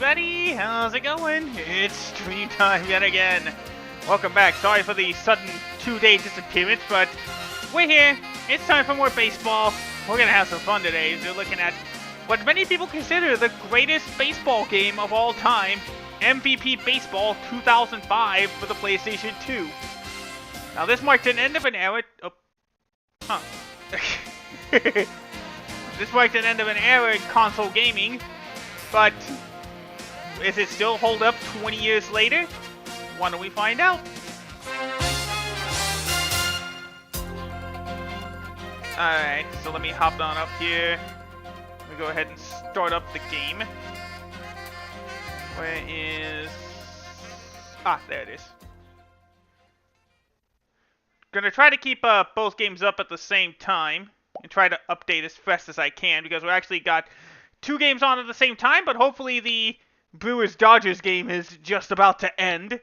everybody, how's it going? It's stream time yet again. Welcome back. Sorry for the sudden 2-day disappearance, but we're here. It's time for more baseball. We're gonna have some fun today. We're looking at what many people consider the greatest baseball game of all time, MVP Baseball 2005 for the PlayStation 2. Now this marked an end of an era. This marked an end of an era in console gaming, but is it still hold up 20 years later? Why don't we find out? Alright, so let me hop on up here. Let me go ahead and start up the game. Where is... Ah, there it is. Gonna try to keep both games up at the same time and try to update as fast as I can, because we actually got 2 games on at the same time, but hopefully the Brewers-Dodgers game is just about to end.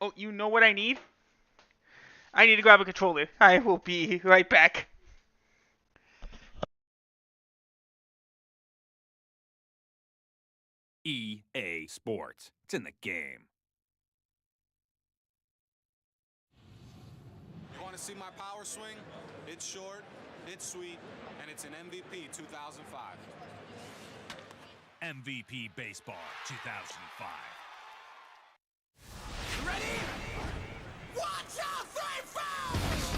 Oh, you know what I need? I need to grab a controller. I will be right back. EA Sports. It's in the game. You want to see my power swing? It's short, it's sweet, and it's an MVP 2005. MVP Baseball 2005. Ready? Watch out, 3 fouls!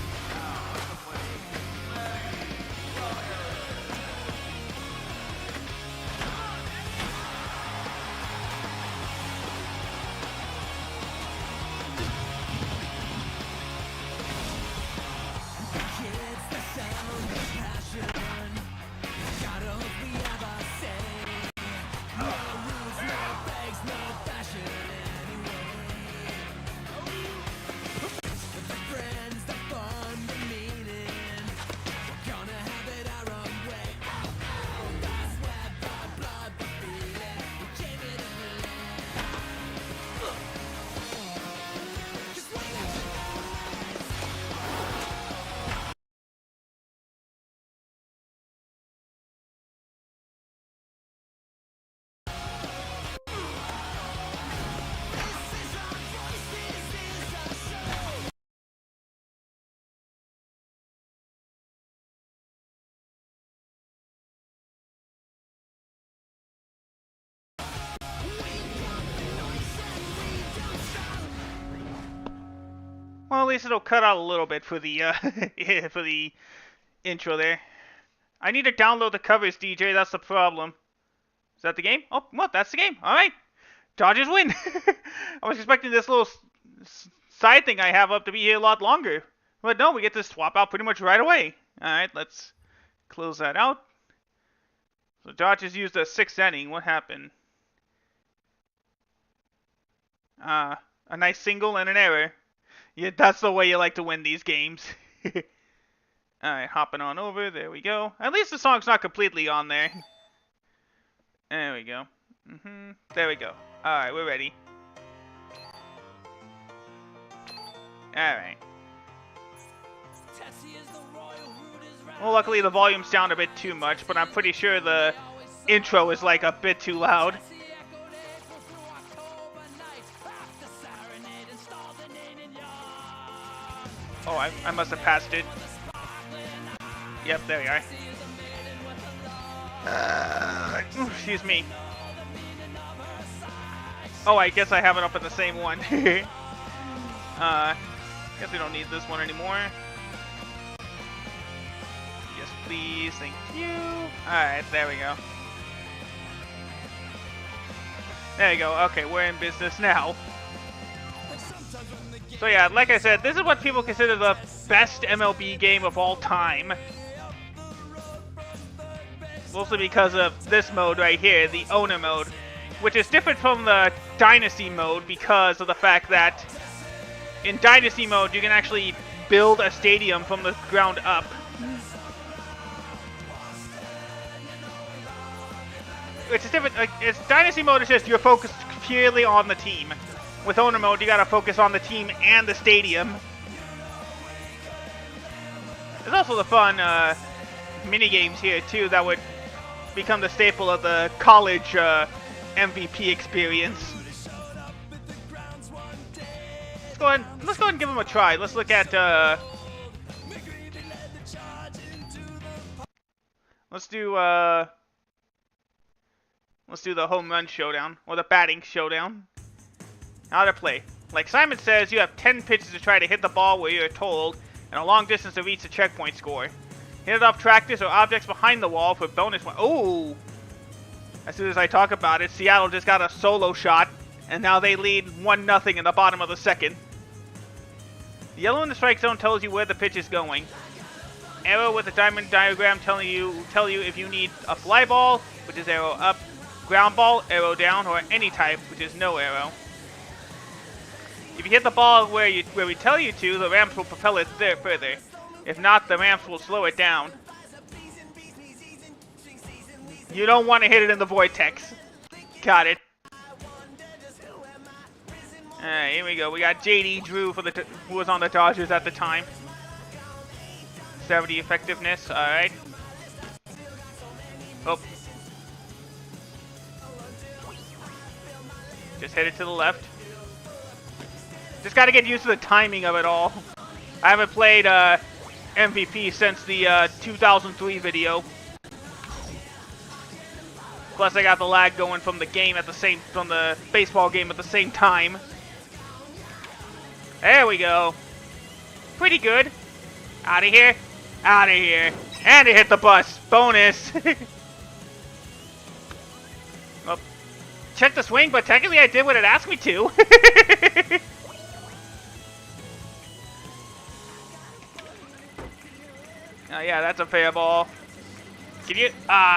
Well, at least it'll cut out a little bit for the for the intro there. I need to download the covers, DJ. That's the problem. Is that the game? Oh, well, that's the game. All right, Dodgers win. I was expecting this little side thing I have up to be here a lot longer, but no, we get to swap out pretty much right away. All right, let's close that out. So Dodgers used a 6th inning. What happened? A nice single and an error. Yeah, that's the way you like to win these games. Alright, hopping on over. There we go. At least the song's not completely on there. There we go. There we go. Alright, we're ready. Alright. Well, luckily the volume's down a bit too much, but I'm pretty sure the intro is like a bit too loud. Oh, I must have passed it. Yep, there we are. Excuse me. Oh, I guess I have it up in the same one. Guess we don't need this one anymore. Yes, please. Thank you. Alright, there we go. There you go. Okay, we're in business now. So yeah, like I said, this is what people consider the best MLB game of all time. Mostly because of this mode right here, the owner mode, which is different from the dynasty mode because of the fact that in dynasty mode you can actually build a stadium from the ground up. Which is different. It's dynasty mode is just you're focused purely on the team. With owner mode, you gotta focus on the team and the stadium. There's also the fun mini games here too that would become the staple of the college MVP experience. Let's go ahead and give him a try. Let's look at let's do the home run showdown or the batting showdown. How to play. Like Simon says, you have 10 pitches to try to hit the ball where you're told, and a long distance to reach the checkpoint score. Hit it off tractors or objects behind the wall for bonus one. Oh! As soon as I talk about it, Seattle just got a solo shot, and now they lead 1-0 in the bottom of the second. The yellow in the strike zone tells you where the pitch is going. Arrow with a diamond diagram tell you if you need a fly ball, which is arrow up, ground ball, arrow down, or any type, which is no arrow. If you hit the ball where we tell you to, the ramps will propel it there further. If not, the ramps will slow it down. You don't want to hit it in the vortex. Got it. Alright, here we go. We got JD Drew who was on the Dodgers at the time. 70 effectiveness. Alright. Oh. Just hit it to the left. Just got to get used to the timing of it all. I haven't played MVP since the 2003 video. Plus, I got the lag going from the baseball game at the same time. There we go. Pretty good. Out of here. Out of here. And it hit the bus. Bonus. Well, check the swing, but technically I did what it asked me to. Oh, yeah, that's a fair ball. Can you...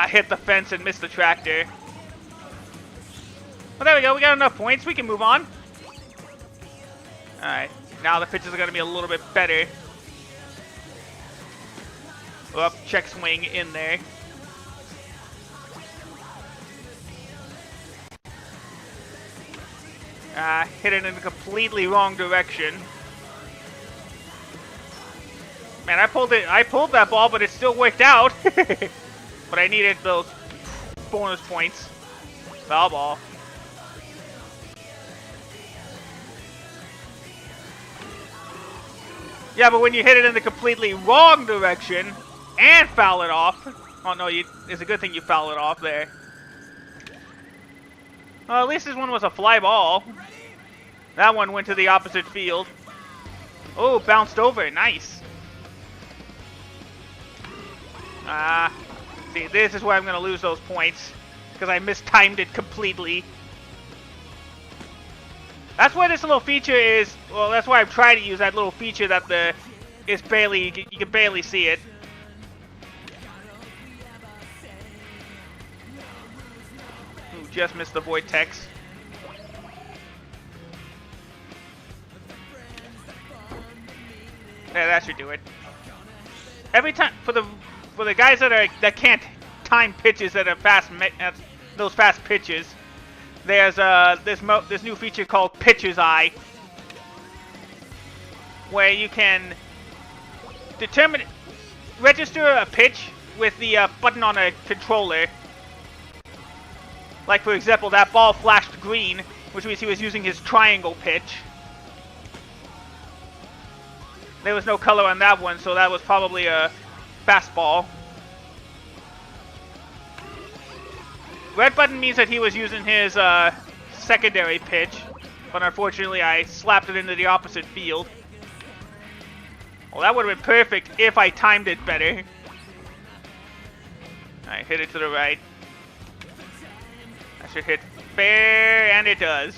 hit the fence and miss the tractor. Well, there we go. We got enough points. We can move on. Alright. Now the pitches are going to be a little bit better. Up, check swing in there. Hit it in a completely wrong direction. Man, I pulled that ball, but it still worked out. But I needed those bonus points. Foul ball. Yeah, but when you hit it in the completely wrong direction and foul it off. Oh no, it's a good thing you foul it off there. Well, at least this one was a fly ball. That one went to the opposite field. Oh, bounced over. Nice. See, this is where I'm going to lose those points. Because I mistimed it completely. That's why this little feature is... Well, that's why I've tried to use that little feature that is barely... You can barely see it. Ooh, just missed the vortex. Yeah, that should do it. Every time... For the guys that can't time pitches that are those fast pitches, there's this new feature called Pitcher's Eye, where you can register a pitch with the button on a controller. Like for example, that ball flashed green, which means he was using his triangle pitch. There was no color on that one, so that was probably a fastball. Red button means that he was using his secondary pitch, but unfortunately I slapped it into the opposite field. Well, that would have been perfect if I timed it better. I hit it to the right. I should hit fair, and it does.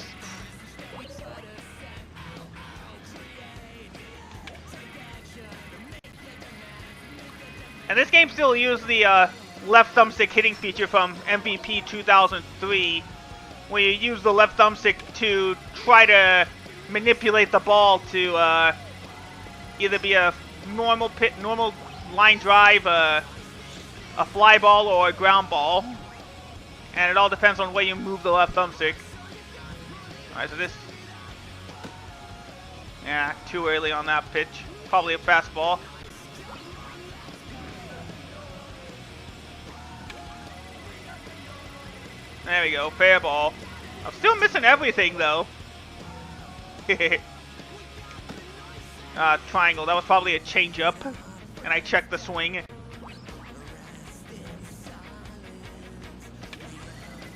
And this game still uses the left thumbstick hitting feature from MVP 2003, where you use the left thumbstick to try to manipulate the ball to either be a normal line drive, a fly ball, or a ground ball. And it all depends on where you move the left thumbstick. Alright, so this... Yeah, too early on that pitch. Probably a fastball. There we go, fair ball. I'm still missing everything though. Triangle, that was probably a change-up. And I checked the swing.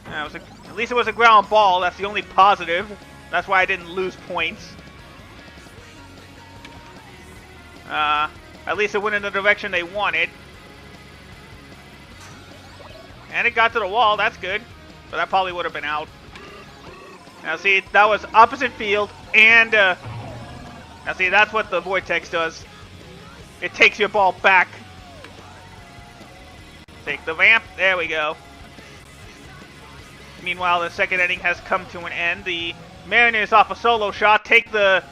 At least it was a ground ball, that's the only positive. That's why I didn't lose points. At least it went in the direction they wanted. And it got to the wall, that's good. But that probably would have been out. Now see, that was opposite field, and now see, that's what the Vortex does. It takes your ball back. Take the ramp, there we go. Meanwhile, the second inning has come to an end. The Mariners, off a solo shot, take the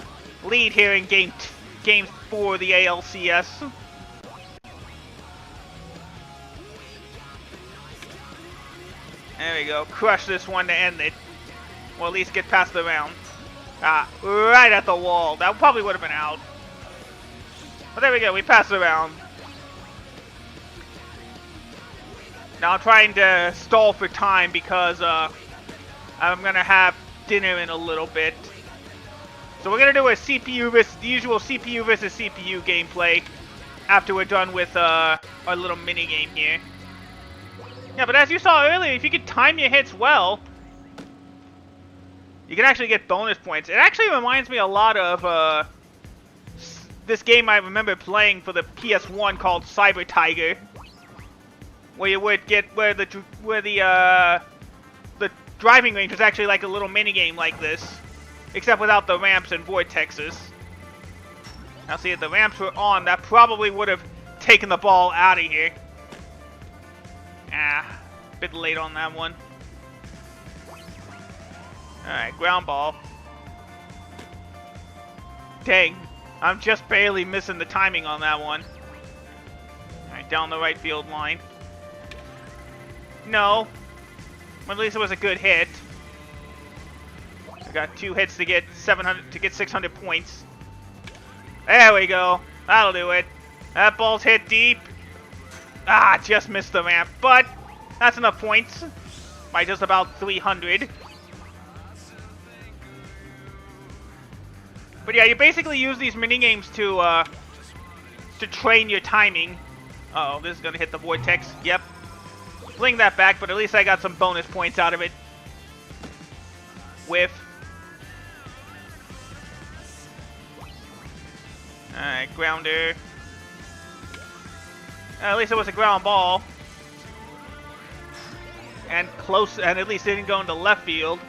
lead here in Game 4 of the ALCS. There we go. Crush this one to end it. Or at least get past the round. Right at the wall. That probably would have been out. But there we go. We passed the round. Now I'm trying to stall for time because I'm going to have dinner in a little bit. So we're going to do a CPU versus the usual CPU versus CPU gameplay after we're done with our little mini game here. Yeah, but as you saw earlier, if you can time your hits well, you can actually get bonus points. It actually reminds me a lot of this game I remember playing for the PS1 called Cyber Tiger, where you would get where the driving range was actually like a little mini game like this, except without the ramps and vortexes. Now see, if the ramps were on, that probably would have taken the ball out of here. A bit late on that one. Alright, ground ball. Dang, I'm just barely missing the timing on that one. Alright, down the right field line. No. But at least it was a good hit. I got 2 hits to get 600 points. There we go. That'll do it. That ball's hit deep. Just missed the ramp, but that's enough points. By just about 300. But yeah, you basically use these mini games to train your timing. Uh-oh, this is gonna hit the vortex. Yep. Fling that back, but at least I got some bonus points out of it. Whiff. Alright, grounder. At least it was a ground ball. And close, and at least it didn't go into left field.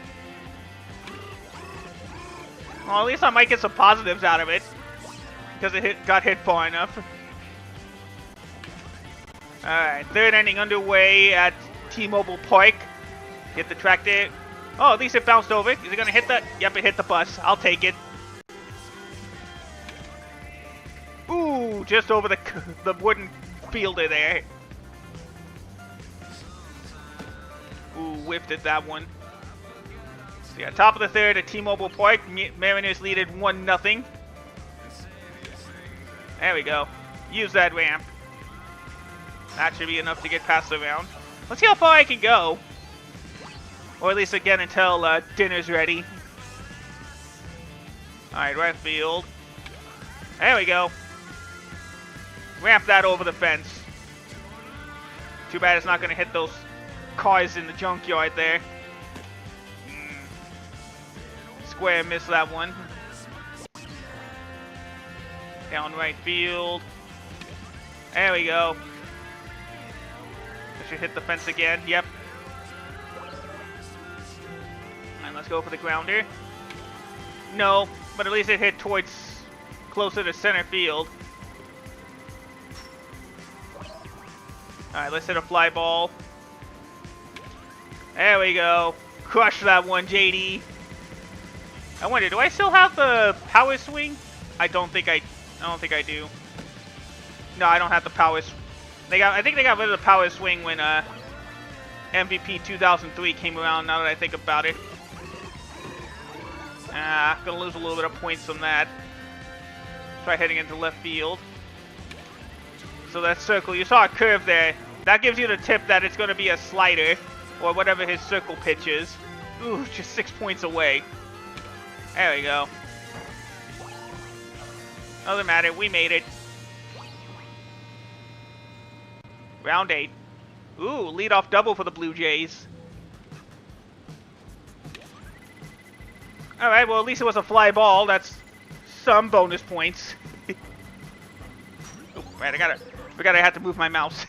Well, at least I might get some positives out of it. Because it got hit far enough. Alright, third inning underway at T-Mobile Park. Hit the track there. Oh, at least it bounced over. Is it going to hit that? Yep, it hit the bus. I'll take it. Ooh, just over the wooden fielder there. Ooh, whiffed at that one. So yeah, top of the third at T-Mobile Park. Mariners lead it 1-0. There we go. Use that ramp. That should be enough to get past the round. Let's see how far I can go. Or at least again until dinner's ready. Alright, right field. There we go. Ramp that over the fence. Too bad it's not going to hit those cars in the junkyard there. Square missed that one. Down right field. There we go. Should hit the fence again. Yep. And let's go for the grounder. No, but at least it hit towards closer to center field. Alright, let's hit a fly ball. There we go. Crush that one, JD. I wonder, do I still have the power swing? I don't think I do. No, I don't have the power swing. I think they got rid of the power swing when MVP 2003 came around, now that I think about it. Gonna lose a little bit of points from that. Try heading into left field. So that circle, you saw a curve there. That gives you the tip that it's gonna be a slider. Or whatever his circle pitch is. Ooh, just 6 points away. There we go. Doesn't matter, we made it. Round 8. Ooh, leadoff double for the Blue Jays. Alright, well at least it was a fly ball. That's some bonus points. Oh, right, I forgot I had to move my mouse.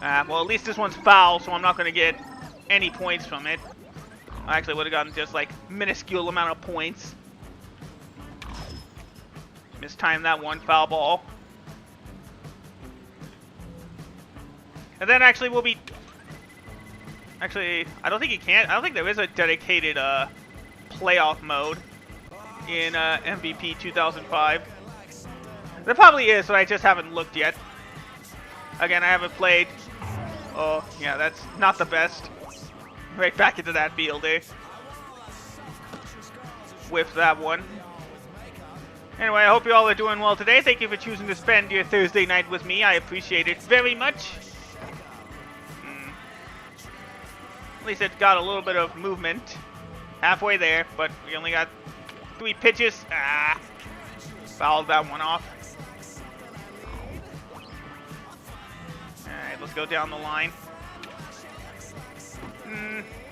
Well, at least this one's foul, so I'm not going to get any points from it. I actually would have gotten just, like, minuscule amount of points. Mistimed that one, foul ball. And then actually we'll be... Actually, I don't think you can. I don't think there is a dedicated playoff mode in MVP 2005. There probably is, but I just haven't looked yet. Again, I haven't played. Oh, yeah, that's not the best. Right back into that field there. With that one. Anyway, I hope you all are doing well today. Thank you for choosing to spend your Thursday night with me. I appreciate it very much. At least it got a little bit of movement. Halfway there, but we only got 3 pitches. Fouled that one off. Alright, let's go down the line.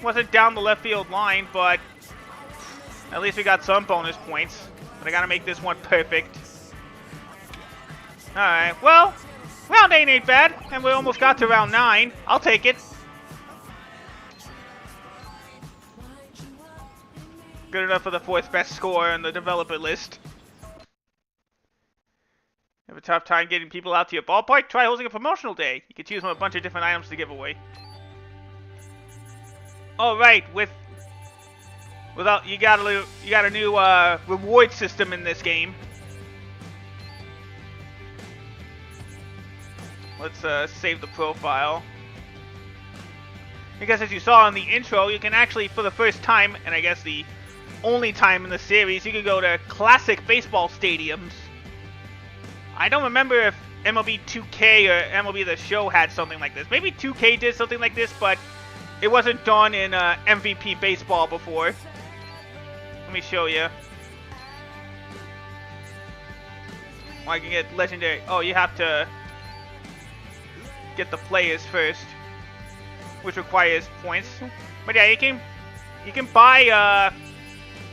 Wasn't down the left field line, but at least we got some bonus points. But I gotta make this one perfect. Alright, well, round 8 ain't bad, and we almost got to round 9. I'll take it. Good enough for the 4th best score on the developer list. Have a tough time getting people out to your ballpark? Try hosting a promotional day. You can choose from a bunch of different items to give away. Oh right, you got a new reward system in this game. Let's save the profile. Because as you saw in the intro, you can actually, for the first time, and I guess the only time in the series, you can go to classic baseball stadiums. I don't remember if MLB 2K or MLB The Show had something like this. Maybe 2K did something like this, but it wasn't done in MVP baseball before. Let me show you. Well, I can get legendary. Oh, you have to get the players first, which requires points. But yeah, you can buy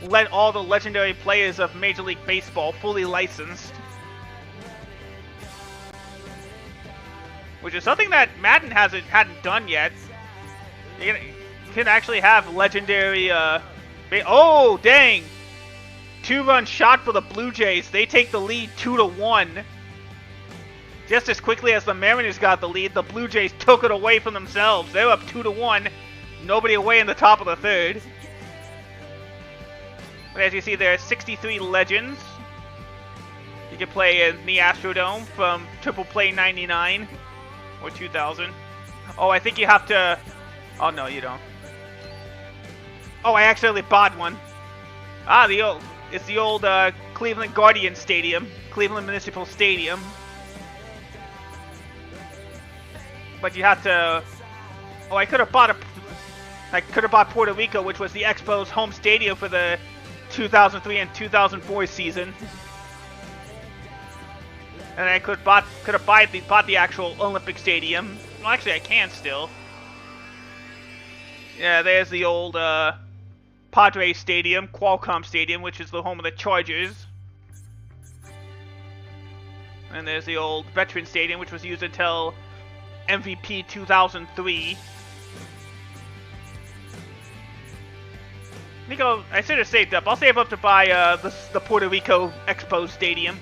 let all the legendary players of Major League Baseball fully licensed, which is something that Madden hadn't done yet. You can actually have legendary. Oh dang! 2-run shot for the Blue Jays. They take the lead 2-1. Just as quickly as the Mariners got the lead, the Blue Jays took it away from themselves. They're up 2-1. Nobody away in the top of the 3rd. But as you see, there are 63 legends. You can play in the Astrodome from Triple Play 99 or 2000. Oh, I think you have to... Oh, no, you don't. Oh, I accidentally bought one. It's the old Cleveland Guardian Stadium. Cleveland Municipal Stadium. But you have to... Oh, I could have bought Puerto Rico, which was the Expos' home stadium for the 2003 and 2004 season. And I could have bought the actual Olympic Stadium. Well, actually, I can still. Yeah, there's the old Padres Stadium, Qualcomm Stadium, which is the home of the Chargers. And there's the old Veterans Stadium, which was used until MVP 2003. I should have saved up. I'll save up to buy the Puerto Rico Expo Stadium.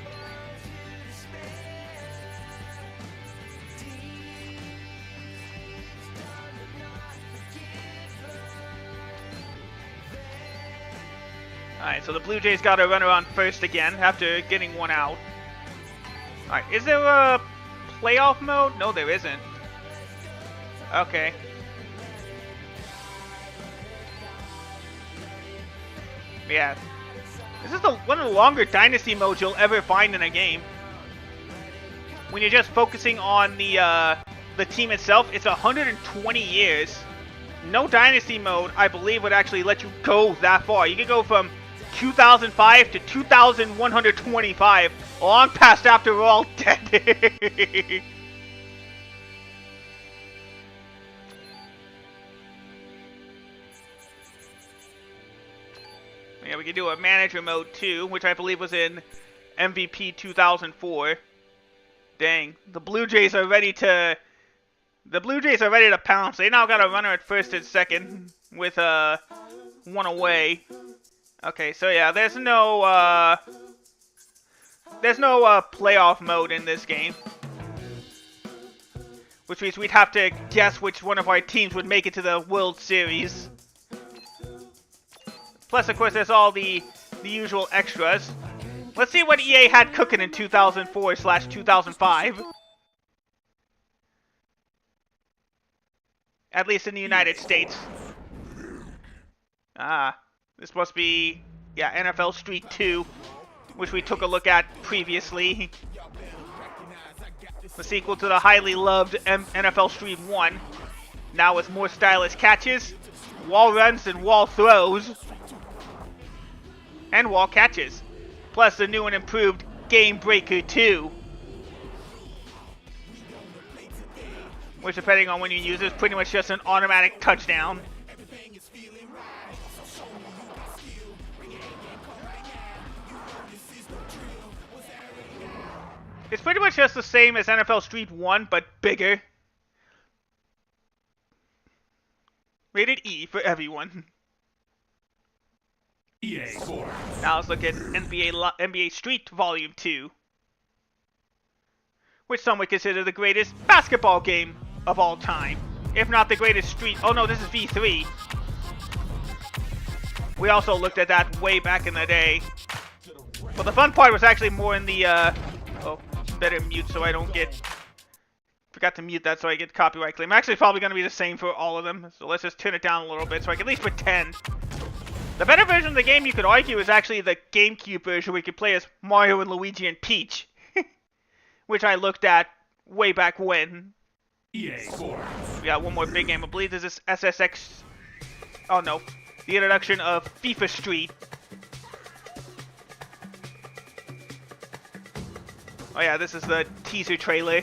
Alright, so the Blue Jays got a runner on first again after getting one out. Alright, is there a playoff mode? No, there isn't. Okay. Yeah. This is one of the longer Dynasty modes you'll ever find in a game. When you're just focusing on the the team itself, it's 120 years. No dynasty mode, I believe, would actually let you go that far. You could go from 2005 to 2125, long past after we're all dead. Yeah, we could do a manager mode too, which I believe was in MVP 2004. Dang, the Blue Jays are ready to pounce. They now got a runner at first and second with one away. Okay, so yeah, there's no playoff mode in this game, which means we'd have to guess which one of our teams would make it to the World Series. Plus, of course, there's all the usual extras. Let's see what EA had cooking in 2004/2005. At least in the United States. This must be, yeah, NFL Street 2, which we took a look at previously. The sequel to the highly loved NFL Street 1. Now with more stylish catches, wall runs, and wall throws. And wall catches. Plus the new and improved Game Breaker 2. Which, depending on when you use it, is pretty much just an automatic touchdown. It's pretty much just the same as NFL Street 1, but bigger. Rated E for everyone. EA Sports. Now let's look at NBA Street Volume 2. Which some would consider the greatest basketball game of all time. If not the greatest street... Oh no, this is V3. We also looked at that way back in the day. But the fun part was actually more in the... Oh, better mute so I don't get... Forgot to mute that so I get copyright claim. Actually, it's probably going to be the same for all of them. So let's just turn it down a little bit so I can at least pretend. The better version of the game, you could argue, is actually the GameCube version where you could play as Mario and Luigi and Peach. Which I looked at way back when. EA Sports. We got one more big game. I believe this is SSX... Oh no. The introduction of FIFA Street. Oh yeah, this is the teaser trailer.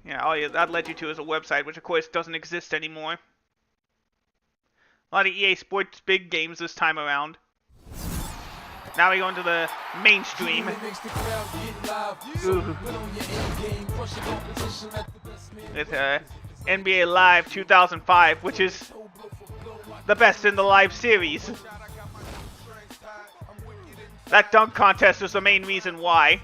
Yeah, all that led you to is a website, which of course doesn't exist anymore. A lot of EA Sports big games this time around. Now we go into the mainstream. Ooh. It's NBA Live 2005, which is the best in the live series. That dunk contest is the main reason why.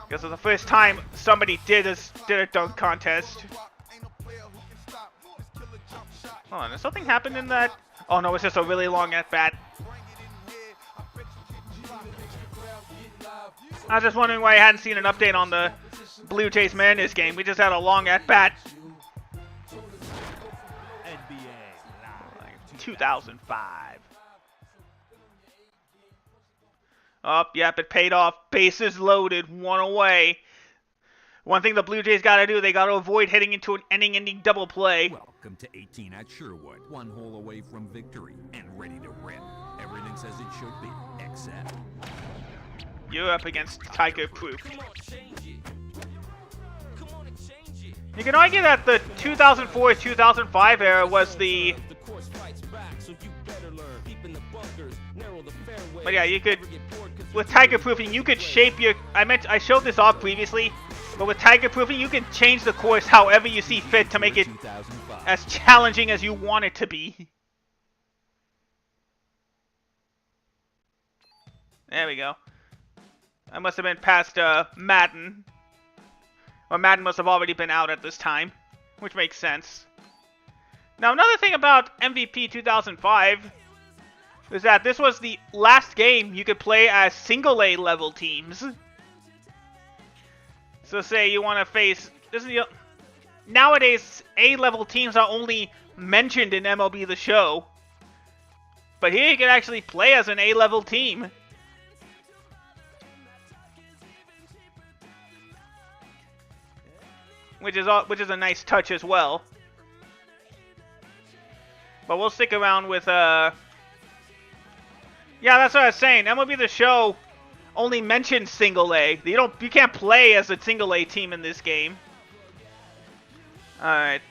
Because it's the first time somebody did a dunk contest. Hold on, did something happen in that? Oh no, it's just a really long at-bat. I was just wondering why I hadn't seen an update on the Blue Jays Mariners game. We just had a long at-bat. 2005. Oh, yep, it paid off. Bases loaded, one away. One thing the Blue Jays got to do, they got to avoid heading into an inning-ending double play. Welcome to 18 at Sherwood. One hole away from victory and ready to win. Everything says it should be, except... You're up against Tiger Proof. You can argue that the 2004-2005 era was the... But yeah, you could... With Tiger Proofing, you could shape your... I showed this off previously. But with Tiger Proofing, you can change the course however you see fit to make it as challenging as you want it to be. There we go. I must have been past Madden. Or Madden must have already been out at this time. Which makes sense. Now another thing about MVP 2005 is that this was the last game you could play as single A level teams. So say you want to face... Nowadays, A-level teams are only mentioned in MLB The Show. But here you can actually play as an A-level team. Which is a nice touch as well. But we'll stick around with yeah, that's what I was saying. MLB The Show only mentions single A. You can't play as a single A team in this game. Alright.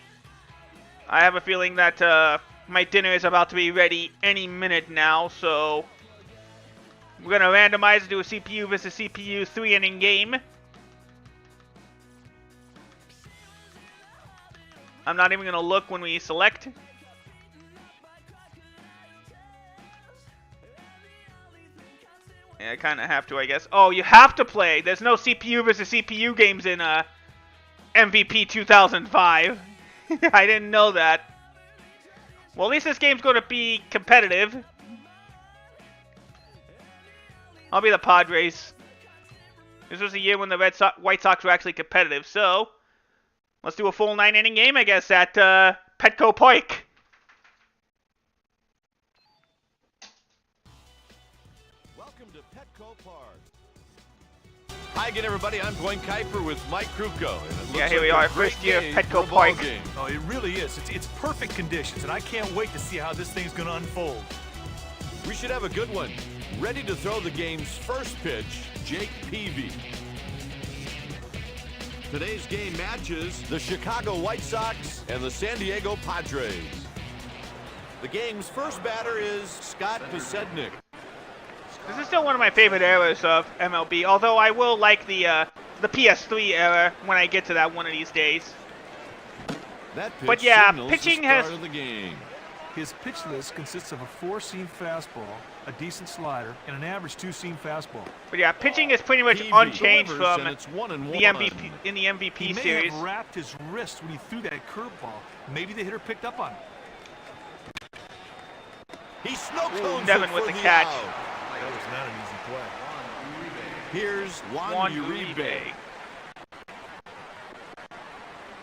I have a feeling that my dinner is about to be ready any minute now, so we're gonna randomize and do a CPU versus CPU 3-inning game. I'm not even gonna look when we select. Yeah, I kind of have to, I guess. Oh, you have to play. There's no CPU versus CPU games in MVP 2005. I didn't know that. Well, at least this game's going to be competitive. I'll be the Padres. This was the year when the White Sox were actually competitive. So, let's do a full 9-inning game, I guess, at Petco Park. Welcome to Petco Park. Hi again, everybody. I'm Gwen Kuiper with Mike Kruko. And it looks Here we like are, a great first year game Petco for a ball Park. game. Oh, it really is. It's perfect conditions, and I can't wait to see how this thing's going to unfold. We should have a good one. Ready to throw the game's first pitch, Jake Peavy. Today's game matches the Chicago White Sox and the San Diego Padres. The game's first batter is Scott Posednik. This is still one of my favorite eras of MLB, although I will like the PS3 era when I get to that one of these days. That pitch But yeah, signals pitching the start has- of the game. His pitch list consists of a 4-seam fastball, a decent slider, and an average 2-seam fastball. But yeah, pitching is pretty much Peavy unchanged delivers, from and it's 1-1. the MVP in the MVP He may series. have wrapped his wrist when he threw that curveball. Maybe the hitter picked up on it. He snow cones Devin it with for the catch. out. That was not an easy play. Here's Juan Juan Uribe. Uribe.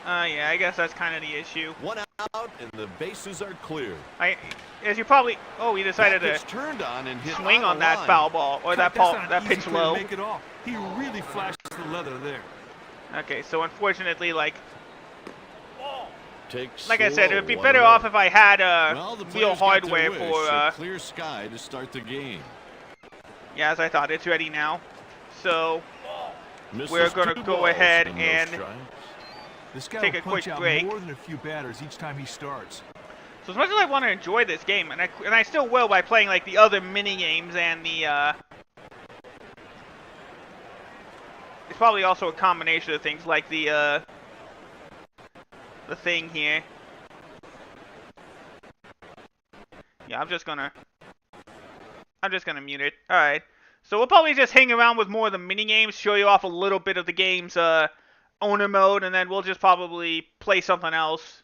Yeah, I guess that's kind of the issue. One out, and the bases are clear. As you probably, he decided That to pitch turned on and hit swing on the that line. foul ball or that That's not an easy pitch play to low. make it all. He really flashed the leather there. Okay, so unfortunately, like Takes I said, it would be slow, better 1-0. off if I had Well, the real players got their hardware wish, for a clear sky to start the game. yeah, as I thought. It's ready now. So Misses we're gonna two go balls ahead no and strikes. This guy take will a punch quick out break. more than a few batters each time he starts. So as much as I want to enjoy this game, and I still will by playing like the other mini games and the it's probably also a combination of things like the thing here. Yeah, I'm just gonna mute it. All right. So we'll probably just hang around with more of the mini games, show you off a little bit of the game's owner mode, and then we'll just probably play something else.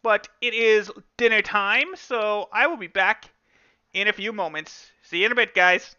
But it is dinner time, so I will be back in a few moments. See you in a bit, guys.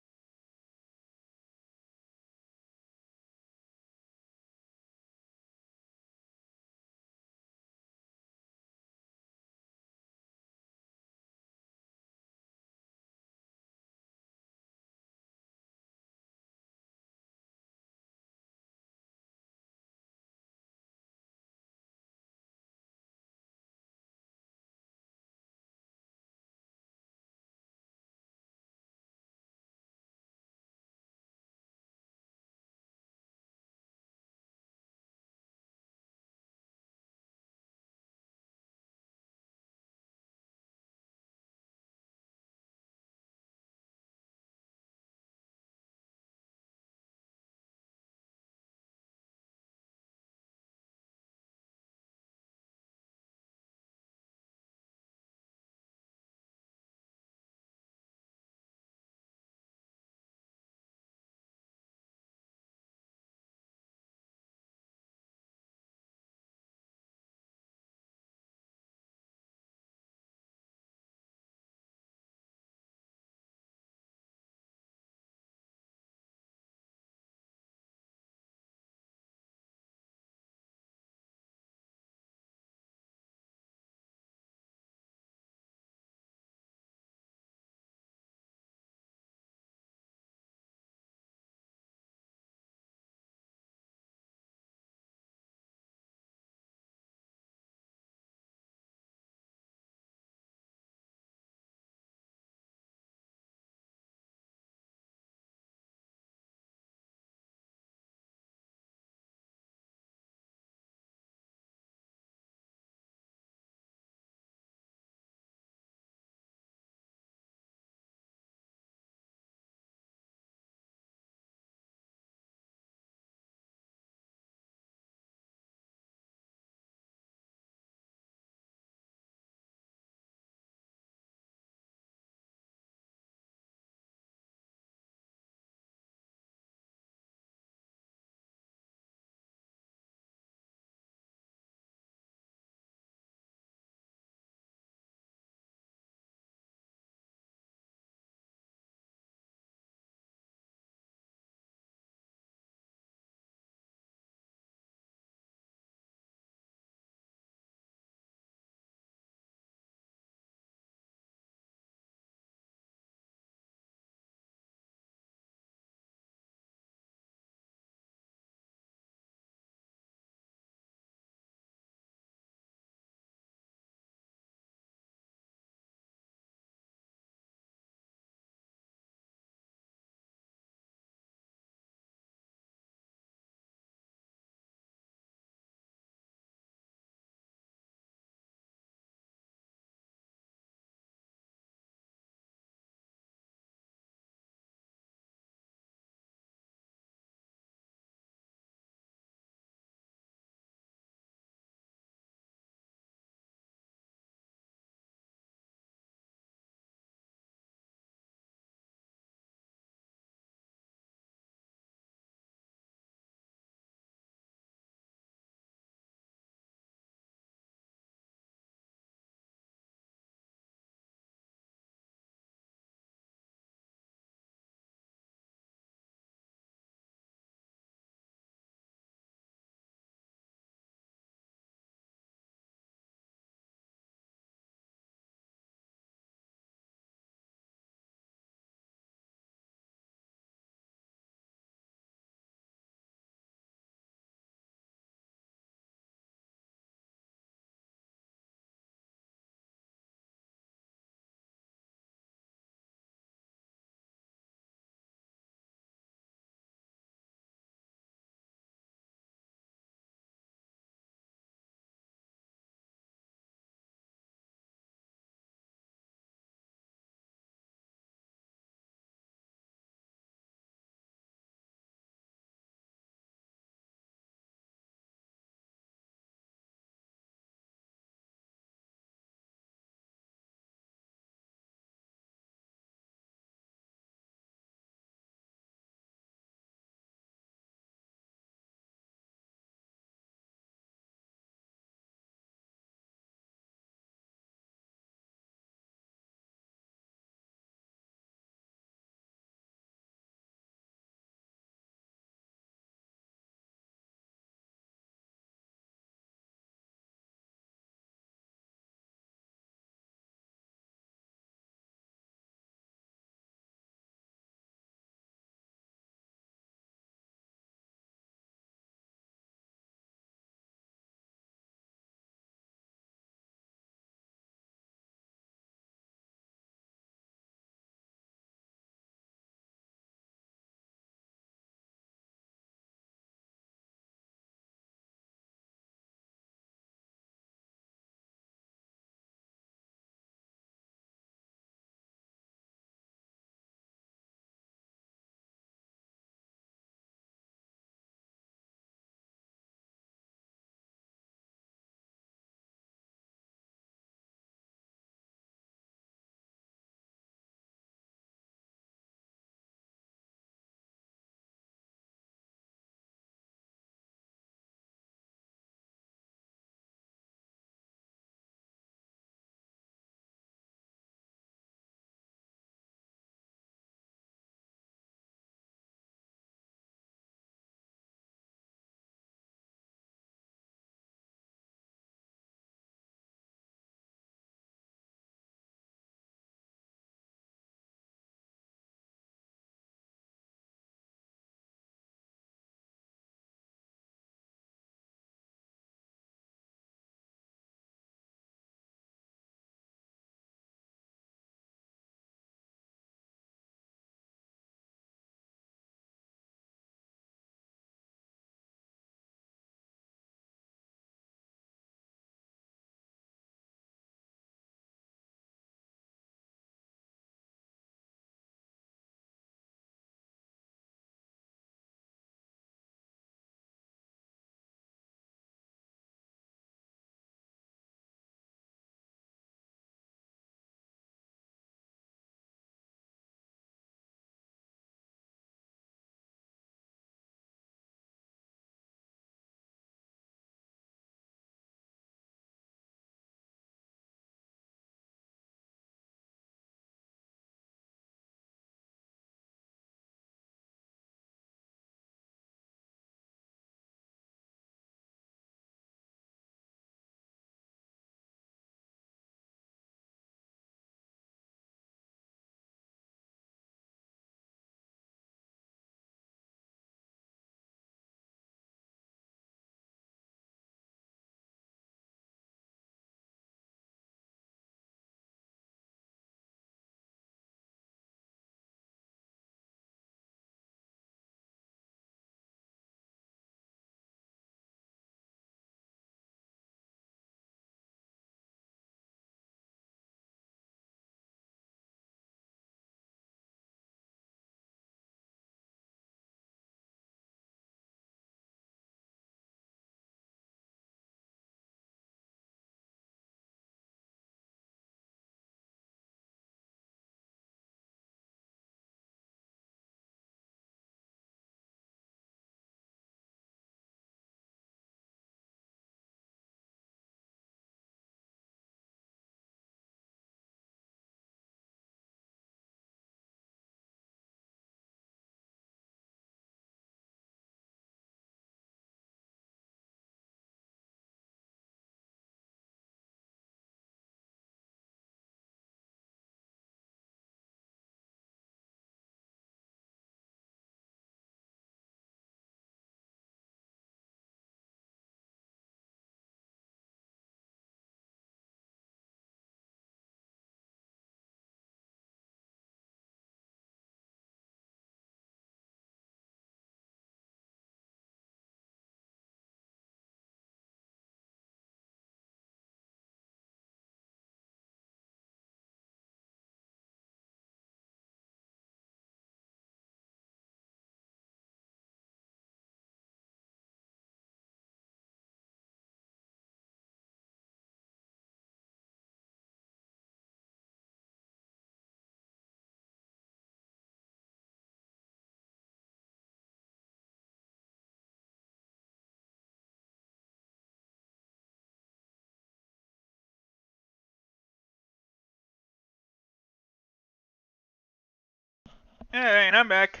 Alright, I'm back.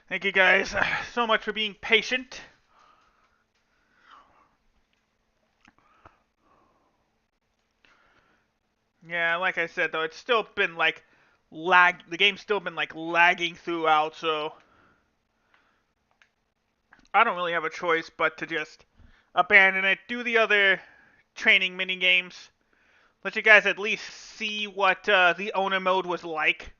Thank you guys so much for being patient. Yeah, like I said though, it's still been like the game's still been like lagging throughout, so I don't really have a choice but to just abandon it, do the other training mini games, let you guys at least see what the owner mode was like.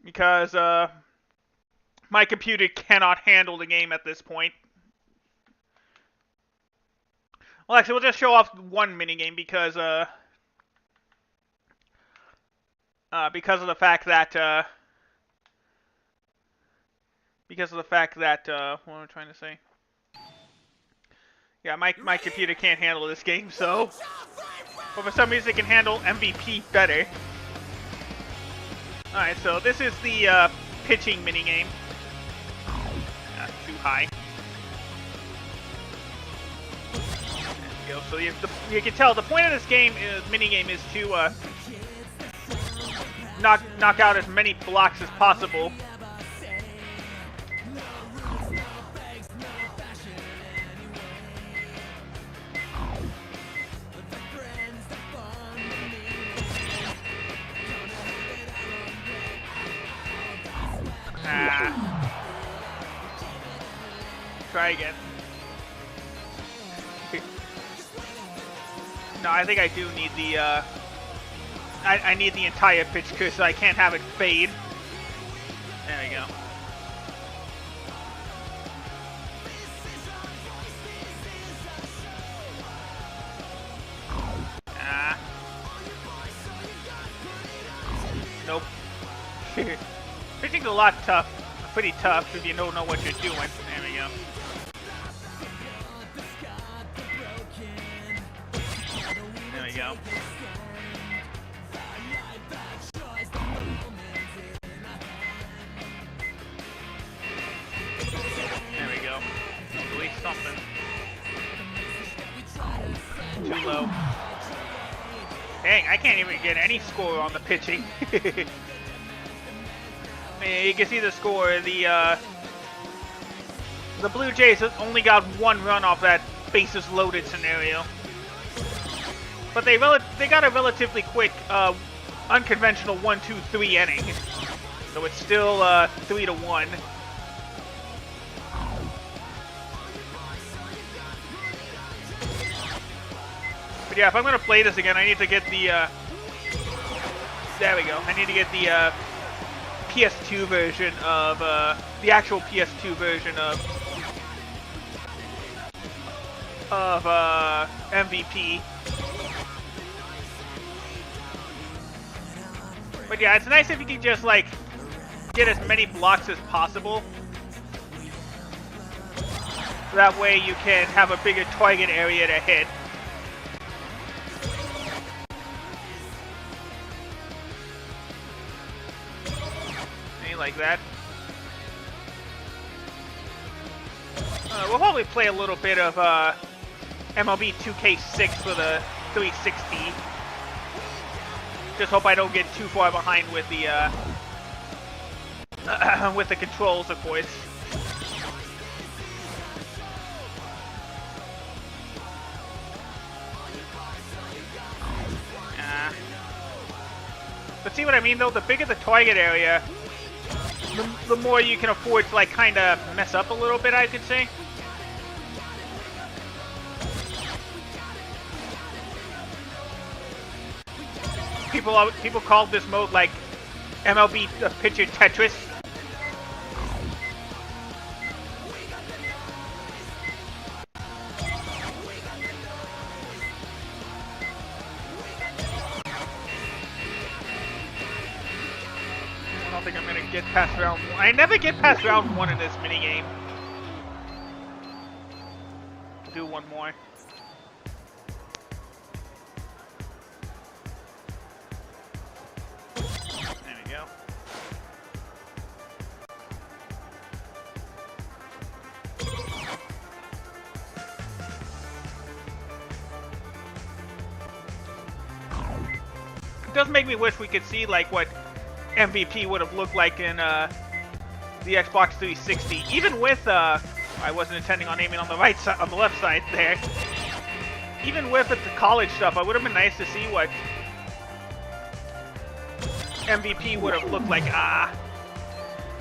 Because my computer cannot handle the game at this point. Well, actually, we'll just show off one minigame because of the fact that what am I trying to say? Yeah, my computer can't handle this game, so but for some reason it can handle MVP better. All right, so this is the pitching minigame. Too high. There we go. So you can tell the point of this minigame is to knock out as many blocks as possible. Try again. No, I think I do need the I need the entire pitch because I can't have it fade. There we go. Nope. Pitching's a lot tough. Pretty tough if you don't know what you're doing. There we go. There we go. There we go. At least something. Too low. Dang, I can't even get any score on the pitching. You can see the score. The Blue Jays only got one run off that bases loaded scenario, but they got a relatively quick, unconventional 1-2-3 inning. So it's still 3-1. But yeah, if I'm gonna play this again, I need to get the. There we go. I need to get the. PS2 version of the actual PS2 version of MVP. But yeah, it's nice if you can just like get as many blocks as possible. That way you can have a bigger target area to hit. Like that. We'll probably play a little bit of MLB 2K6 for the 360. Just hope I don't get too far behind with the with the controls, of course. But see what I mean, though? The bigger the target area, the more you can afford to, like, kind of mess up a little bit, I could say. People called this mode, like, MLB Pitcher Tetris. I don't think I'm gonna get past round 1. I never get past round 1 in this minigame. Do one more. There we go. does make me wish we could see like what MVP would have looked like in the Xbox 360. Even with I wasn't intending on aiming on the right side, on the left side there. Even with the college stuff, it would have been nice to see what MVP would have looked like.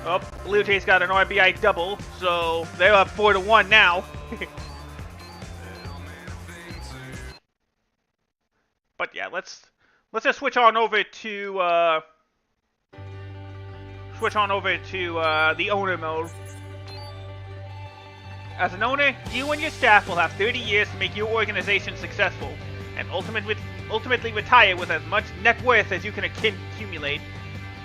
Oh, Blue Jays got an RBI double, so they're up 4-1 now. But yeah, let's just switch on over to the owner mode. As an owner, you and your staff will have 30 years to make your organization successful, and ultimately retire with as much net worth as you can accumulate.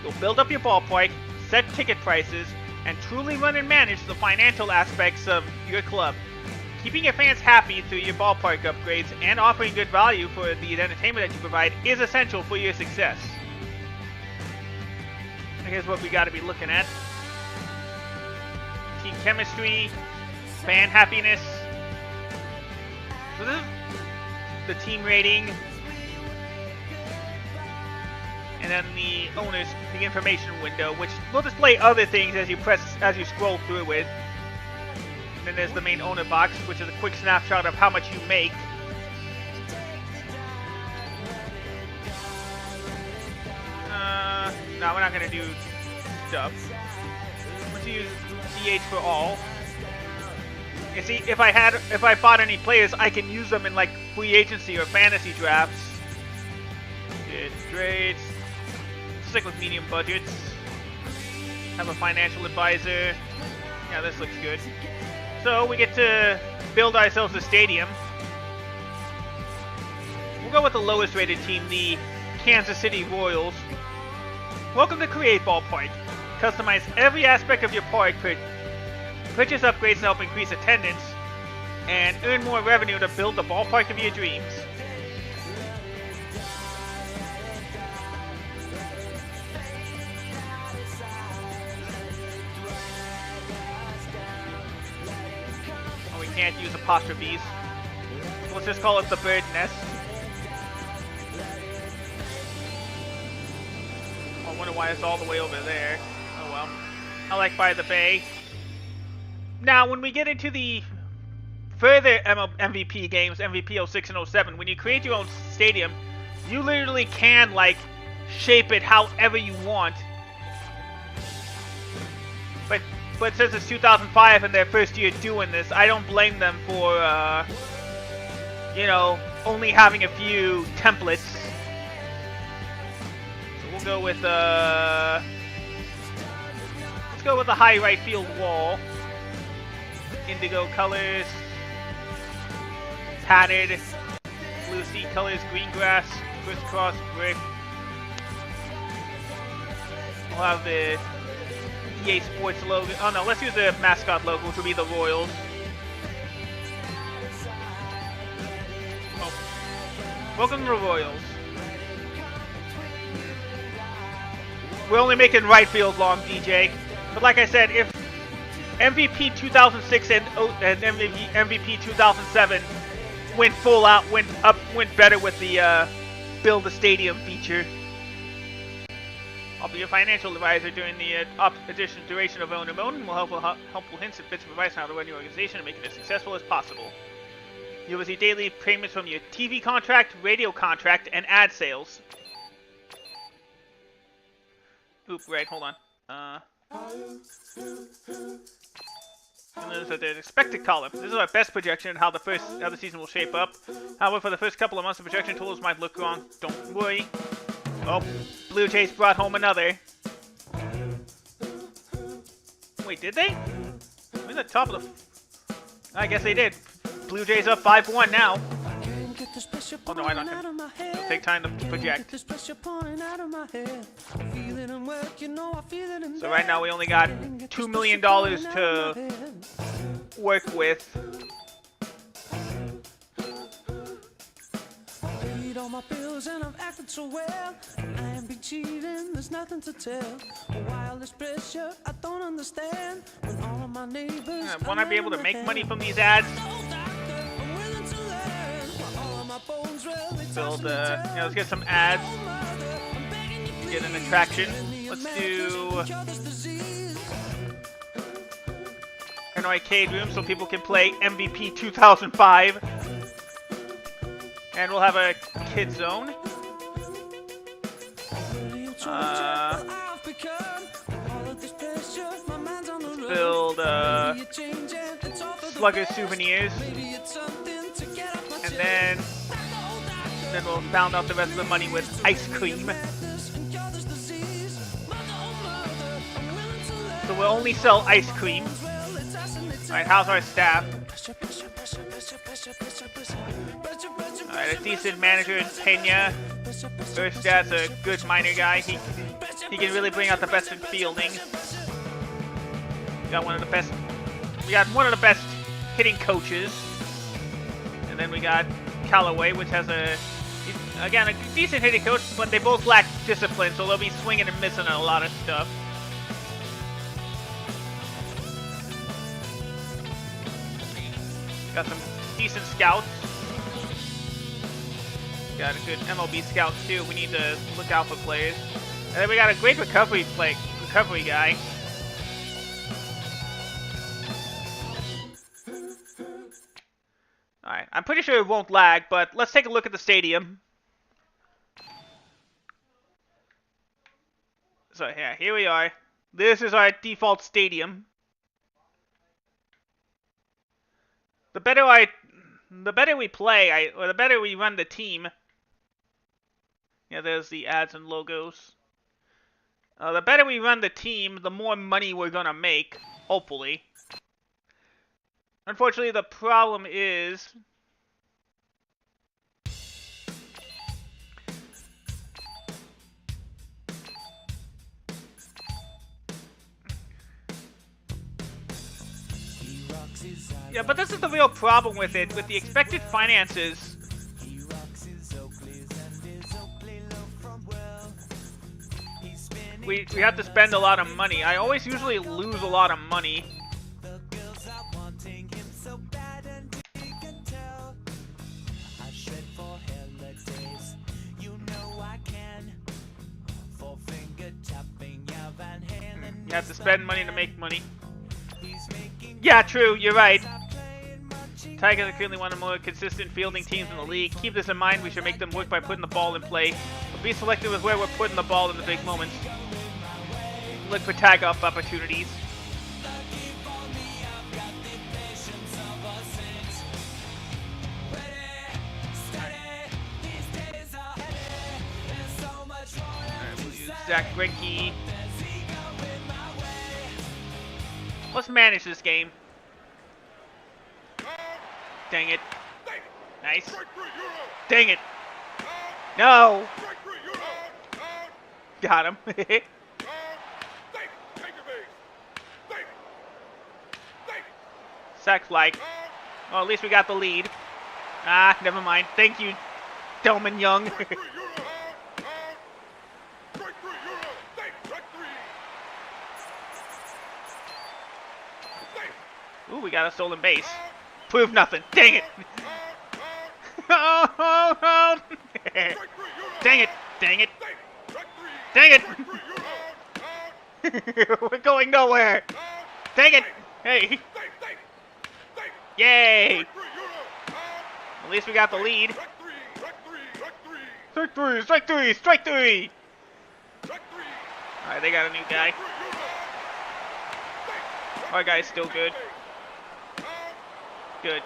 You'll build up your ballpark, set ticket prices, and truly run and manage the financial aspects of your club. Keeping your fans happy through your ballpark upgrades and offering good value for the entertainment that you provide is essential for your success. Here's what we got to be looking at. Team chemistry, fan happiness. So this is the team rating. And then the information window, which will display other things as you scroll through it. And then there's the main owner box, which is a quick snapshot of how much you make. No, we're not gonna do stuff. Let's use DH for all. You see, if I bought any players, I can use them in like free agency or fantasy drafts. Good, great. Stick with medium budgets. Have a financial advisor. Yeah, this looks good. So we get to build ourselves a stadium. We'll go with the lowest rated team, the Kansas City Royals. Welcome to Create Ballpark. Customize every aspect of your park, purchase upgrades to help increase attendance, and earn more revenue to build the ballpark of your dreams. Can't use apostrophes. So let's just call it the bird nest. I wonder why it's all the way over there. Oh well. I like by the bay. Now, when we get into the further MVP games, MVP 06 and 07, when you create your own stadium, you literally can, like, shape it however you want. But since it's 2005 and their first year doing this, I don't blame them for, you know, only having a few templates. So we'll go with, let's go with the high right field wall. Indigo colors. Padded. Blue sea colors, green grass, crisscross brick. We'll have the EA Sports logo. Oh no, let's use the mascot logo, which will be the Royals. Oh. Welcome to the Royals. We're only making right field long, DJ. But like I said, if MVP 2006 and MVP 2007 went full out, went better with the build a stadium feature. I'll be your financial advisor during the duration of owner mode, and will helpful hints and bits of advice on how to run your organization and make it as successful as possible. You'll receive daily payments from your TV contract, radio contract, and ad sales. Oop, right, hold on. And there's the expected column. This is our best projection and how the season will shape up. However, for the first couple of months, the projection totals might look wrong. Don't worry. Oh, Blue Jays brought home another. Wait, did they? We're in the top of the... I guess they did. Blue Jays up 5-1 now. Oh no, I don't. It'll take time to project. So right now we only got $2 million to work with. All my bills and I've acted so well. I am big cheating, there's nothing to tell. While this pressure, I don't understand. When all of my neighbors won't I be able to make money from these ads? Build, let's get some ads. get an attraction. Let's do an arcade room so people can play MVP 2005. And we'll have a kid zone. Let's build Slugger souvenirs. And then we'll pound out the rest of the money with ice cream. So we'll only sell ice cream. Alright, how's our staff? Alright, a decent manager in Pena. First, that's a good minor guy. He can really bring out the best in fielding. We got one of the best hitting coaches. And then we got Callaway, which has again, a decent hitting coach, but they both lack discipline, so they'll be swinging and missing on a lot of stuff. Got some decent scouts. Got a good MLB scouts too. We need to look out for players. And then we got a great recovery guy. Alright, I'm pretty sure it won't lag, but let's take a look at the stadium. So yeah, here we are. This is our default stadium. The better we play, or the better we run the team. Yeah, there's the ads and logos. The better we run the team, the more money we're gonna make, hopefully. Unfortunately, the problem is yeah, but this is the real problem with it. With the expected finances, we have to spend a lot of money. I always usually lose a lot of money. You have to spend money to make money. Yeah, true, you're right. Tigers are currently one of the more consistent fielding teams in the league. Keep this in mind, we should make them work by putting the ball in play. But be selective with where we're putting the ball in the big moments. Look for tag-off opportunities. Alright, we'll use Zach Greinke. Let's manage this game. Dang it. Nice. Dang it. No. Got him. Sack flag. Well, at least we got the lead. Ah, never mind. Thank you, Delman Young. Ooh, we got a stolen base. Prove nothing. Dang it. Oh. Dang it. Dang it. Dang it. We're going nowhere. Dang it. Hey. Yay. At least we got the lead. Strike three. Strike three. Strike three. Alright, they got a new guy. Our guy's still good. Good.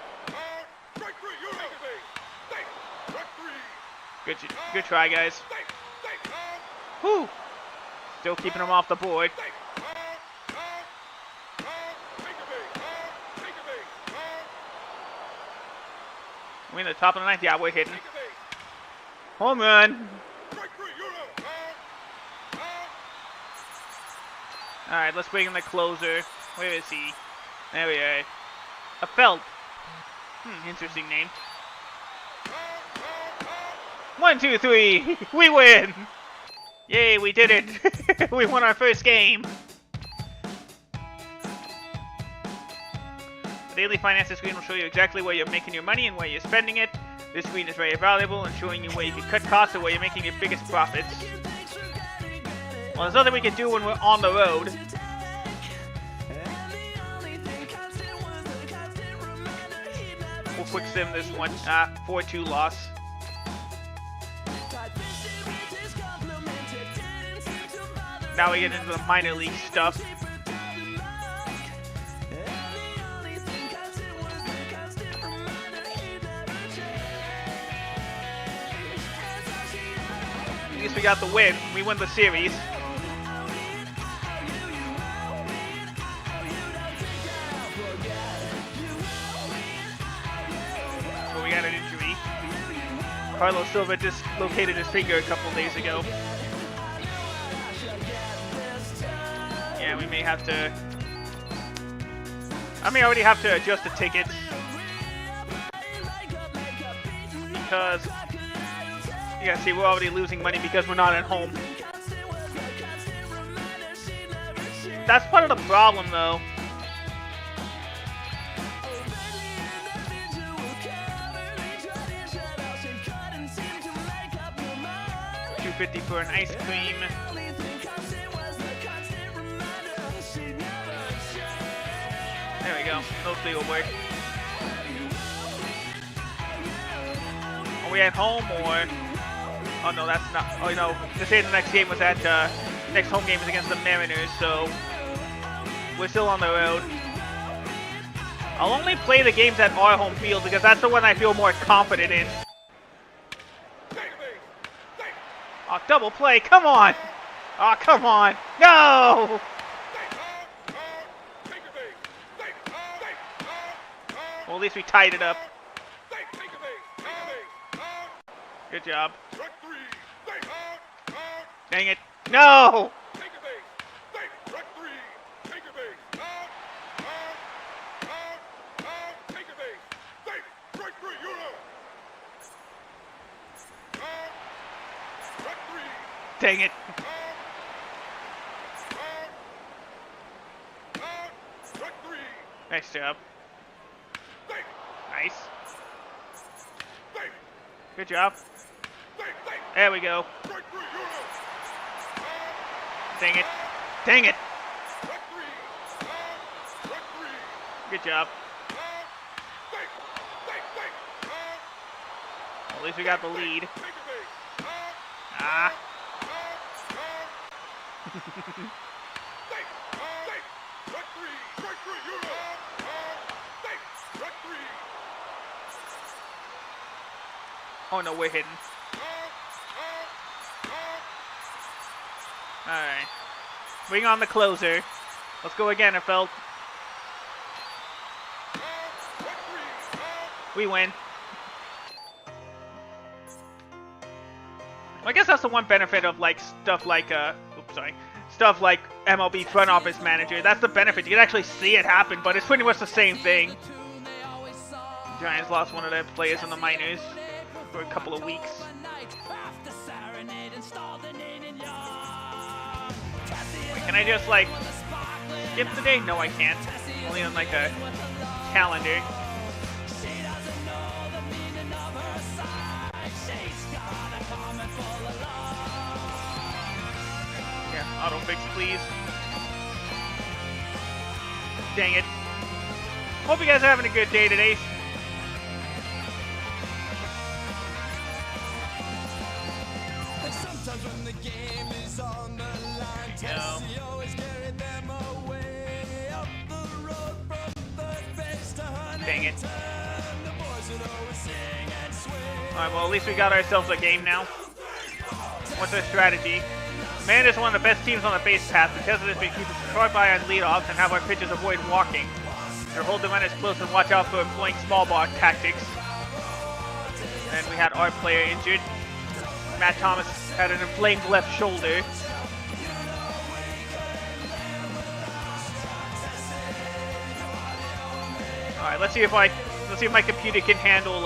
Good try, guys. Whew. Still keeping them off the board. We're in the top of the ninth. Yeah, we're hitting. Home run. Alright, let's bring in the closer. Where is he? There we are. A Felt. Interesting name. 1, 2, 3. We win! Yay, we did it! We won our first game! The daily finances screen will show you exactly where you're making your money and where you're spending it. This screen is very valuable in showing you where you can cut costs and where you're making your biggest profits. Well, there's nothing we can do when we're on the road. We'll quick sim this one. 4-2 loss. Now we get into the minor league stuff. At least we got the win. We win the series. But we got an injury. Carlos Silva dislocated his finger a couple days ago. Yeah, we may have to... I may already have to adjust the tickets. Because... yeah, see, we're already losing money because we're not at home. That's part of the problem, though. $2.50 for an ice cream. There we go. Hopefully it'll work. Are we at home or? Oh no, that's not. Oh no, they say the next game was at next home game is against the Mariners, so we're still on the road. I'll only play the games at our home field because that's the one I feel more confident in. Oh, double play! Come on! Oh, come on! No! Well, at least we tied it up. Good job. Dang it. No! Dang it. Nice job. Nice. Good job. There we go. Dang it. Dang it. Good job. Well, at least we got the lead. Ah. Oh no, we're hidden. Alright. Bring on the closer. Let's go again, NFL. We win. I guess that's the one benefit of like stuff like stuff like MLB front office manager. That's the benefit. You can actually see it happen, but it's pretty much the same thing. Giants lost one of their players in the minors for a couple of weeks. Wait, can I just like skip the day? No, I can't. Only on like a calendar. Yeah, auto fix, please. Dang it. Hope you guys are having a good day today. Dang it. Alright, well at least we got ourselves a game now. What's our strategy? Man is one of the best teams on the base path. Because of this, we keep a sharp eye on leadoffs and have our pitchers avoid walking. Or hold the runners close and watch out for employing small ball tactics. And we had our player injured. Matt Thomas had an inflamed left shoulder. Alright, let's see if my computer can handle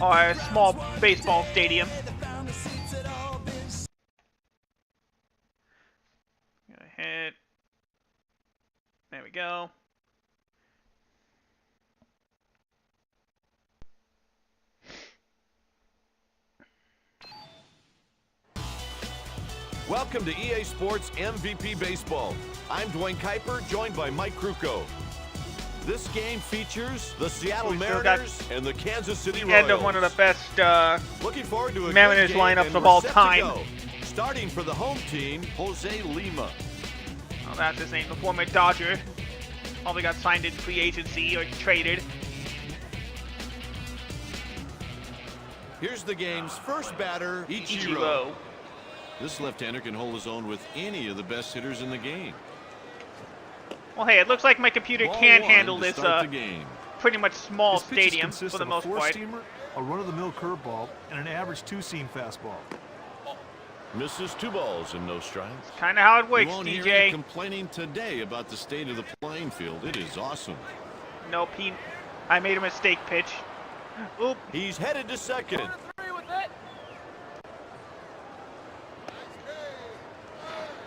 our small baseball stadium. Gonna hit. There we go. Welcome to EA Sports MVP Baseball. I'm Dwayne Kuiper, joined by Mike Krukow. This game features the Seattle We still Mariners and the Kansas City Royals. End of one of the best Looking forward to a Mariners good game, lineups and of we're all set to time. go. Starting for the home team, Jose Lima. Oh, that's his name, the former Dodger. Probably got signed in free agency or traded. Here's the game's first batter, Ichiro. Ichiro. This left-hander can hold his own with any of the best hitters in the game. Well, hey, it looks like my computer Ball can one handle to this start the game. pretty much small His pitches stadium consist for the of most a part. four-seamer, a run-of-the-mill curveball, and an average two-seam fastball. Misses 2 balls and no strikes. Kind of how it You works, won't hear any DJ. complaining today about the state of the playing field. It is awesome. Nope, I made a mistake pitch. Oop. He's headed to second.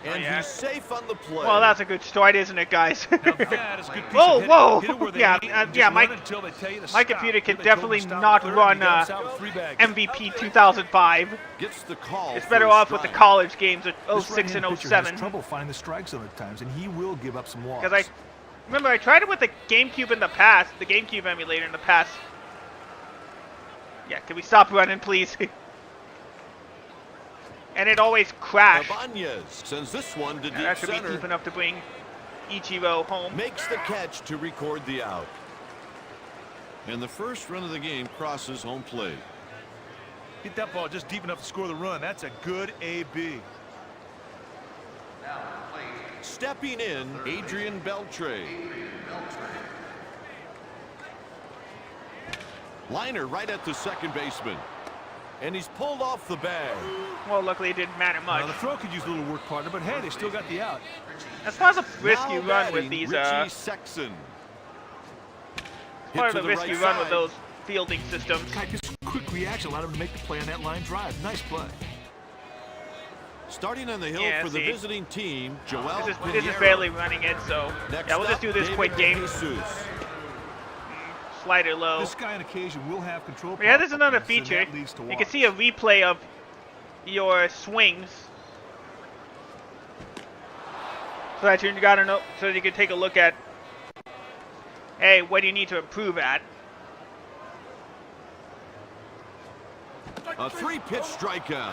And yeah. he's safe on the play. Well, that's a good start, isn't it, guys? Now that is a good piece Whoa, of hitting. whoa. Hit it where they Yeah, need it and yeah, just my- run until they tell you to my stop. computer can They told him definitely to stop not third, run and he got us out with 3 bags. MVP 2005. Gets the call. It's for better a off with the strike. college games of This 06 and right-hand pitcher has 07. trouble finding the strike zone at times, and he will give up some walks. Because I remember I tried it with the GameCube in the past, the GameCube emulator in the past. Yeah, can we stop running, please? And it always crashed. Ibanez sends this one to Yeah, deep that should be center. deep enough to bring Ichiro home. Makes the catch to record the out. And the first run of the game crosses home plate. Hit that ball just deep enough to score the run. That's a good AB. Stepping in, Adrian Beltre. Liner right at the second baseman. And he's pulled off the bag. Well, luckily it didn't matter much. Now, the throw could use a little work, partner, but hey, they still got the out. As far as a risky Now run batting, with these, Richie Sexton. part Hit of to the the risky right run with side. those fielding systems. Kuiper's quick reaction allowed him to make the play on that line drive. Nice play. Starting on the hill Yeah, for the see. visiting team, Joel This is Pinheiro. barely running it, so Next yeah, we'll just up, do this David quick game. DeJesus. Slider low. This guy on occasion will have control. But yeah, there's another problems, and feature. that leads to You can walks. see a replay of your swings, so that you gotta know, so you can take a look at, hey, what do you need to improve at? A 3-pitch strikeout.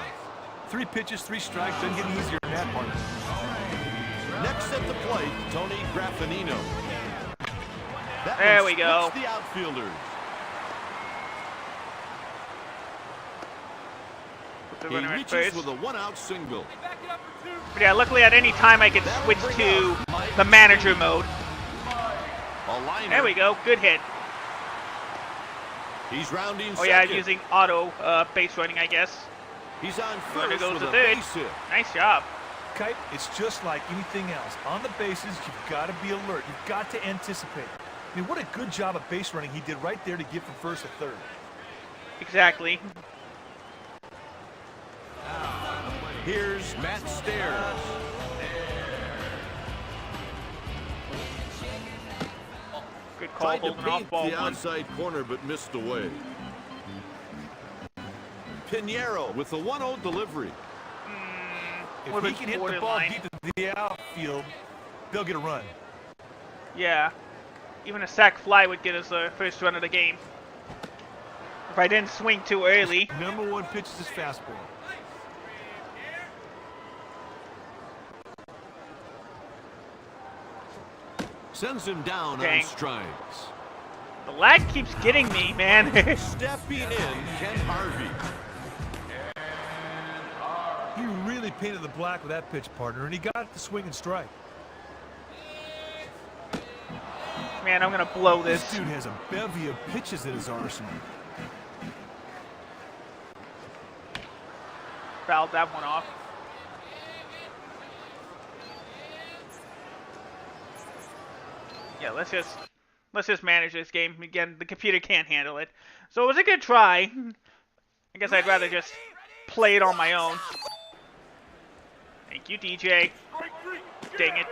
3 pitches, 3 strikes. Doesn't get easier than that, partner. Next at the plate, Tony Graffinino. That There one we go. splits the outfielders. Put the He runner at reaches first. with a 1-out single. But yeah, luckily at any time I can switch to the manager mode. A liner. There we go, good hit. He's rounding Oh yeah, second. using auto base running, I guess. He's on Runner first goes with to a third. base hit. Nice job. Kite, it's just like anything else. On the bases, you've got to be alert. You've got to anticipate. I mean, what a good job of base running he did right there to get from first to third. Exactly. Here's Matt Stairs. Good call, Tried to holding off paint ball the one. outside corner, but missed away. Pinheiro with the 1-0 delivery. If Would've he been can hit the ball borderline. deep into the outfield, they'll get a run. Yeah. Even a sac fly would get us the first run of the game. If I didn't swing too early. Number 1 pitch is his fastball. Sends him down Dang. on strikes. The lag keeps getting me, man. Stepping in, Ken Harvey. He really painted the black with that pitch, partner, and he got it to swing and strike. Man, I'm gonna blow This this. dude has a bevy of pitches in his arsenal. Fouled that one off. Yeah, let's just manage this game. Again, the computer can't handle it. So it was a good try. I guess I'd rather just play it on my own. Thank you, DJ. Dang it.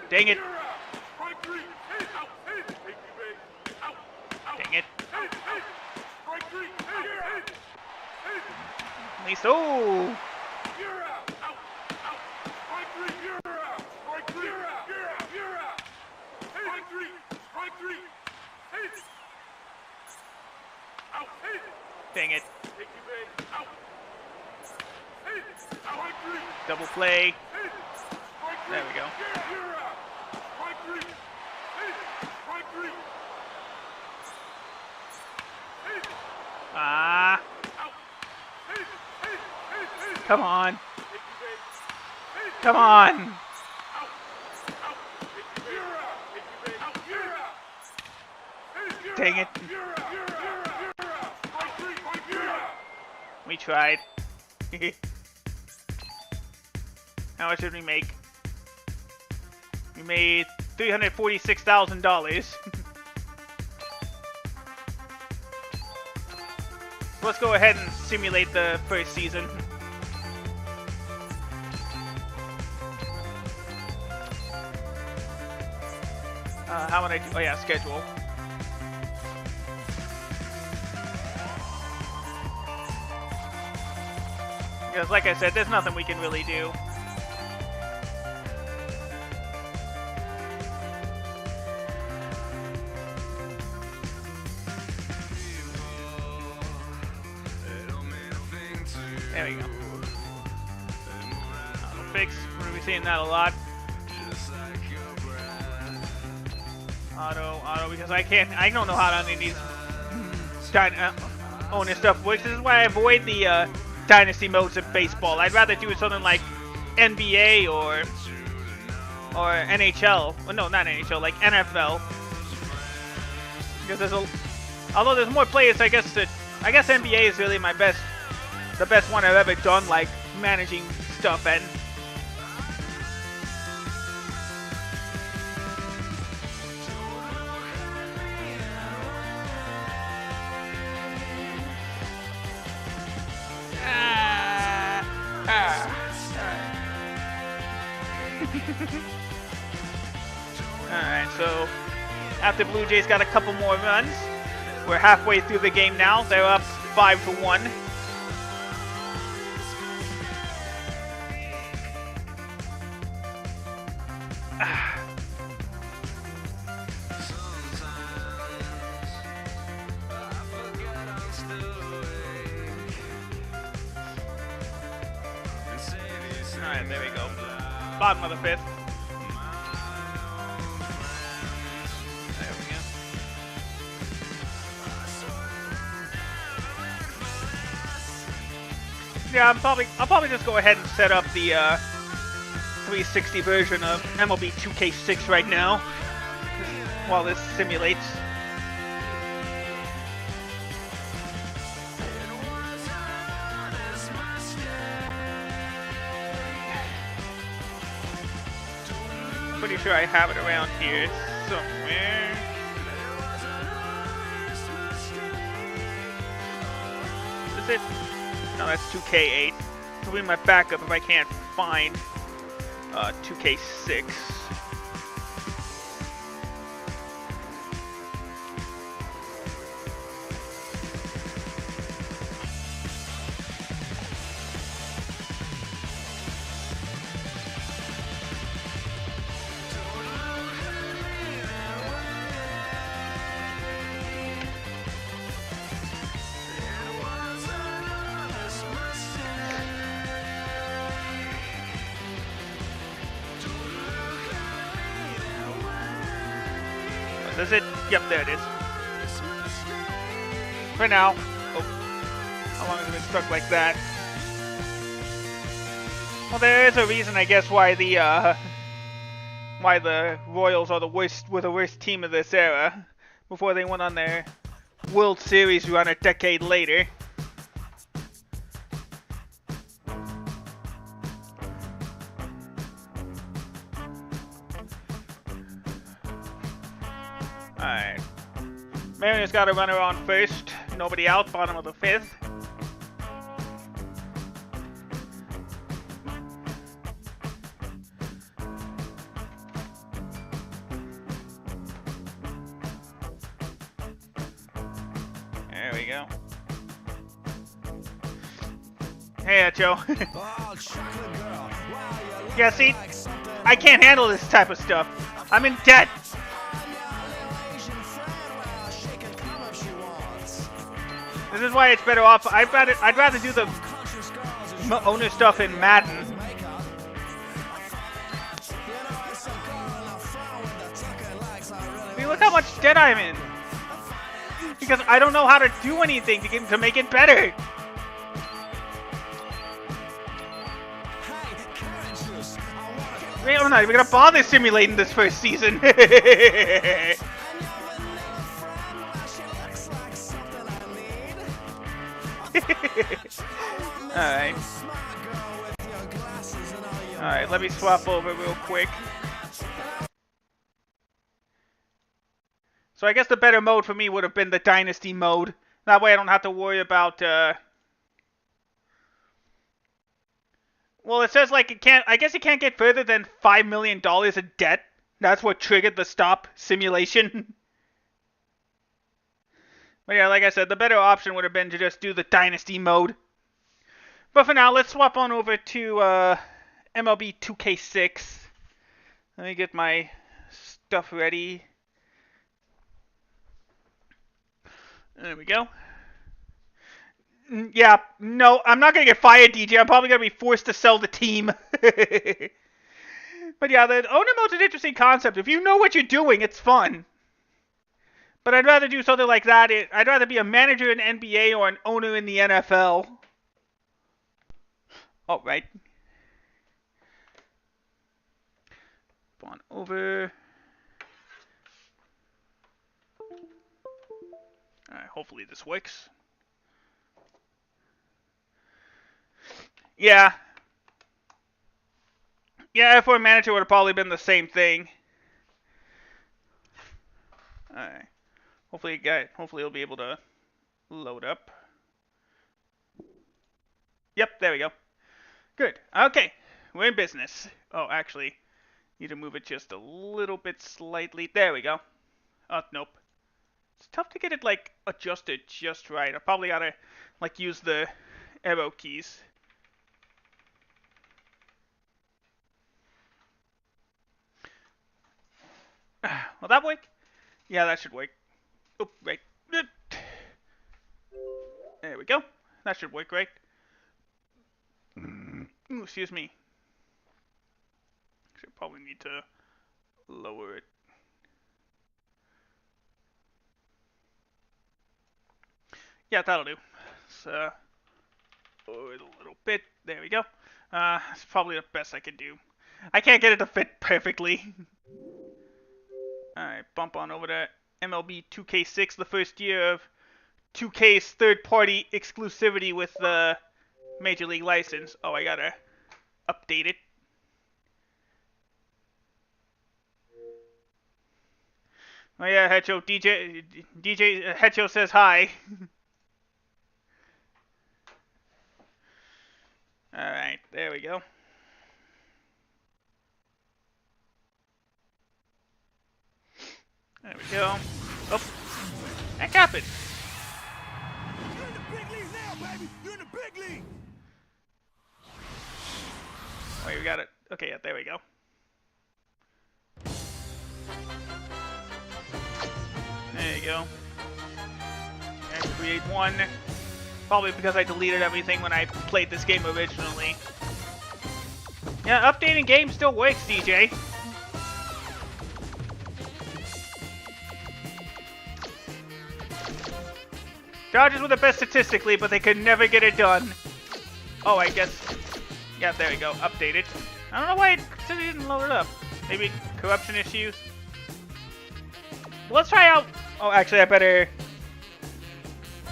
Dang it. Dang it. At least, oh! Dang it. Double play. There we go. Ah. Come on. Come on. Dang it. We tried. How much did we make? We made $346,000. Let's go ahead and simulate the first season. How would I do? Oh yeah, schedule. Because like I said, there's nothing we can really do. There we go. Auto fix. We're gonna be seeing that a lot. Auto, because I don't know how any of these owner stuff works. This is why I avoid the dynasty modes in baseball. I'd rather do something like NBA or NHL. Well, no, not NHL, like NFL. Because although there's more players, I guess NBA is really the best one I've ever done, like managing stuff and. Alright, so after Blue Jays got a couple more runs, we're halfway through the game now. They're up 5-1. Alright, there we go. Bottom of the fifth. There we go. Yeah, I'll probably just go ahead and set up the 360 version of MLB 2K6 right now while this simulates. Pretty sure I have it around here somewhere. Is it? No, that's 2K8. It'll be my backup if I can't find 2K6. Is it? Yep, there it is. For now. Oh. How long has it been stuck like that? Well, there is a reason, I guess, why the Royals are the worst team of this era. Before they went on their World Series run a decade later. Alright. Marion's got a runner on first. Nobody out, bottom of the fifth. There we go. Hey, Joe. Yeah, see? I can't handle this type of stuff. I'm in debt. This is why it's better off. I'd rather do the owner stuff in Madden. See, look how much debt I'm in. Because I don't know how to do anything to make it better. I'm not even gonna bother simulating this first season. Alright. Alright, let me swap over real quick. So I guess the better mode for me would have been the Dynasty mode. That way I don't have to worry about, well, it says like I guess it can't get further than $5 million in debt. That's what triggered the stop simulation. But yeah, like I said, the better option would have been to just do the Dynasty mode. But for now, let's swap on over to MLB 2K6. Let me get my stuff ready. There we go. Yeah, no, I'm not going to get fired, DJ. I'm probably going to be forced to sell the team. But yeah, the owner mode's an interesting concept. If you know what you're doing, it's fun. But I'd rather do something like that. I'd rather be a manager in NBA or an owner in the NFL. All right. On over. Alright, hopefully this works. Yeah. Yeah, F1 Manager would have probably been the same thing. Alright. Hopefully it'll be able to load up. Yep, there we go. Good. Okay. We're in business. Oh, actually, need to move it just a little bit slightly. There we go. Oh, nope. It's tough to get it, like, adjusted just right. I probably ought to, like, use the arrow keys. Will that work? Yeah, that should work. Oh, right. There we go. That should work, right? Ooh, excuse me. Should probably need to lower it. Yeah, that'll do. So, lower it a little bit. There we go. That's probably the best I can do. I can't get it to fit perfectly. Alright, bump on over to MLB 2K6, the first year of 2K's third-party exclusivity with the Major League license. Oh, I gotta update it. Oh yeah, Hecho, DJ Hecho says hi. Alright, there we go. There we go. Oh, that happened. You're in the big leagues now, baby. You're in the big league. Wait, we got it. Okay, yeah, there we go. There you go. And create one. Probably because I deleted everything when I played this game originally. Yeah, updating games still works, DJ. Dodgers were the best statistically, but they could never get it done. Oh, I guess. Yeah, there we go. Updated. I don't know why it didn't load it up. Maybe corruption issues. Let's try out. Oh, actually, I better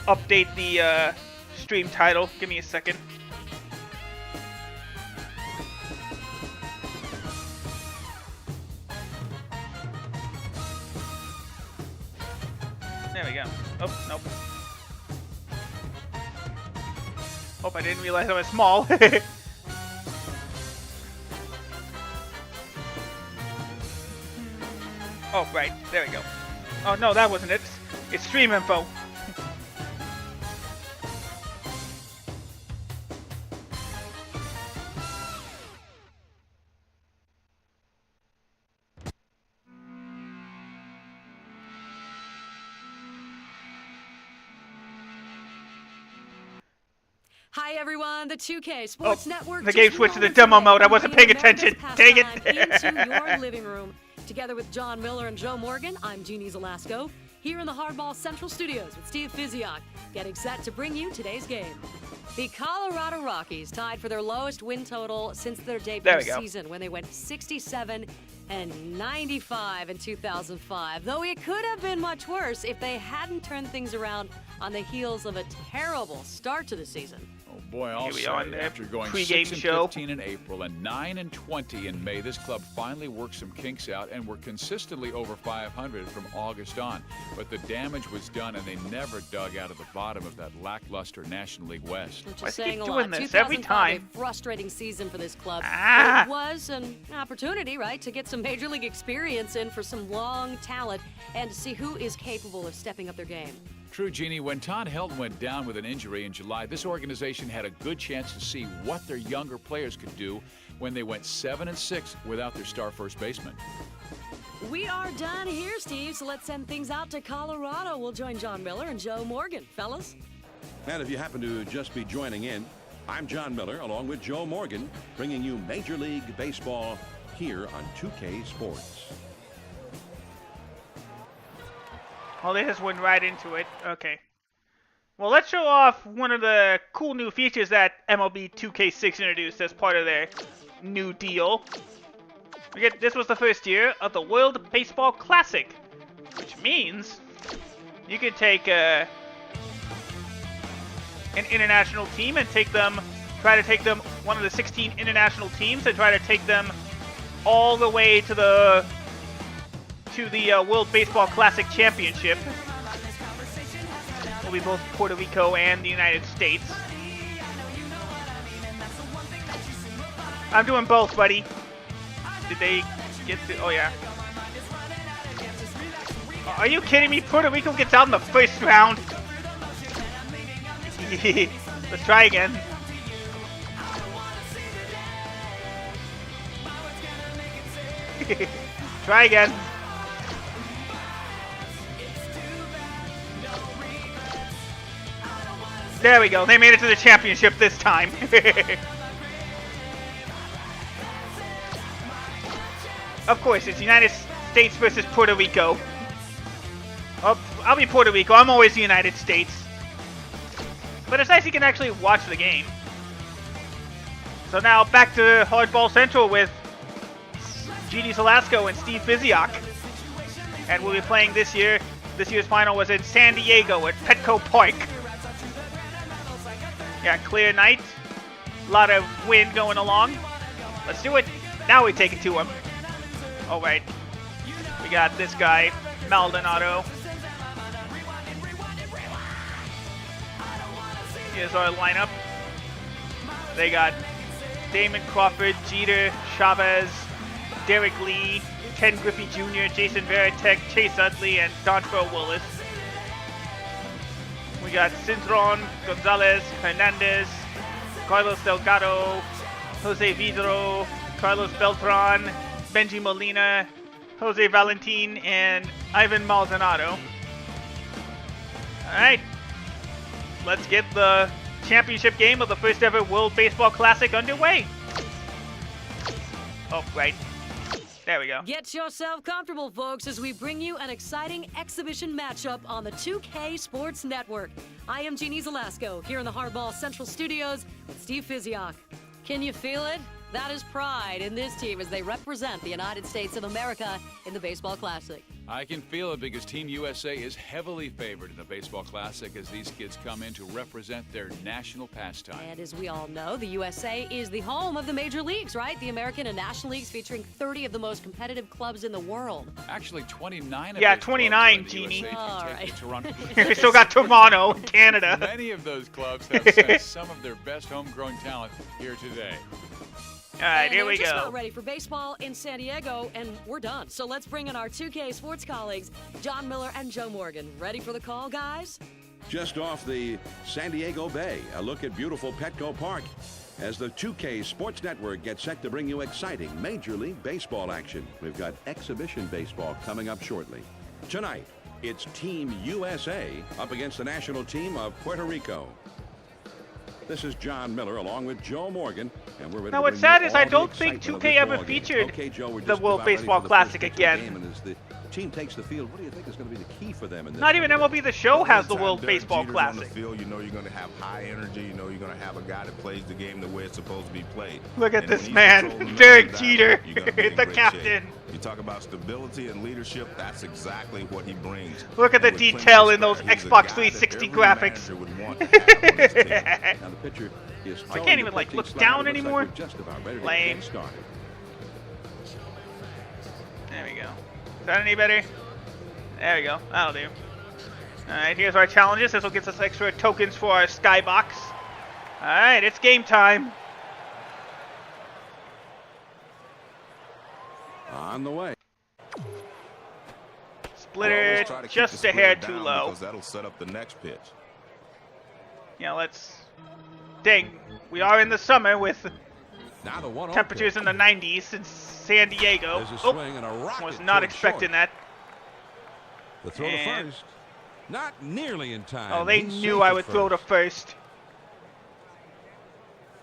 update the stream title. Give me a second. There we go. Oh, nope. Oh, I didn't realize I was small. Oh, right. There we go. Oh, no, that wasn't it. It's stream info. Hi everyone, the 2K Sports Network. The game switched to the demo mode. I wasn't paying attention. Dang it. Into your living room. Together with John Miller and Joe Morgan, I'm Jeannie Zelasco, here in the Hardball Central Studios with Steve Fiziak, getting set to bring you today's game. The Colorado Rockies tied for their lowest win total since their debut season when they went 67 and 95 in 2005. Though it could have been much worse if they hadn't turned things around on the heels of a terrible start to the season. Oh boy, I'll say, after going pre-game 6-15 in April and 9-20 in May, this club finally worked some kinks out and were consistently over 500 from August on. But the damage was done, and they never dug out of the bottom of that lackluster National League West. Which is saying a doing lot. this every time? A frustrating season for this club. It was an opportunity, right, to get some Major League experience in for some long talent and to see who is capable of stepping up their game. True, Jeannie. When Todd Helton went down with an injury in July, this organization had a good chance to see what their younger players could do when they went 7-6 without their star first baseman. We are done here, Steve, so let's send things out to Colorado. We'll join John Miller and Joe Morgan. Fellas? And if you happen to just be joining in, I'm John Miller along with Joe Morgan, bringing you Major League Baseball here on 2K Sports. Well, they just went right into it. Okay. Well, let's show off one of the cool new features that MLB 2K6 introduced as part of their new deal. This was the first year of the World Baseball Classic, which means you can take an international team and try to take them, one of the 16 international teams, and try to take them all the way to the World Baseball Classic Championship. Will be both Puerto Rico and the United States. I'm doing both, buddy. Did they get to... Oh, yeah. Are you kidding me? Puerto Rico gets out in the first round. Let's try again. Try again. There we go. They made it to the championship this time. Of course, it's United States versus Puerto Rico. Oh, I'll be Puerto Rico. I'm always the United States. But it's nice you can actually watch the game. So now back to Hardball Central with Jeannie Zelasco and Steve Fiziak. And we'll be playing this year. This year's final was in San Diego at Petco Park. Yeah, clear night. A lot of wind going along. Let's do it. Now we take it to him. All right. We got this guy, Maldonado. Here's our lineup. They got Damon Crawford, Jeter, Chavez, Derek Lee, Ken Griffey Jr., Jason Varitek, Chase Utley, and Dontrell Willis. We got Cintron, Gonzalez, Hernandez, Carlos Delgado, Jose Vidro, Carlos Beltran, Benji Molina, Jose Valentin, and Ivan Maldonado. Alright. Let's get the championship game of the first ever World Baseball Classic underway. Oh, right. There we go. Get yourself comfortable, folks, as we bring you an exciting exhibition matchup on the 2K Sports Network. I am Jeannie Zelasco, here in the Hardball Central Studios with Steve Fiziak. Can you feel it? That is pride in this team as they represent the United States of America in the Baseball Classic. I can feel it because Team USA is heavily favored in the Baseball Classic as these kids come in to represent their national pastime. And as we all know, the USA is the home of the major leagues, right? The American and National Leagues featuring 30 of the most competitive clubs in the world. Actually, 29 of Yeah, those 29, clubs are in the Jeannie. USA All if you take right. the Toronto. We still got Toronto, Canada. Many of those clubs have sent some of their best homegrown talent here today. All right, And here they're we just go. about ready for baseball in San Diego, and we're done. So let's bring in our 2K Sports colleagues, John Miller and Joe Morgan. Ready for the call, guys? Just off the San Diego Bay, a look at beautiful Petco Park as the 2K Sports Network gets set to bring you exciting Major League Baseball action. We've got exhibition baseball coming up shortly. Tonight, it's Team USA up against the national team of Puerto Rico. This is John Miller along with Joe Morgan, and we're ready Now, to what's bring you sad is I all the don't think excitement of 2K this ever ball game. featured Okay, Joe, we're the just World about ready Baseball for the Classic first pitch of the again. game, and as the team takes the field, what do you think is going to be the key for them in this? Not even MLB The Show has the Anytime World Derek Baseball Jeter's on the Classic. field, you know you're going to have high energy. You know you're going to have a guy that plays the game the way it's supposed to be played. Look at And when this he's man, controlling the Derek middle Jeter, diamond, you're gonna be in the great captain. shape. You talk about stability and leadership, that's exactly what he brings. Look at the And with Clinton detail in those Square, he's a Xbox guy that 360 every graphics. manager would want to have on his team. Now the pitcher is I can't even, like, look down anymore. Like we're just about ready to Lame. get started. There we go. Is that any better? There we go. That'll do. Alright, here's our challenges. This will get us extra tokens for our skybox. Alright, it's game time. On the way. Splitter Always try to keep the just a splitter hair down too low. because that'll set up the next pitch. Yeah, let's... Dang, we are in the summer with Now the 1-0 temperatures pitch. in the 90s in San Diego. There's a swing and a rocket was not towards expecting short. that. The throw to And- first. Not nearly in time. Oh, they He's knew safe I at would throw to first. first.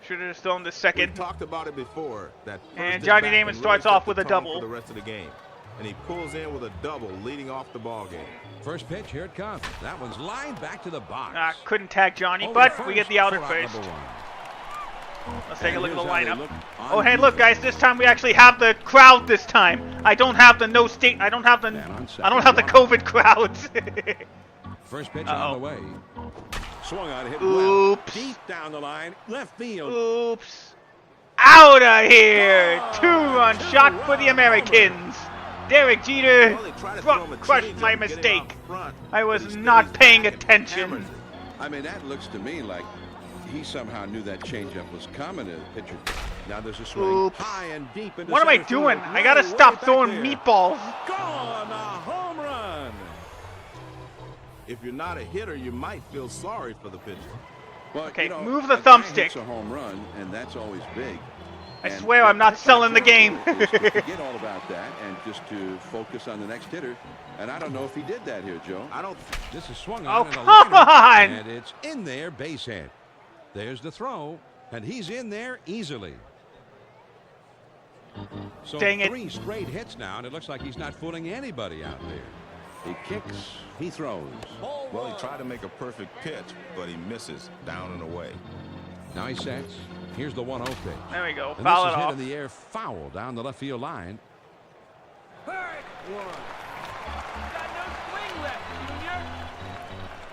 Should have just thrown the We second. talked about it before. That And first Johnny at bat Damon can starts really off set with the a tone double. for the rest of the game. And he pulls in with a double, leading off the ball game. First pitch, here it comes. That one's lined back to the box. Couldn't tag Johnny, Over but to we get first the out at for first. number one. Let's take a And look at the here's how they lineup. look on Oh, hey, look, defense. guys! This time we actually have the crowd. This time I don't have the no state. I don't have the. Man on second, I don't have the one COVID crowds. First pitch Uh-oh. on the way. Swung on, hit Oops. left. Deep down the line, left field. Oops! Out of here! 2-run shot for the Americans. Derek Jeter Well, they try to throw him a crushed changeup my and get him mistake. out front, I but was he stays not paying back and attention. hammers it. I mean, that looks to me like he somehow knew that changeup was coming to the pitcher. Now there's a swing Oops. high and deep into What am I center field. doing? I gotta Way stop back throwing there. meatballs. Gone, a home run. If you're not a hitter, you might feel sorry for the pitcher. Well, Okay, you know, move the a guy thumbstick. hits a home run, and that's always big. I And swear I'm not pitcher selling the game. is to forget all about that and just to focus on the next hitter. And I don't know if he did that here, Joe. I don't. This is swung Oh, on. and a come liner, on! And it's in there, base hit. There's the throw, and he's in there easily. So Dang it. 3 straight hits now, and it looks like he's not fooling anybody out there. He kicks, he throws. Well, he tried to make a perfect pitch, but he misses down and away. Now he sets. Here's the 1-0 pitch. There we go. And Foul this it is hit off. in the air, foul down the left field line.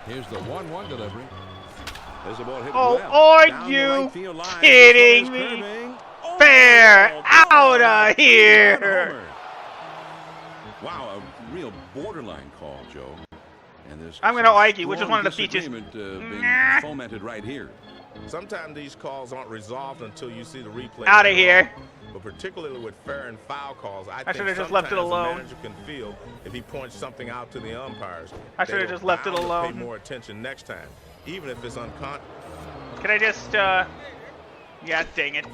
Here's the 1-1 delivery. There's a ball hit Oh, well. are Down the you right field line. kidding This one is me? curving. Oh, Fair, ball. outta here. Homer. Wow, a real borderline call, Joe. And there's I'm gonna some argue which is strong one of the features. disagreement, being Nah. fomented right here. Sometimes these calls aren't resolved until you see the replay. Outta later here. on. But particularly with fair and foul calls, I think should've just left it sometimes the alone. manager can feel if he points something out to the umpires. I should've they are just left it bound to alone. Pay more attention next time, even if it's unconscious. Can I just, yeah, dang it.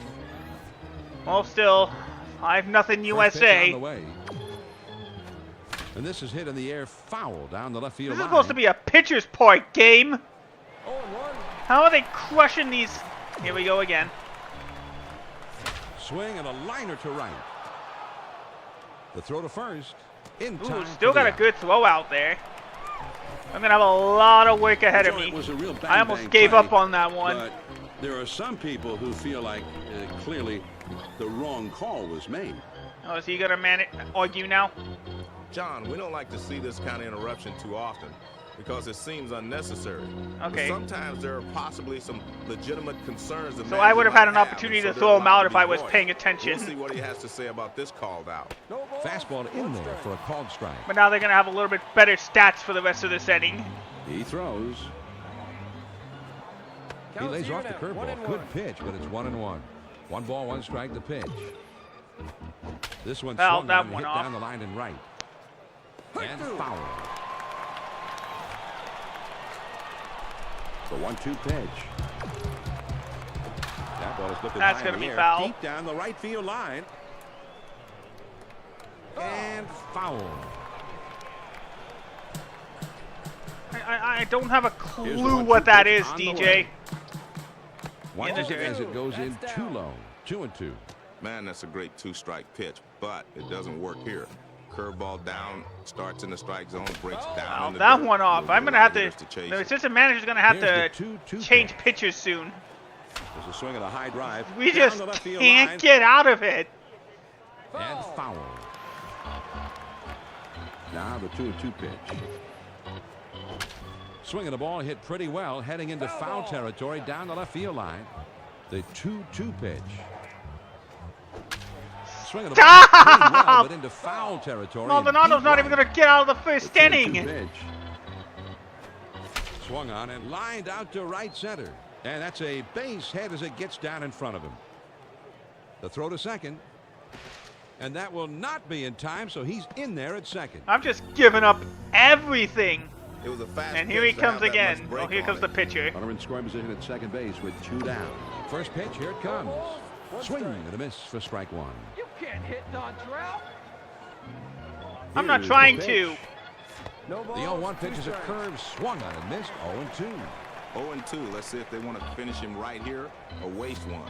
Well, still, 5-0 First pitch on the USA. way. And this is hit in the air, foul down the left field This is line. supposed to be a pitcher's point game. How are they crushing these? Here we go again. Swing and a liner to right. The throw to first. In Ooh, time. still for the got a out. good throw out there. I'm gonna have a lot of work ahead of Joe, me. it was a real I bang, almost bang gave play, up on that one. But there are some people who feel like clearly the wrong call was made. Oh, is he gonna argue now? John, we don't like to see this kind of interruption too often because it seems unnecessary. Okay. But sometimes there are possibly some legitimate concerns. So I would have had an opportunity to throw him out if I was paying attention. We'll see what he has to say about this called out. Fastball in there for a called strike. But now they're gonna have a little bit better stats for the rest of this inning. He throws. He lays off the curveball. Good pitch, but it's 1-1. 1 ball, 1 strike. The pitch. This one Foul, swung that on, one hit off. down the line and right. And foul. The 1-2 pitch. That ball is looking That's high in gonna the be air, foul. deep down the right field line. And foul. I don't have a Here's the clue 1-2 what that pitch is, on the DJ. way. Watches it dirt. as it goes in too low. 2-2. Man, that's a great two-strike pitch, but it doesn't work here. Curveball down, starts in the strike zone, breaks down. Well, in the that dirt. one off. You'll I'm get gonna a have lot to. of hitters chase The it. assistant manager's gonna have Here's to the 2-2 change pitch. pitchers soon. There's a swing and a high drive. We down just the left field can't line. get out of it. And foul. Now the 2-2 pitch. Swinging the ball hit pretty well, heading into foul territory down the left field line. The 2-2 pitch. Swinging the ball pretty well, but into foul territory. Maldonado's not even going to get out of the first The 2-2 inning. pitch. Swung on and lined out to right center. And that's a base hit as it gets down in front of him. The throw to second. And that will not be in time, so he's in there at second. I'm just giving up everything. It was a fast And here he pitch to have comes that again. much break Oh, here on comes it. the pitcher. Runner in scoring position at second base with 2 down. First pitch, here it comes. Swing and a miss for strike 1. You can't hit non-drought. I'm not Here's trying the to. pitch. The 0-1 pitch is a curve, swung on and missed. 0-2. 0-2. Let's see if they want to finish him right here or waste one.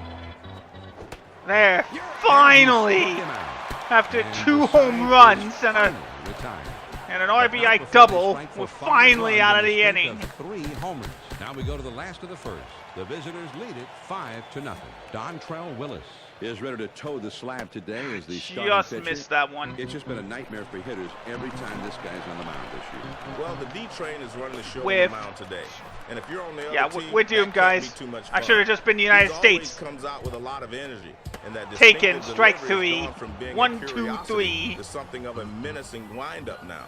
There. Finally. Struck him out. After And 2 the home side runs is and finally retired. an But not RBI before double, they strike for we're 5 finally runs out on of the a streak inning. of 3 homers. Now we go to the last of the first. The visitors lead it 5-0. Dontrell Willis is ready to toe the slab today as the starting Just pitcher. missed that one. It's just been a nightmare for hitters every time this guy's on the mound this year. Well, the D train is running the show With- on the mound today. And if you're on the Yeah, other team, we're that doomed, can't guys. be too much I fun. should have just been the United He States. always comes out with a lot of energy. And that Taken, distinctive strike delivery has 3. gone from being a 1, 2, curiosity 3. to something of a menacing windup now.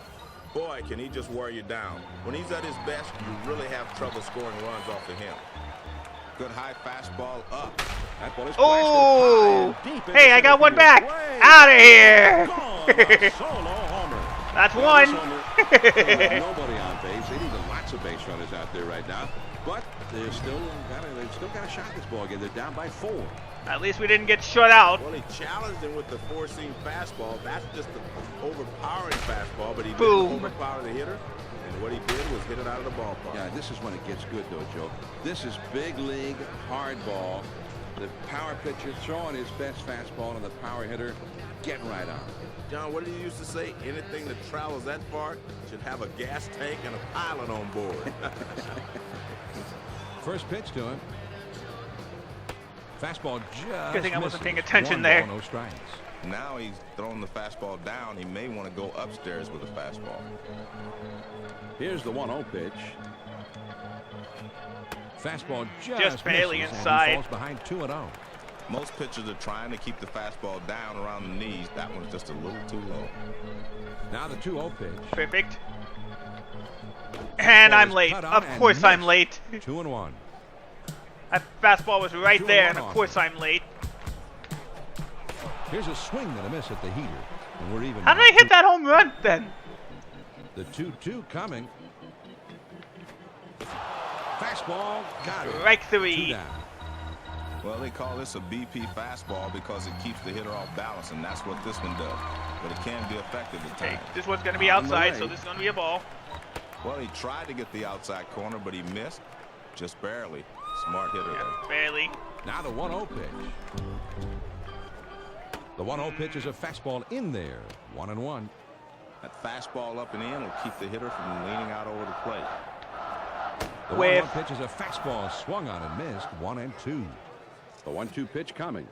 Boy, can he just wear you down. When he's at his best, you really have trouble scoring runs off of him. Good high fastball up. That ball is Oh! blasted high and deep Hey, into I got center one field. back. Way Out of here. gone. A solo homer. That's Well, one. this homer, nobody on base. They need lots of base runners out there right now. But they've still got a shot this ball game. They're down by 4. At least we didn't get shut out. Well, he challenged him with the four-seam fastball. That's just an overpowering fastball, but he Boom. didn't overpower the hitter. And what he did was hit it out of the ballpark. Yeah, this is when it gets good, though, Joe. This is big league hard ball. The power pitcher throwing his best fastball, and the power hitter getting right on. John, what did he used to say? Anything that travels that far should have a gas tank and a pilot on board. First pitch to him. Fastball just Good thing I wasn't misses. paying attention 1 there. ball, no strikes. Now he's throwing the fastball down. He may want to go upstairs with a fastball. Here's the 1-0 pitch. Fastball Just barely misses, and he inside. falls behind 2-0. Most pitchers are trying to keep the fastball down around the knees. That one's just a little too low. Now the 2-0 pitch. Perfect. And Ball I'm is late. cut on Of and course I'm missed. late. 2-1. That fastball was right 2-1 there, and of off. course I'm late. Here's a swing and a miss at the heater. And we're even. How did I hit that home run then? The 2-2 coming. Fastball got it. Strike 2 3. down. Well, they call this a BP fastball because it keeps the hitter off balance, and that's what this one does. But it can be effective at Okay, times. this one's going to be On the outside, way. so this is going to be a ball. Well, he tried to get the outside corner, but he missed. Just barely. Smart hitter there. Yeah, barely. Now the 1-0 pitch. The 1-0 pitch is a fastball in there. 1-1. That fastball up and in will keep the hitter from leaning out over the plate. The Whiff. 1-1 pitch is a fastball swung on and missed. 1-2. The 1-2 pitch coming.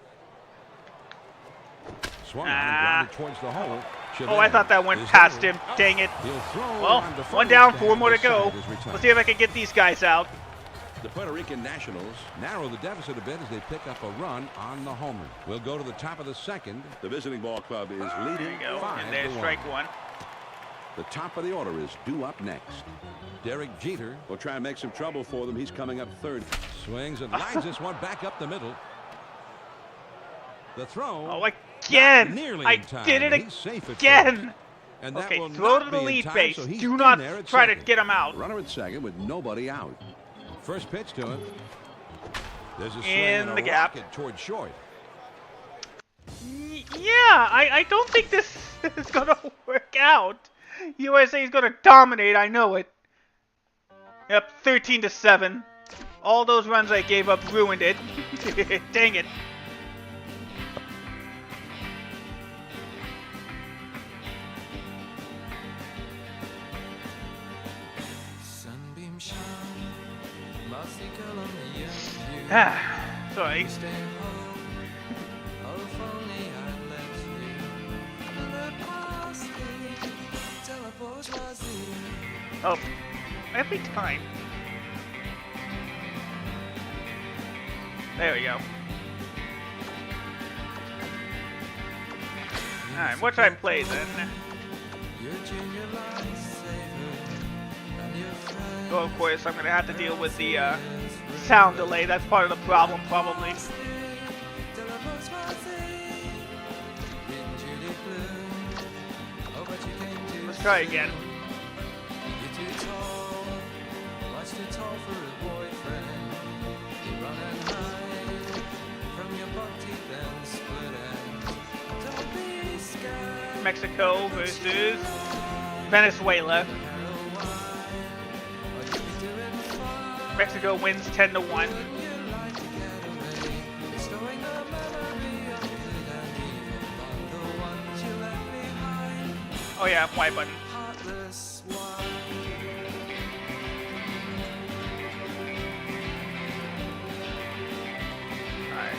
Swung on and grounded towards the hole. Oh, I thought that went is past there. him. Dang it. He'll throw Well, on to one first down, and 4 more to the go. side is retired. Let's see if I can get these guys out. The Puerto Rican Nationals narrow the deficit a bit as they pick up a run on the homer. We'll go to the top of the second. The visiting ball club is There leading you go. 5-1. And there's strike 1. The top of the order is due up next. Derek Jeter will try and make some trouble for them. He's coming up third. Swings and lines this one back up the middle. The throw. Oh, again. Nearly I in time. did it He's safe at again. first. And that Okay, will throw not to the be in lead time, base. so he's Do in not there at try to second. get him out. Runner at second with nobody out. First pitch to him. There's a swing In and a the gap. rocket toward short. Yeah, I don't think this is going to work out. USA is going to dominate. I know it. Yep, 13-7. All those runs I gave up ruined it. Dang it. Sorry. Oh, every time. There we go. Alright, what should I play then? Oh, of course, I'm gonna have to deal with the sound delay. That's part of the problem, probably. Let's try again. Mexico versus Venezuela. Mexico wins 10-1. Oh yeah, Y button. Alright.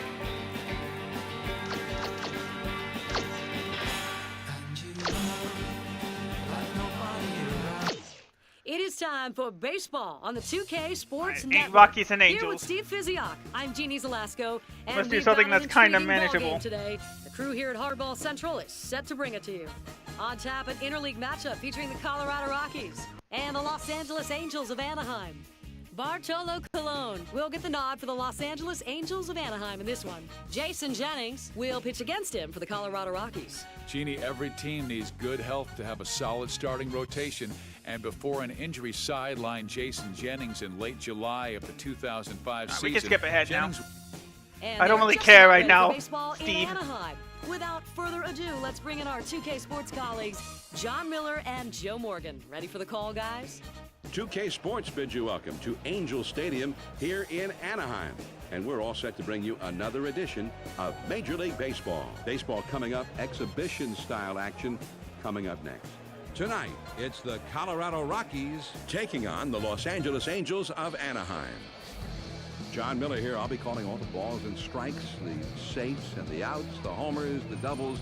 It is time for baseball on the 2K Sports Right, Network. Rockies and Here Angels. with Steve Physiok, I'm Jeannie Zelasco, and Let's do we've something got an that's kinda intriguing ball manageable. game today. The crew here at Hardball Central is set to bring it to you. On tap, an interleague matchup featuring the Colorado Rockies and the Los Angeles Angels of Anaheim. Bartolo Colon will get the nod for the Los Angeles Angels of Anaheim in this one. Jason Jennings will pitch against him for the Colorado Rockies. Jeannie, every team needs good health to have a solid starting rotation. And before an injury sidelined Jason Jennings in late July of the 2005 season. We can skip ahead Jennings now. And I don't they're really just care about right ready now, for baseball in Steve. Anaheim. Without further ado, let's bring in our 2K Sports colleagues, John Miller and Joe Morgan. Ready for the call, guys? 2K Sports bids you welcome to Angel Stadium here in Anaheim. And we're all set to bring you another edition of Major League Baseball. Baseball coming up, exhibition-style action coming up next. Tonight, it's the Colorado Rockies taking on the Los Angeles Angels of Anaheim. John Miller here. I'll be calling all the balls and strikes, the safes and the outs, the homers, the doubles,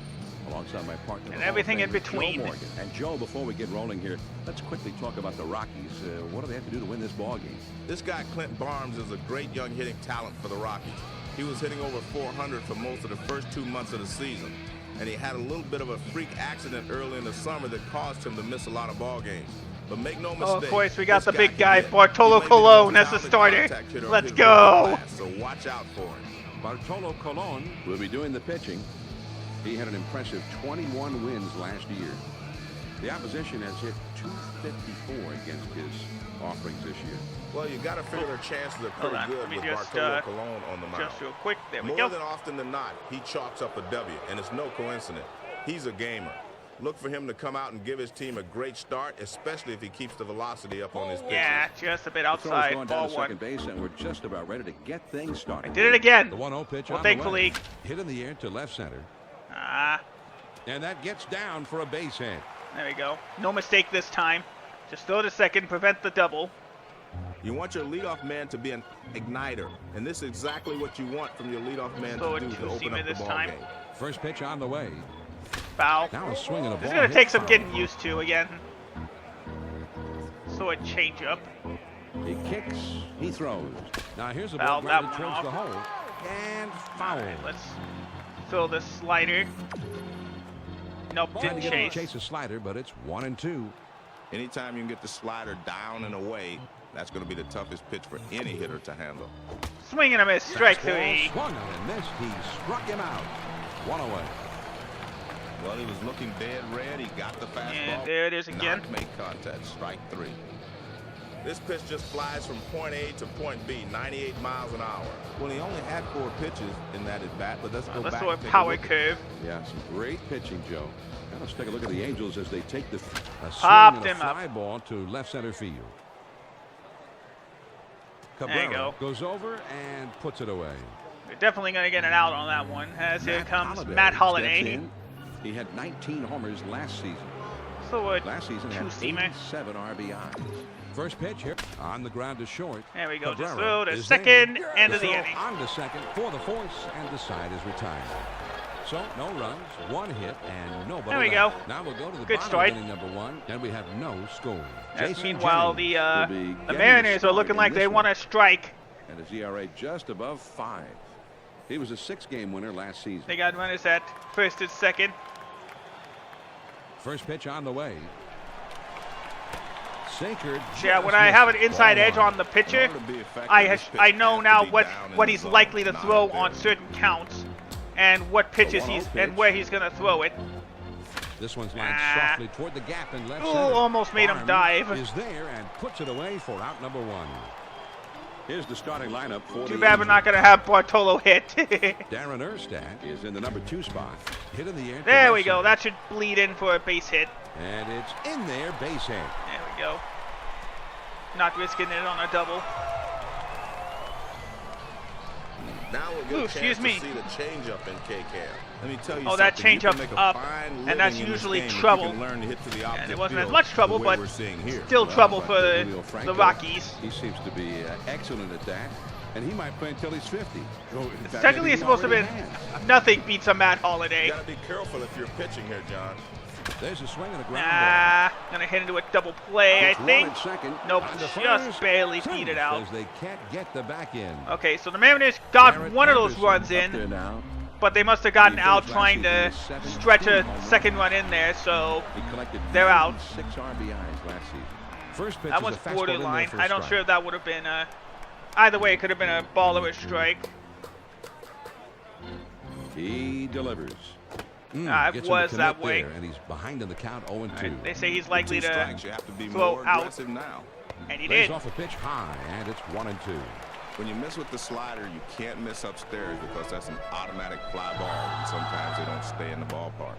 alongside my partner. And the Hall of everything in Famer, between. Joe Morgan. And Joe, before we get rolling here, let's quickly talk about the Rockies. What do they have to do to win this ball game? This guy, Clint Barnes, is a great young hitting talent for the Rockies. He was hitting over 400 for most of the first 2 months of the season. And he had a little bit of a freak accident early in the summer that caused him to miss a lot of ball games. But make no mistake. Oh, of course, we got this the big can guy, hit. Bartolo He may be the Colon, most as the talented starter. contact hitter of Let's his go. class, so watch out for him. Bartolo Colon will be doing the pitching. He had an impressive 21 wins last year. The opposition has hit .254 against his offerings this year. Well, you got to figure their chances are Hold pretty on, good let me with just, Bartolo Colon on the mound. Just real quick, there we More go. than often than not, he chalks up a W, and it's no coincidence. He's a gamer. Look for him to come out and give his team a great start, especially if he keeps the velocity up on his pitches. Yeah, just a bit The throw is outside, going ball down to one. second base, and we're just about ready to get things started. I did it again. The 1-0 pitch Well, on the way. thankfully. Hit in the air to left center. Ah, And that gets down for a base hit. there we go. No mistake this time. Just throw to second, prevent the double. You want your leadoff man to be an igniter, and this is exactly what you want from your leadoff man So to a do to two-seamer open up the this ball time. game. First pitch on the way. Foul. Now a swing and a This is ball gonna hit take some foul. getting used to again. So a change up. He kicks, he throws. Now here's a Foul ball that grounded one towards off. the hole. And foul. Alright, let's throw the slider. Nope, Trying didn't to get him to chase. chase a slider, but it's 1-2. Anytime you can get the slider down and away, that's going to be the toughest pitch for any hitter to handle. Swing and a miss, strike Fastball three. swung on and missed. He struck him out. One away. Well, he was looking dead red. He got the fastball. And there it is again. Not make contact. Strike three. This pitch just flies from point A to point B, 98 miles an hour. Well, he only had 4 pitches in that at bat, but let's go Let's back throw a and take power look at curve. Yeah, some great pitching, Joe. Now let's take a look at the Angels as they take a swing Popped and a him up. fly ball to left center field. There you go. Goes over and puts it away. We're definitely going to get an out on that one. As here comes Matt steps Holliday. in. He had 19 homers last season. So a Last season had two-seamer. 87 RBIs. First pitch here on the ground to short. There we go. Just Cabrera throw to is second, there. end The of the throw inning. on to second for the force, and the side is retired. So no runs, one hit, and nobody. There we left. go. Now we'll go to the Good bottom strike. of inning number 1, and we have no score. As Jason meanwhile, Jennings the will be getting Mariners are start looking in like this they one. want to strike. And his ERA just above 5. He was a 6-game winner last season. They got runners at first and second. First pitch on the way. Sinker. Yeah, when I have an inside edge on the pitcher, I know now what he's likely to throw on certain counts, and what pitches he's and where he's gonna throw it. This one's lined softly toward the gap in left Ooh, center. almost made him Barnes dive. Is there and puts it away for out number 1. Here's the starting lineup for Too bad we're not gonna have Bartolo hit. Darren Erstad is in the number 2 spot. Hit in the air. There we go. That should bleed in for a base hit. And it's in there, base hit. There we go. Not risking it on a double. Now we'll get Ooh, a excuse chance me. to see the changeup in K-Cam. Let me tell you Oh, that something. You can changeup make a up, fine and living that's in this usually game if you trouble. can learn to hit to the opposite And it wasn't as field much trouble, the way but we're seeing here. still trouble But for Julio the Franco, Rockies. He seems to be excellent at that. And he might play until he's 50. Technically, it's supposed to be nothing beats a Matt You Holliday. got to be careful if you're pitching here, John. There's a swing and a ground ball. Gonna hit into a double play, I It's think. one at second. Nope, On to just first. barely beat it out. Because they can't get the back end. Okay, so the Mariners got Garrett one of those Anderson runs up there in, now. but they must have gotten He out finished trying to last season with stretch a 17 home second runs. run in there, so He collected they're out. 6 RBIs last season. First pitch that is one's a fastball in borderline. there for a I'm not strike. sure if that would have been either way, it could have been a ball or a strike. He delivers. It Gets him to was commit that way. there, and he's behind in the count 0-2. They say he's likely Two to strikes, you have to be throw more out, aggressive now. and he Lays did. off a pitch high, and it's 1-2. When you miss with the slider, you can't miss upstairs because that's an automatic fly ball, and sometimes they don't stay in the ballpark.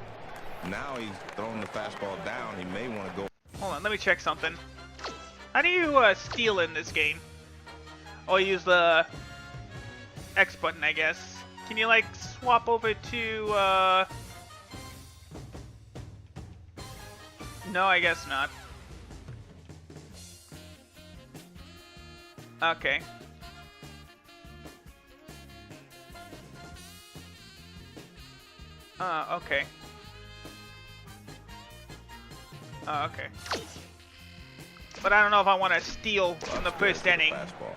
Now he's throwing the fastball down. He may want to go. Hold on, let me check something. How do you steal in this game? Oh, use the X button, I guess. Can you, like, swap over to, No, I guess not. Okay. Okay. Okay. But I don't know if I want to steal in the first inning. Fastball.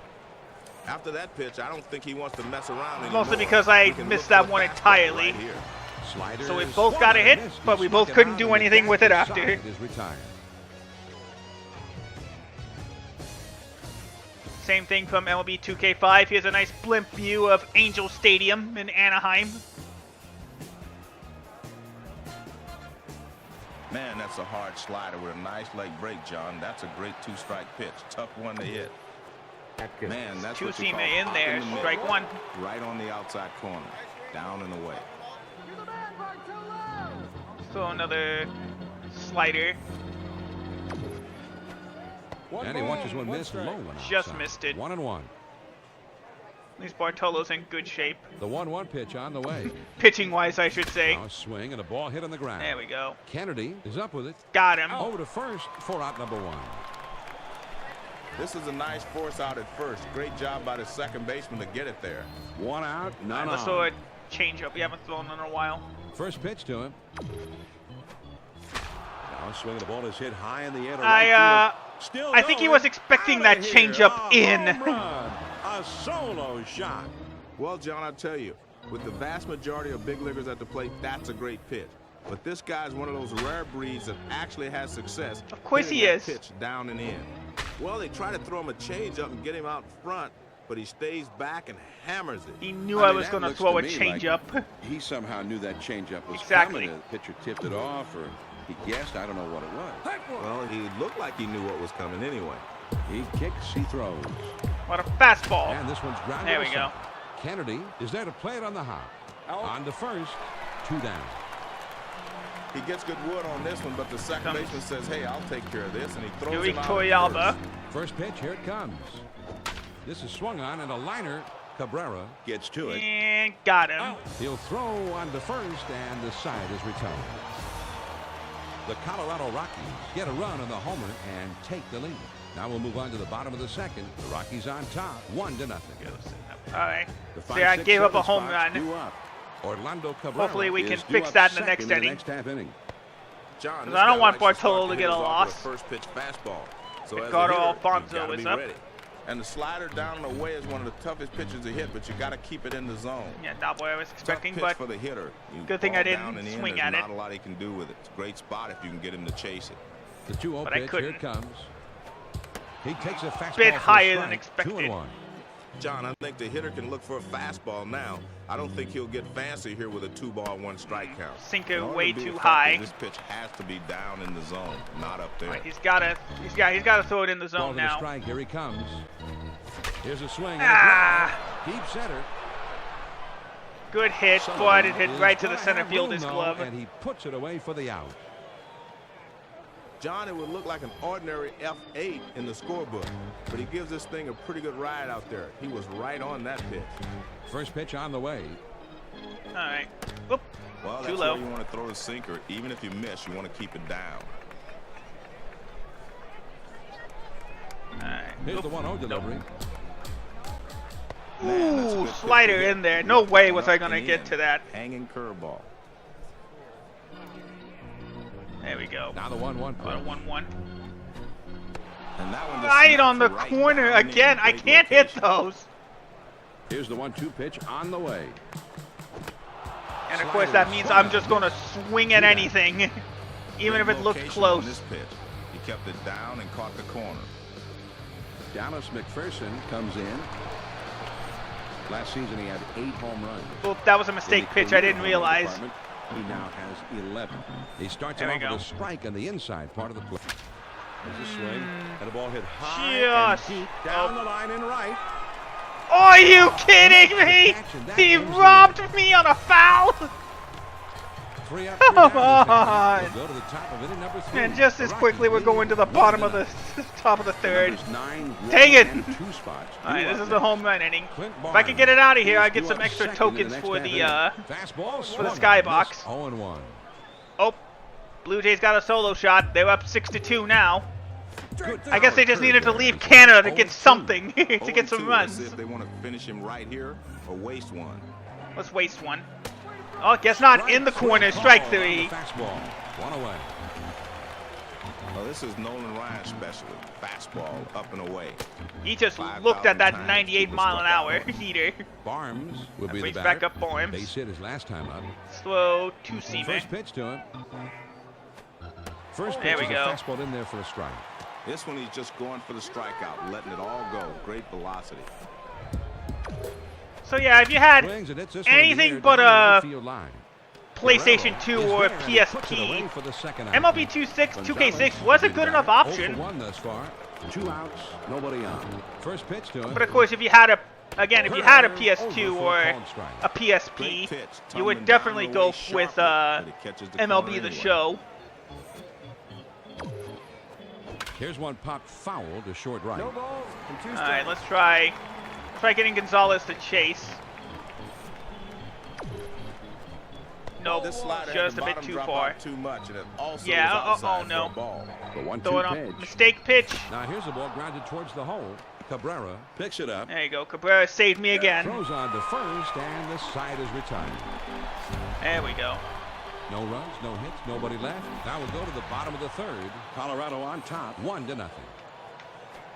After that pitch, I don't think he wants to mess around anymore. Mostly because I We can missed look for that the one fastball entirely. right here. Slider So we is both got a hit, missed. but He we struck both it couldn't out, do and the anything with it back after. side is retired. Same thing from MLB 2K5. Here's a nice blimp view of Angel Stadium in Anaheim. Man, that's a hard slider with a nice leg break, John. That's a great two-strike pitch. Tough one to hit. Man, that's what you call Two-seamer in pop there. the middle. Strike one. Right on the outside corner. Down and away. So another slider. And he watches one miss low and Just outside. missed it. 1-1. At least Bartolo's in good shape. The 1-1 pitch on the way. Pitching-wise, I should say. Now a swing and a ball hit on the ground. There we go. Kennedy is up with it. Got him. Over to first for out number 1. This is a nice force out at first. Great job by the second baseman to get it there. 1 out, none Let's on. throw a changeup. We haven't thrown in a while. First pitch to him. Now a swing and the ball is hit high in the air. to I right field. Still I think he going. was expecting that Outta here. changeup A in. home run. A solo shot. Well, John, I tell you, with the vast majority of big leaguers at the plate, that's a great pitch. But this guy's one of those rare breeds that actually has success. Of course hitting he that is. Pitch down and in. Well, they try to throw him a changeup and get him out front, but he stays back and hammers it. He knew I was going to throw a changeup. He somehow knew that changeup was Exactly. coming. The pitcher tipped it off, or he guessed. I don't know what it was. Well, he looked like he knew what was coming anyway. He kicks, he throws. What a fastball. And this one's grounded. There we to go. second. Kennedy is there to play it on the hop. On to first, 2 down. He gets good wood on this one, but the second baseman says, hey, I'll take care of this, and he throws Yuri him out. Torrealba. First pitch, here it comes. This is swung on, and a liner. Cabrera gets to it. And got him. He'll throw on to first, and the side is returned. The Colorado Rockies get a run on the homer and take the lead. Now we'll move on to the bottom of the second. The Rockies on top, 1-0. All right. So I gave up a home run. Orlando Cabrera. Hopefully we can fix that in the next inning. Half inning. John, I don't want Bartolo to get a loss. First pitch fastball. So Ricardo Alfonso is up. Ready. And the slider down and away is one of the toughest pitches to hit, but you got to keep it in the zone. Yeah, not what I was expecting, Tough pitch but for the hitter. good thing I didn't swing at it. Not a lot he can do with it. It's a great spot if you can get him to chase it. The 2-0 pitch, here it comes. He takes a fastball. Bit higher than expected. 2-1. John, I think the hitter can look for a fastball now. I don't think he'll get fancy here with a 2-ball, 1 strike count. Sinker way too high. This pitch has to be down in the zone, not up there. Right, he's gotta throw it in the zone now. Strike, here he comes. Here's a swing. Deep center. Good hit, but it hit right to the center fielder's glove. And he puts it away for the out. John, it would look like an ordinary F8 in the scorebook, but he gives this thing a pretty good ride out there. He was right on that pitch. First pitch on the way. All right. Whoop. Well, Too that's low. where you want to throw the sinker. Even if you miss, you want to keep it down. All right. Here's the 1-0 delivery. Ooh, slider in there. No way was I going to get to that. Hanging curveball. There we go. Now the 1-1 pitch. 1-1. And that one Right on the corner again. I can't hit those. Here's the 1-2 pitch on the way. And of course that means I'm just going to swing at anything, even if it looks close. This pitch. He kept it down and caught the corner. Dallas McPherson comes in. Last season he had 8 home runs. Well, that was a mistake pitch. I didn't realize. He now has 11. He starts There off we go. with a strike on the inside part of the plate. There's a swing, and the ball hit high Just and deep down the line and right. Are you kidding me? He robbed me on a foul. 3 up, Come 3 down. on. We'll go to the top of inning number 3. And just as quickly we're going to the bottom of the top of the third. Numbers 9, 1, Dang it. and 2 spots. All right, 2 this up is the next. home run inning. Clint If I can get it out of here, I get some extra second in tokens the next for half the inning. Fastball for the swung. skybox. 0-1. Oh, Blue Jays got a solo shot. They're up 6-2 now. I guess they just needed to leave Canada to get something, to get some 0-2. Let's runs. see if they want to finish him right here or waste one. Let's waste one. Oh, guess not. In the corner, strike 3. Fastball. 1 away. Well, this is Nolan Ryan's specialty. Fastball up and away. He just 5,000 looked at that times 98 mile an hour heater. Barnes will be the Reach batter. back up for him. Base hit his last time up. Slow two-seamer. First pitch to him. First There pitch we is a go. fastball in there for a strike. This one he's just going for the strikeout, letting it all go. Great velocity. So yeah, if you had Swings and hits this one in the anything air but down the a right field line. PlayStation 2 Is or a there, and he puts it away PSP, for the second out. MLB 2K6 was a good enough Oh for option. 1 thus far. 2 outs, nobody on. First pitch to him. But of course, if you had a PS2 Over for or a called strike. a PSP, Great pitch. you would Tumbling definitely down go the way with sharply, but it catches the corner MLB The anyway. Show. Here's one pop foul to short right. No balls and 2 All strikes. right, let's try getting Gonzalez to chase. Nope, This slider just had a the bit bottom too drop far. out too much, and it also Yeah, is outside no. for a ball. The 1-2 Throw it on pitch. mistake pitch. Now here's the ball grounded towards the hole. Cabrera picks it up. There you go. Cabrera saved me again. Throws on to first, and the side is retired. There we go. No runs, no hits, nobody left. Now we'll go to the bottom of the third. Colorado on top, 1-0.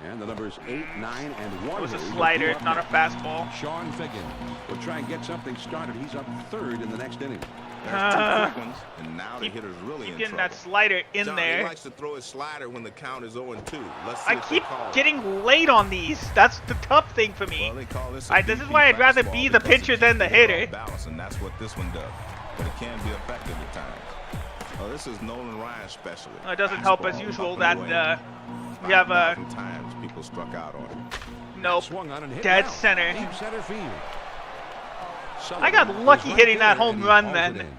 And the numbers 8, 9, and 1. It was a slider, not a fastball. Sean Figgins will try and get something started. He's up third in the next inning. There's 2 quick ones, and now the hitter's really Keep in getting trouble. that slider in John, there. He likes to throw his slider when the count is 0-2. Let's see I if they keep call it. getting late on these. That's the tough thing for me. Well, they call this a This is BP why I'd rather fastball be the because pitcher it than the keeps you hitter. off balance, and that's what this one does. But it can be effective at times. Well, this is Nolan Ryan's specialty. It doesn't help as Fastball usual up that and away. we have a 5,000 times people struck out on him. nope, Swung on and hit dead out. center. Deep center field. I got Sullivan lucky is right hitting that there, home and he run hauls it then. in.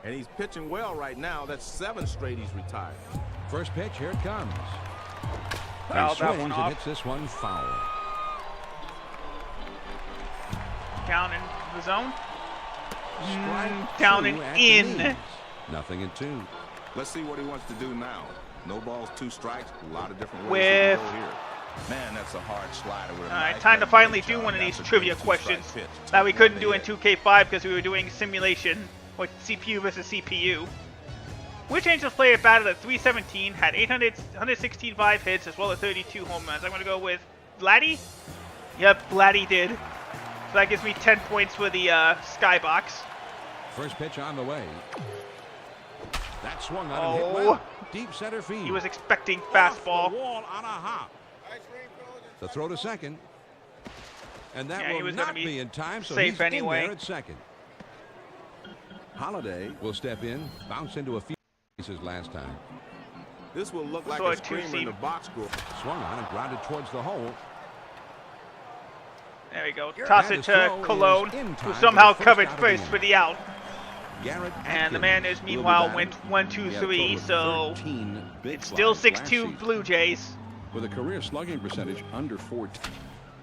And he's pitching well right now. That's 7 straight he's retired. First pitch, here it comes. Fouled that one swings and off. hits this one foul. Down in the zone. Strike Down two and at the in. knees. Nothing in two. Let's see what he wants to do now. No balls, 2 strikes. A lot of different ways With- he can go here. Man, that's a hard slider. With a All right, nice time to left finally leg do job. one of these That's a trivia great two-strike questions pitch. that we Tough couldn't one do to in hit. 2K5 because we were doing simulation with CPU versus CPU. Which Angels player batted at 317, had 116 5 hits as well as 32 home runs? I'm going to go with Vladdy. Yep, Vladdy did. So that gives me 10 points for the skybox. First pitch on the way. That swung on and hit Oh. well. Deep center field. He was expecting Off the fastball. wall on a hop. The throw to second. And that Yeah, he will was gonna not be in time, so safe he's anyway. in there at second. Holiday will step in, bounce into a few pieces last time. This will look like So a a screamer in two-seam. the box score. Swung on and grounded towards the hole. There we go. Toss And it his to throw is Cologne, in who time for somehow the first covered out of the first inning. for the out. Garrett And the Atkins Mariners, will be meanwhile, batting. went 1, 2, He had a 3, total of so 13 big it's still flies last 6-2 season. Blue Jays. With a career slugging percentage under 14.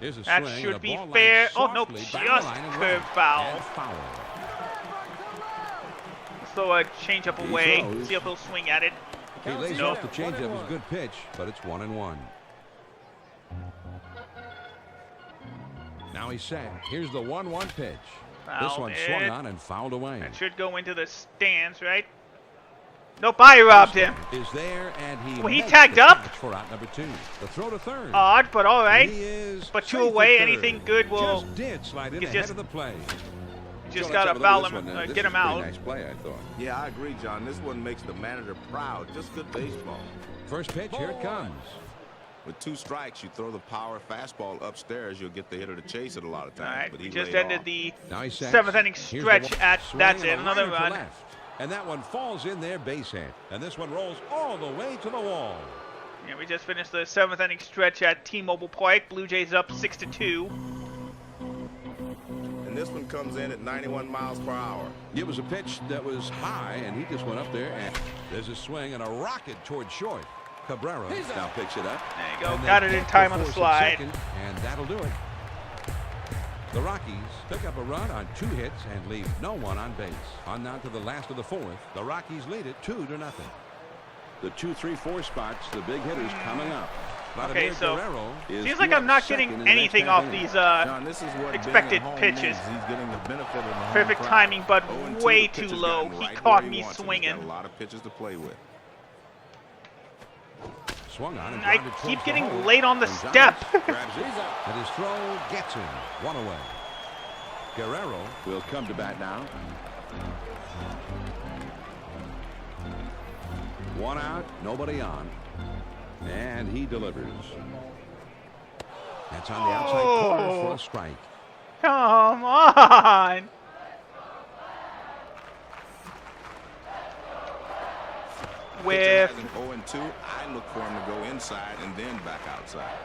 Here's a That swing and should a be ball fair. lined Oh, nope, softly just down the line and curve right. foul. And foul. Throw a changeup He away. throws. See if he'll swing at it. He lays Nope. off the changeup. Is a good pitch, but it's 1-1. Now he's set. Here's the 1-1 pitch. This Fouled one it. swung on and fouled away. That should go into the stands, right? Nope, I robbed him. Is there and he Well, he makes tagged the up? catch for out number 2. The throw to third. Odd, but all right. He is But 2 safe at away, third. anything good will Just did slide in He's ahead just- of the play. just So let's gotta have a look at foul this him, one. get This is him a pretty out. Nice play, I thought. Yeah, I agree, John. This one makes the manager proud. Just good baseball. First pitch, here it comes. With 2 strikes, you throw the power fastball upstairs, you'll get the hitter to chase it a lot of times. All right, but we he just laid ended off. the Now he's set. 7th inning Here's the stretch one. at Swing that's and it. a Another liner to run. left. And that one falls in there base hit. And this one rolls all the way to the wall. Yeah, we just finished the 7th inning stretch at T-Mobile Park. Blue Jays up 6-2. And this one comes in at 91 miles per hour. It was a pitch that was high, and he just went up there, and there's a swing and a rocket toward short. Cabrera now picks it up. There you go. And they Got it in get time on the force at slide. second, and that'll do it. The Rockies pick up a run on 2 hits and leave no one on base. On now to the last of the 4th. The Rockies lead it 2-0. The 2, 3, 4 spots, the big hitters coming up. Okay, Vladimir so Guerrero is seems like due I'm up not second in getting the next anything half off inning. these John, this is what expected being at home pitches. means. He's getting the benefit of the home Perfect crowd. timing, but 0-2, way the too pitcher's low. gotten He right caught where me wants him. He's swinging. got a lot of pitches to play with. Swung on and I grounded keep towards getting the hole. late on the Gonzalez step. grabs it, and his throw gets him. 1 away. Guerrero will come to bat now. 1 out, nobody on. And he delivers. That's on the outside corner for a strike. Come on. Pitcher With has an 0-2. I look for him to go inside and then back outside.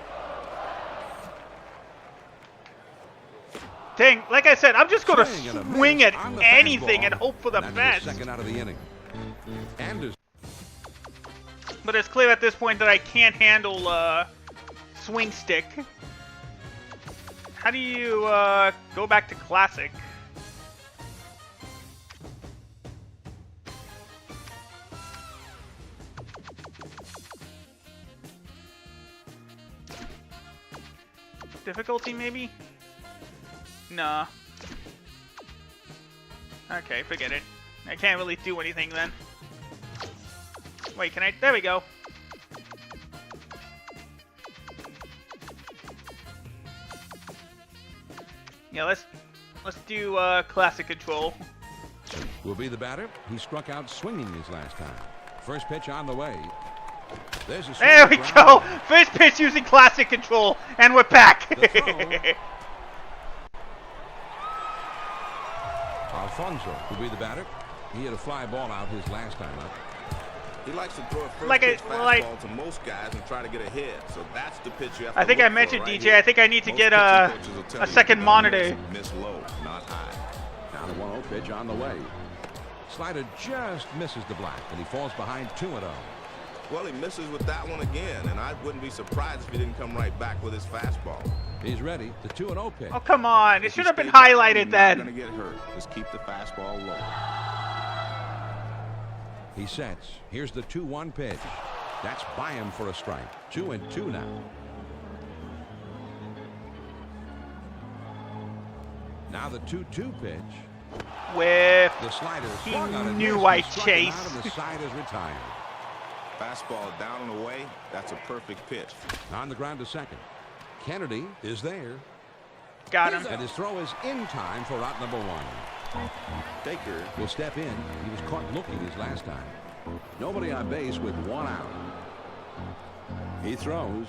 dang, like I said, I'm just gonna Swing and a swing miss at on the anything fastball. and hope for the That is best. second out of the inning. Anderson. But it's clear at this point that I can't handle swing stick. How do you go back to classic? Difficulty maybe? Nah. Okay, forget it. I can't really do anything then. Wait, can I? There we go. Yeah, let's do classic control. Will be the batter. He struck out swinging his last time. First pitch on the way. There's a swing There we ground. go. First pitch using classic control, and we're back. The throw. Alfonso will be the batter. He had a fly ball out his last time up. He likes to throw a first Like pitch well, like- fastball to most guys and try to get ahead. So that's the pitch you have I to think look I for mentioned right DJ. here. I think I need to Most get pitching coaches will tell a you second you monitor. miss low, not high. Now the 1-0 pitch on the way. Slider just misses the black, and he falls behind 2-0. Well, he misses with that one again, and I wouldn't be surprised if he didn't come right back with his fastball. He's ready. The 2-0 pitch. Oh, come on. It If he should have been stays down, highlighted he's then. not going to get hurt. Just keep the fastball low. He sets. Here's the 2-1 pitch. That's by him for a strike. 2-2 now. Now the 2-2 pitch. With The slider He swung on and knew missed. I'd He struck him chase. out, and the side is retired. Fastball down and away. That's a perfect pitch. On the ground to second. Kennedy is there. got him. And his throw is in time for out number 1. Baker will step in. He was caught looking his last time. Nobody on base with 1 out. He throws.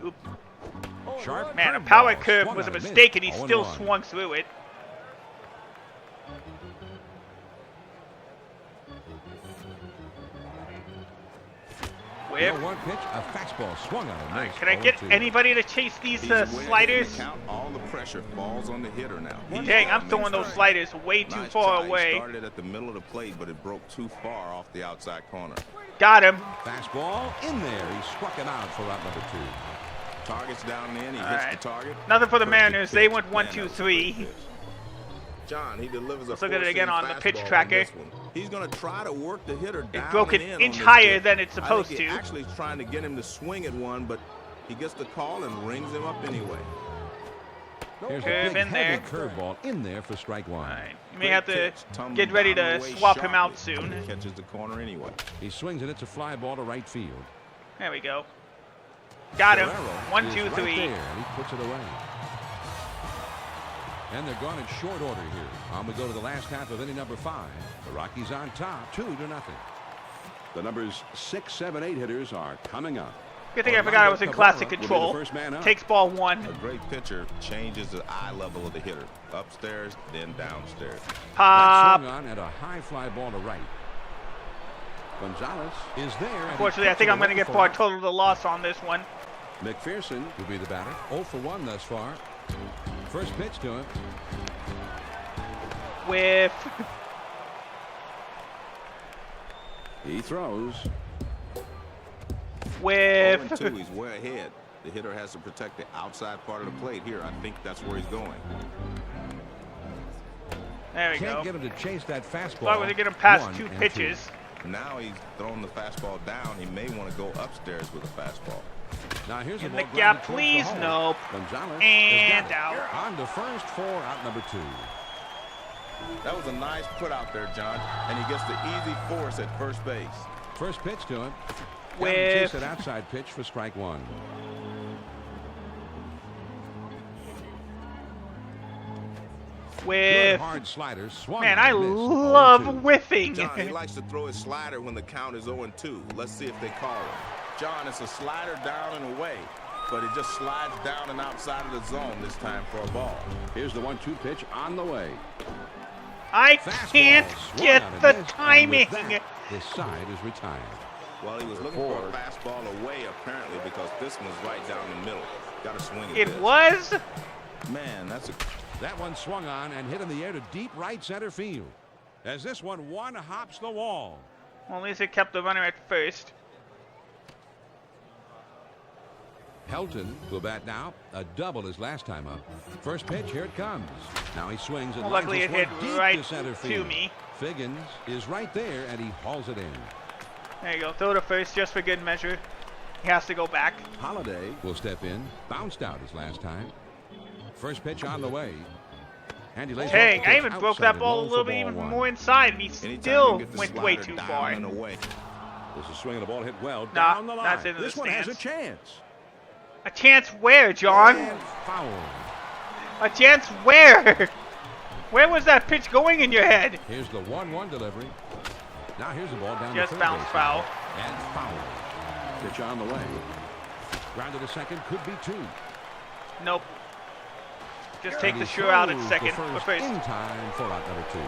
Oop. Sharp Man, a curveball. power curve Swung was a on and mistake, and he missed. still 0-1. swung through it. Whip. 0-1 pitch, a fastball swung on and missed. Can I get 0-2. anybody to chase these He's way ahead in the sliders? count. All the pressure falls on the hitter now. He's Dang, got I'm an throwing those inside. sliders way too Nice far try. He away. started at the middle of the plate, but it broke too far off the outside corner. Got him. Fastball in there. He struck him out for out number 2. Target's down and in. He All hits right. the target. Nothing for the Perfect Mariners. pitch. They went Man, 1, that 2, was a 3. perfect pitch. John, he delivers a Let's look at it again four-seam on the pitch fastball tracker. this one. He's going to try to work the hitter down. It broke an and in inch on this higher pitch. than it's I supposed think he to. actually is trying to get him to swing at one, but he gets the call and rings him up anyway. Here's Curve a big in there. heavy curveball in there for strike 1. All right. You may Great have to pitch, tumbling get ready down to the way swap him out sharply. soon. He catches the corner anyway. He swings and it's a fly ball to right field. There we go. Got him. Guerrero 1, is 2, right 3. there, and he puts it away. And they're gone in short order here. On we go to the last half of inning number 5. The Rockies on top, 2-0. The numbers 6, 7, 8 hitters are coming up. Good thing I forgot I was in classic will be the control. first man up. Takes ball 1. A great pitcher changes the eye level of the hitter. Upstairs, then downstairs. That Pop. swung on and a high fly ball to right. Gonzalez is there. and he Unfortunately, I puts think it I'm going to away get for far out. total to loss on this one. McPherson will be the batter. 0 for 1 thus far. First pitch to him. With He throws. with 0-2, he's way ahead. The hitter has to protect the outside part of the plate here. I think that's where he's going. There we Can't go. get him to chase that fastball. As long as we get him past 1 2 and 2. pitches. Now he's throwing the fastball down. He may want to go upstairs with a fastball. Now here's In a the ball gap, grounded towards the please. hole. Nope. Gonzalez And has got it. out. On to first for out number 2. That was a nice put out there, John. And he gets the easy force at first base. First pitch to him. Got him to With chase that outside pitch for strike 1. Good with hard sliders. Swung man, on I and missed. love 0-2. whiffing. John, he likes to throw his slider when the count is 0-2. Let's see if they call it. John, it's a slider down and away, but it just slides down and outside of the zone this time for a ball. Here's the 1-2 pitch on the way. I Fastball can't swung get on and the missed, and timing. with that, this side is retired. Well, he was looking for a fastball away, apparently, because this one's right down the middle. Got to swing at It this. was. Man, that's a... That one swung on and hit in the air to deep right center field. As this one hops the wall. Well, at least it kept the runner at first. Helton will bat now. A double his last time up. First pitch, here it comes. Now he swings and Well, lines luckily this it hit one deep right to center to field. me. Figgins is right there and he hauls it in. There you go. Throw to first just for good measure. He has to go back. Holiday will step in. Bounced out his last time. First pitch on the way. And he lays Dang, off the I pitch even broke outside that and ball a low little for bit ball even 1. more inside, and he Anytime you still get the went slider way too down far. and away. This is swinging the ball hit well Nah, down the line. that's into This the one has a stands. chance. A chance where, John? And foul. A chance where? Where was that pitch going in your head? Here's the 1-1 delivery. Now here's the ball down Just the third bounce base foul. line. And foul. Pitch on the way. Grounded to second, could be 2. Nope. Just And take he the sure out at throws second. the For first first. in time for out number 2.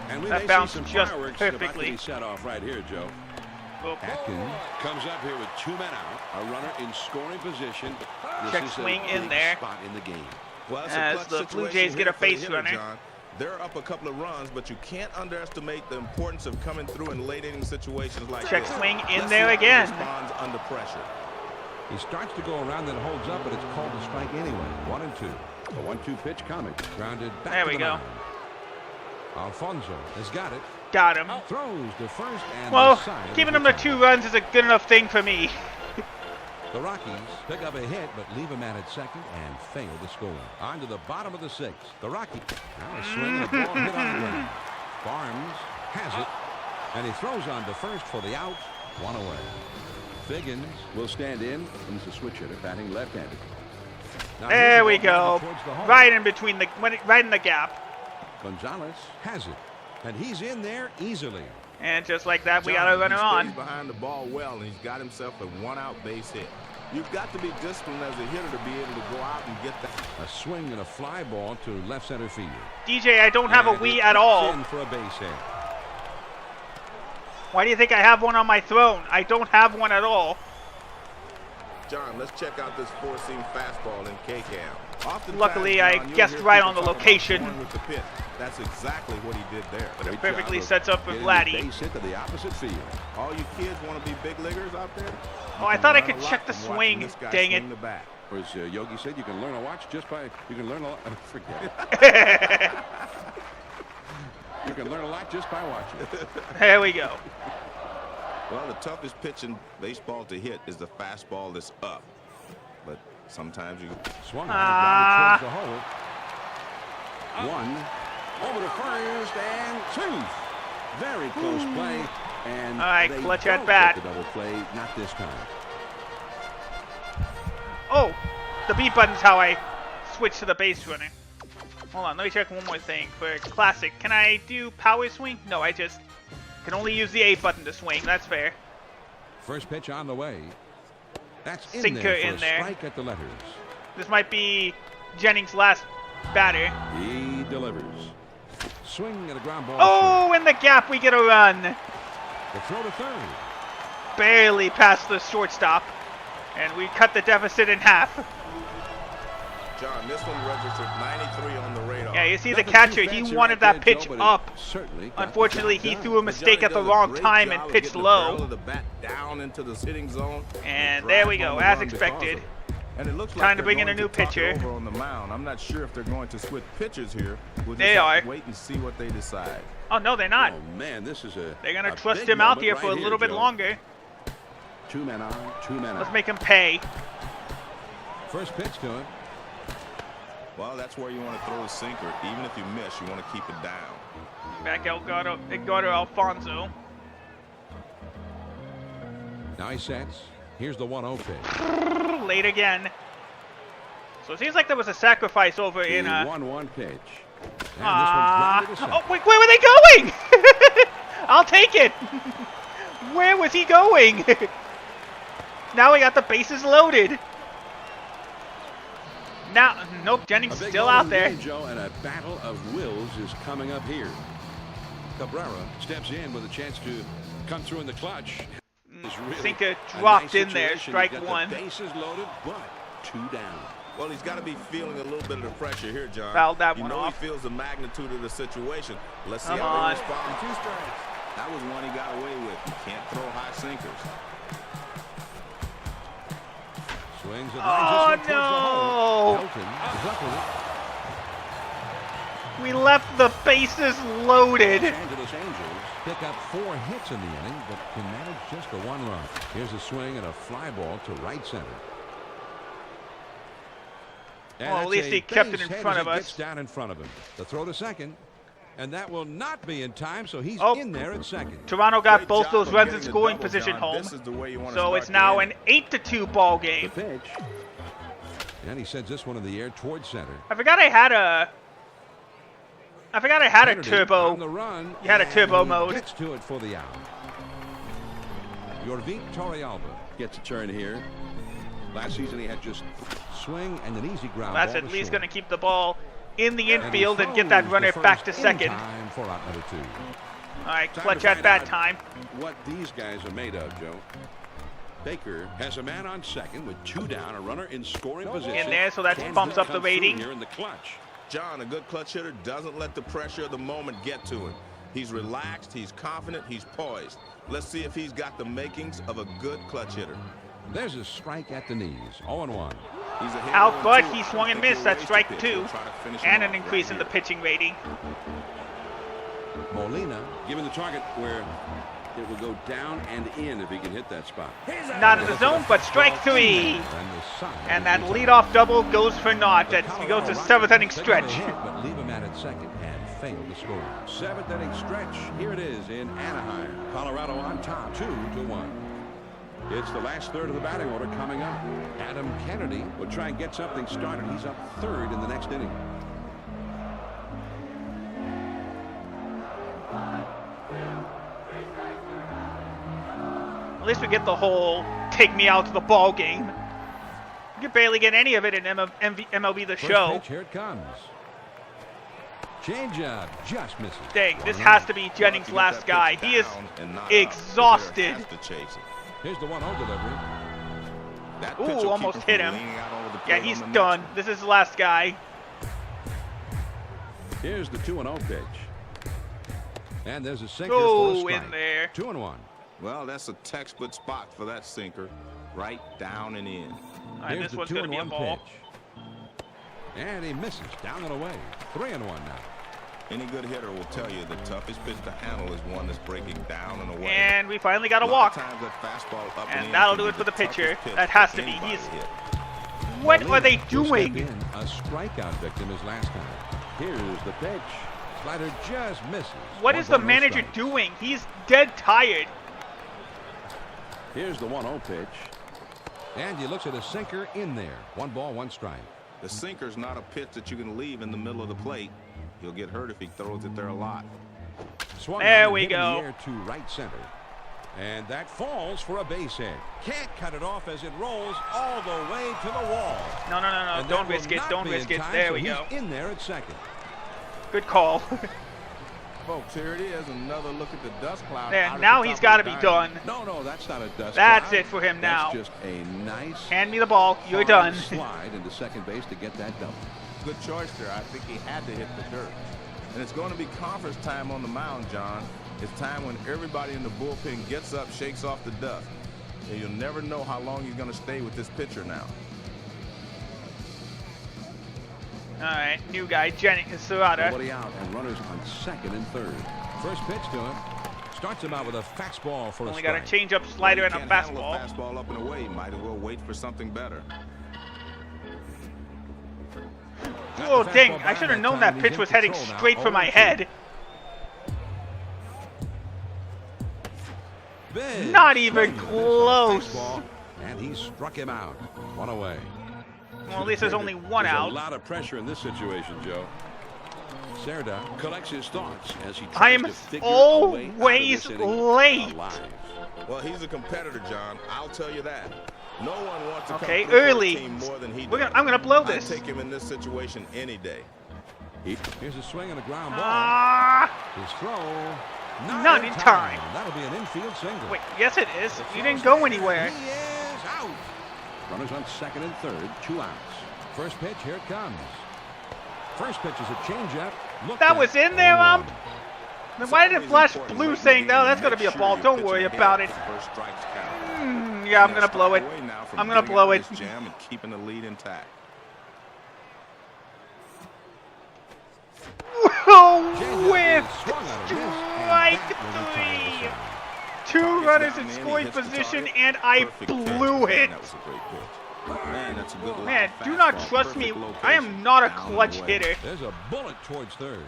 And we That may bounced see some just fireworks about to perfectly. be set off right here, Joe. Oop. Atkins Comes up here with 2 men out. A runner in scoring position. This Check is swing a in big there. spot in the game. Well, that's a As clutch the Blue situation Jays get here a for the base hitter, runner. John. They're up a couple of runs, but you can't underestimate the importance of coming through in late inning situations like Check this. swing in Let's there see how he again. responds under pressure. He starts to go around, then holds up, but it's called a strike anyway. 1-2. The 1-2 pitch coming. Grounded back There to we the go. mound. Alfonso has got it. Got him. Throws to first and Well, the side of keeping the him to top. 2 runs is a good enough thing for me. The Rockies pick up a hit, but leave him at second and fail to score. On to the bottom of the 6th. The Rockies. Now a swing and a ball hit on the ground. Barnes has it, and he throws on to first for the out. 1 away. Figgins Will stand in. He's a switch hitter, batting left-handed. Now There here's we the ball go. towards the hole. Right in between the, right in the gap. Gonzalez has it, and he's in there easily. And just like that, we John, got a runner he on. stays behind the ball well, and he's got himself a 1-out base hit. You've got to be disciplined as a hitter to be able to go out and get that. A swing and a fly ball to left center field. DJ, I don't have a And Wii it at cuts all. in for a base hit. Why do you think I have one on my throne? I don't have one at all. John, let's check out this 4-seam fastball in K-Cam. Oftentimes, Luckily, I John, you'll guessed hear right people on the talk about location. going with the pitch. That's exactly what he did there. It perfectly sets up for Getting Vladdy. the base hit to the opposite field. All you kids want to be big leaguers out there? Oh, I thought I could check the swing. Dang it. The bat. Or as Yogi said, you can learn a watch just by, you can learn a lot, forget it. You can learn a lot just by watching. There we go. Well, the toughest pitch in baseball to hit is the fastball that's up. But sometimes you... Swung on and grounded towards the hole. 1 over to first and 2. Very close play, and All right, they clutch don't at bat. get the double play, not this time. Oh, the B button's how I switch to the base runner. Hold on, let me check one more thing. For classic, can I do power swing? No, I just can only use the A button to swing. That's fair. First pitch on the way. That's in Sinker there for in a there. strike at the letters. This might be Jennings' last batter. He delivers. Swing and a ground ball. Oh, in the gap we get a run. The throw to third. Barely past the shortstop. And we cut the deficit in half. John, this one registered 93 on the radar. Yeah, you see the Nothing catcher, too he fancy wanted right that there, pitch Joe, but it up. certainly got the Unfortunately, job he done. threw a mistake at the wrong time and pitched low. The bat down into the hitting zone And there we go, as expected. And it looks Time like to they're bring in going a new to talk it pitcher. over on the mound. I'm not sure if they're going to switch pitchers here. We'll just They have are. to wait and see what they decide. Oh, no, they're not. Oh man, this is a. They're going to a trust big him out moment here for a right little bit Joe. longer. 2 men on, 2 men Let's out. make him pay. First pitch to him. Well, that's where you want to throw a sinker. Even if you miss, you want to keep it down. Back Edgardo Alfonso. Now he sets. Here's the 1-0 pitch. Late again. So it seems like there was a sacrifice over The in 1-1 pitch. And this one's grounded to Oh, second. wait, where were they going? I'll take it. Where was he going? Now we got the bases loaded. Now, nope, Jennings A big still moment out there. today, Joe, and a battle of wills is coming up here. Cabrera steps in with a chance to come through in the clutch. It's really Sinker a dropped nice in there, situation. strike He's got one. The bases loaded, but 2 down. Well, he's got to be feeling a little bit of the pressure here, John. Fouled that you one know off. he feels the magnitude of the situation. Let's see Come how on. they respond. 2 strikes. That was one he got away with. You can't throw high sinkers. Swings and Oh, lines this one towards the hole. no. Elton is up with it. We left the bases loaded. Los Angeles Angels pick up 4 hits in the inning, but can manage just the 1 run. Here's a swing and a fly ball to right center. And Well, at that's least a he kept base it in hit front as of it us. gets down in front of him. The throw to second, and that will not be in time, so he's Oh. in there at second. Toronto got Great both job those of runs in getting the scoring double, position John. home. This is the way you want to So start it's the now inning. an 8-2 ball The game. pitch. And he sends this one in the air towards center. I forgot I had a Kennedy turbo. on the run, You had a and turbo he mode. Gets to it for the out. Yorvik Torrealba Gets a turn here. Last season he had just swing and an easy ground That's ball at to least short. going to keep the ball in the And he infield and get that throws runner the back to first in second. time for out number 2. All right, Time clutch to at find bat out time. what these guys are made of, Joe. Baker has a man on second with 2 down, a runner in scoring position. In there, so that Can bumps he up the come through rating. here in the clutch. John, a good clutch hitter doesn't let the pressure of the moment get to him. He's relaxed, he's confident, he's poised. Let's see if he's got the makings of a good clutch hitter. There's a strike at the knees. 0-1. Out, but he swung and missed. That's strike 2. And an increase in the pitching rating. Molina Given the target where it will go down and in if he can hit that spot. Not in the zone, but strike 3. And that leadoff double goes for naught. We go to 7th inning stretch. But leave him at second and fail to score. 7th inning stretch. Here it is in Anaheim. Colorado on top, 2-1. It's the last third of the batting order coming up. Adam Kennedy will try and get something started. He's up 3rd in the next inning. At least we get the whole take me out to the ball game. You can barely get any of it in MLB The Show. Pitch, here it comes. Changeup just misses. Dang, this has to be Jennings' last guy. He is exhausted. Here's the 1-0 delivery. Ooh, almost hit him. Yeah, he's done. This is the last guy. Here's the 2-0 pitch. And there's a sinker for a strike. In there. 2-1. Well, that's a textbook spot for that sinker. Right down and in. All right, this one's going to be a ball. Pitch. And he misses down and away. 3-1 now. Any good hitter will tell you the toughest pitch to handle is one that's breaking down and away. And we finally got a walk. And that'll do it for the pitcher. That has to be. What are they doing? A strikeout victim his last time. Here's the pitch. Slider just misses. What is the manager doing? He's dead tired. Here's the 1-0 pitch. And he looks at a sinker in there. 1 ball, 1 strike. The sinker's not a pitch that you can leave in the middle of the plate. He'll get hurt if he throws it there a lot. Swung there we go. In the air to right center. And that falls for a base hit. Can't cut it off as it rolls all the way to the wall. No. Don't risk it. Don't risk it. There we go. In there at second. Good call. Folks, here it is. Another look at the dust cloud. There, now he's got to be done. No, that's not a dust That's cloud. it for him now. That's just a nice hand me the ball. You're done. Slide into second base to get that double. Good choice there. I think he had to hit the dirt. And it's going to be conference time on the mound, John. It's time when everybody in the bullpen gets up, shakes off the dust. And you'll never know how long he's going to stay with this pitcher now. All right, new guy, Jennings, Serrata. Nobody out and runners on second and third. First pitch to him. Starts him out with a fastball for Only a strike. got a change-up, slider, and a fastball. Fastball up and away. Might as well wait for something better. Oh, dang. I should have known that pitch was heading straight for my head. Not even close. And he struck him out. 1 away. Well, at least there's only 1 out. There's a lot of pressure in this situation, Joe. Cerda collects his thoughts as he I tries am to figure always a way out of this inning late. alive. Well, he's a competitor, John. I'll tell you that. No one wants to come Okay, through for a early. team more than he does. I'm gonna blow this. I'd take him in this situation any day. Here's a swing and a ground ball. Ah, His throw. not in time. That'll be an infield single. Wait, yes it is. You didn't go anywhere. He is out. Runners on second and third, 2 outs. First pitch, here it comes. First pitch is a changeup. That was in there, Then why did it flash blue saying, no, that's gonna be a ball. Don't worry about it. Yeah, I'm gonna blow it. I'm gonna blow it. Jam and keeping the lead intact. With strike 3. 2 runners in scoring position, and I blew it. That was a great pitch. Man, that's a good line. Man, do not trust me. I am not a clutch hitter. There's a bullet towards third.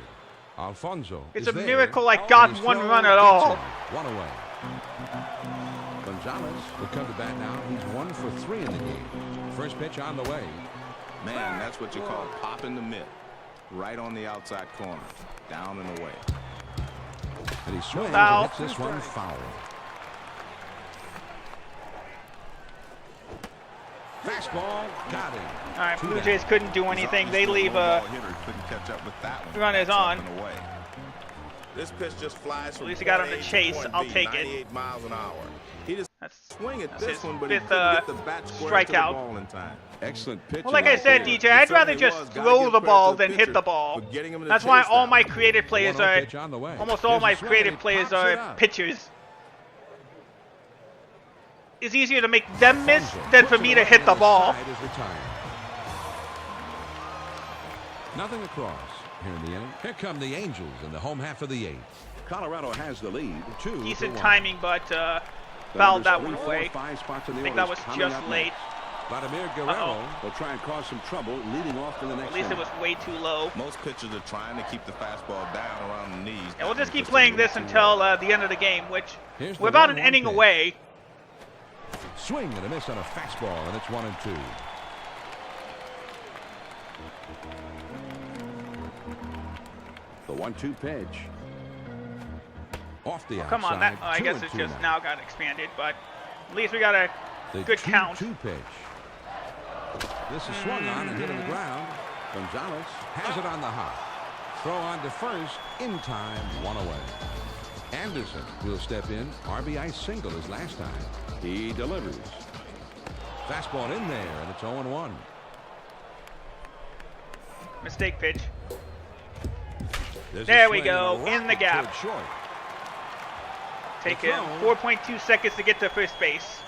Alfonso. It's a miracle I got 1 run at all. 1 away. Gonzalez will come to bat now. He's 1 for 3 in the game. First pitch on the way. Man, that's what you call popping the mitt. Right on the outside corner. Down and away. And he swings Foul. and hits this one foul. Fastball, got him. All right, Blue Jays couldn't do anything. They leave runners on. This pitch just flies from At least he got on the point A to chase. point I'll B, take it. 98 miles an hour. He just Swing at That's this his one, but he fifth couldn't get the bat square to the strikeout. ball in time. Excellent pitch. Well, like I said, DJ, I'd rather just throw the ball than hit the ball. That's why all my creative players are, almost all my creative players are pitchers. It's easier to make them miss than for me to hit the ball. Nothing across here in the inning. Here come the Angels in the home half of the 8th. Colorado has the lead. Decent timing, but fouled that one away. I think that was just late. Vladimir Guerrero will try and cause some trouble leading off in the next. At least it was way too low. Most pitchers are trying to keep the fastball down around the knees. And we'll just keep playing this until the end of the game, which we're about an inning away. Swing and a miss on a fastball, and it's 1-2. The 1-2 pitch. Off the outside. Come on, that I guess it just now got expanded, but at least we got a good count. 2-2 pitch. This is swung on and hit on the ground. Gonzalez has it on the hop. Throw on to first in time, 1 away. Anderson will step in. RBI single as last time. He delivers. Fastball in there, and it's 0-1. Mistake pitch. There we go, in the gap. Taking 4.2 seconds to get to first base.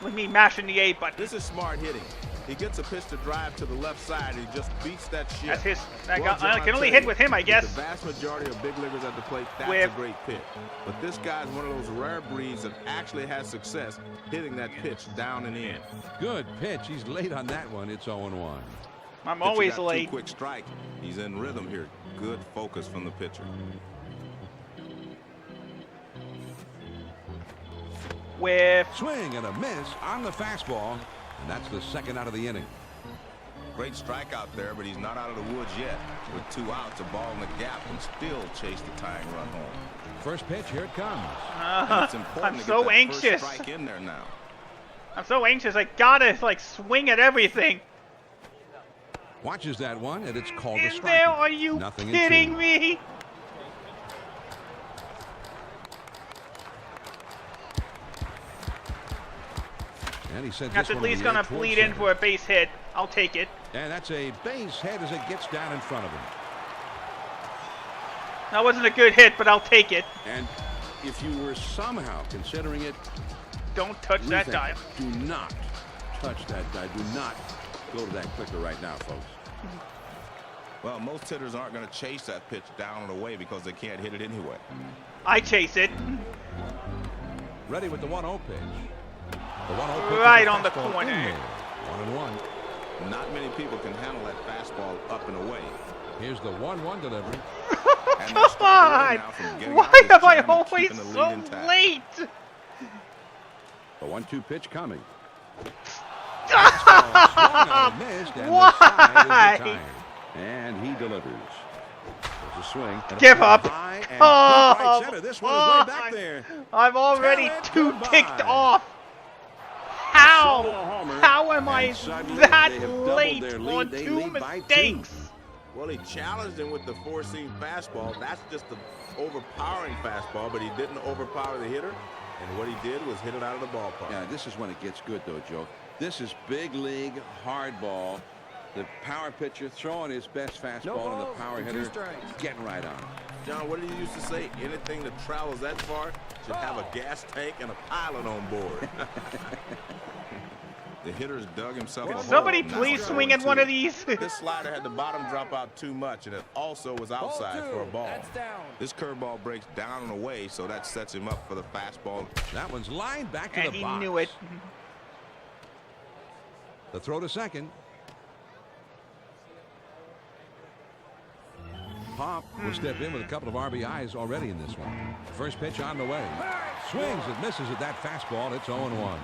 With me mashing the A button. This is smart hitting. He gets a pitch to drive to the left side. He just beats that shit. That's his. I can only hit with him, I guess. The vast majority of big leaguers at the plate, that's a great pitch. But this guy's one of those rare breeds that actually has success hitting that pitch down and in. Good pitch. He's late on that one. It's 0-1. I'm always late. Quick strike. He's in rhythm here. Good focus from the pitcher. With swing and a miss on the fastball, and that's the second out of the inning. Great strikeout there, but he's not out of the woods yet. With 2 outs, a ball in the gap, and still chase the tying run home. First pitch, here it comes. I'm so anxious. First strike in there now. I'm so anxious. I gotta swing at everything. Watches that one, and it's called a strike. Are you kidding me? And he said that's at least gonna bleed in for a base hit. I'll take it. And that's a base hit as it gets down in front of him. That wasn't a good hit, but I'll take it. And if you were somehow considering it, don't touch that dial. Do not touch that dial. Do not go to that clicker right now, folks. Well, most hitters aren't going to chase that pitch down and away because they can't hit it anyway. I chase it. Ready with the 1-0 pitch. The 1-0 pitch right on the corner. 1-1. Not many people can handle that fastball up and away. Here's the 1-1 delivery. Come on! Why am I always so late? The 1-2 pitch coming. Why? And he delivers. There's a swing. Give up. Oh, right this one is way back there. I'm already too ticked off. How am I that late on 2 mistakes? Well, he challenged him with the 4-seam fastball. That's just an overpowering fastball, but he didn't overpower the hitter. And what he did was hit it out of the ballpark. Yeah, this is when it gets good, though, Joe. This is big league hard ball. The power pitcher throwing his best fastball, and the power hitter getting right on. John, what did you used to say? Anything that travels that far should have a gas tank and a pilot on board. The hitter's dug himself a hole. Somebody please swing at one of these. This slider had the bottom drop out too much, and it also was outside for a ball. This curveball breaks down and away, so that sets him up for the fastball. That one's lined back to and the he box. knew it. The throw to second. Pop will step in with a couple of RBIs already in this one. First pitch on the way. Swings and misses at that fastball. It's 0-1.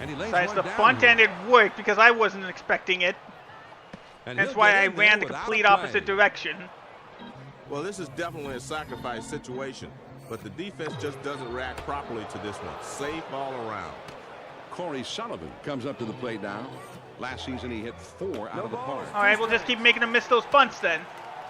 And he lays Besides, one the down bunt here. and it worked because I wasn't expecting it. And that's he'll why get I in there ran the without complete a play. opposite direction. Well, this is definitely a sacrifice situation, but the defense just doesn't react properly to this one. Safe all around. Corey Sullivan comes up to the plate now. Last season, he hit 4 out of the park. All right, we'll just keep making him miss those bunts then.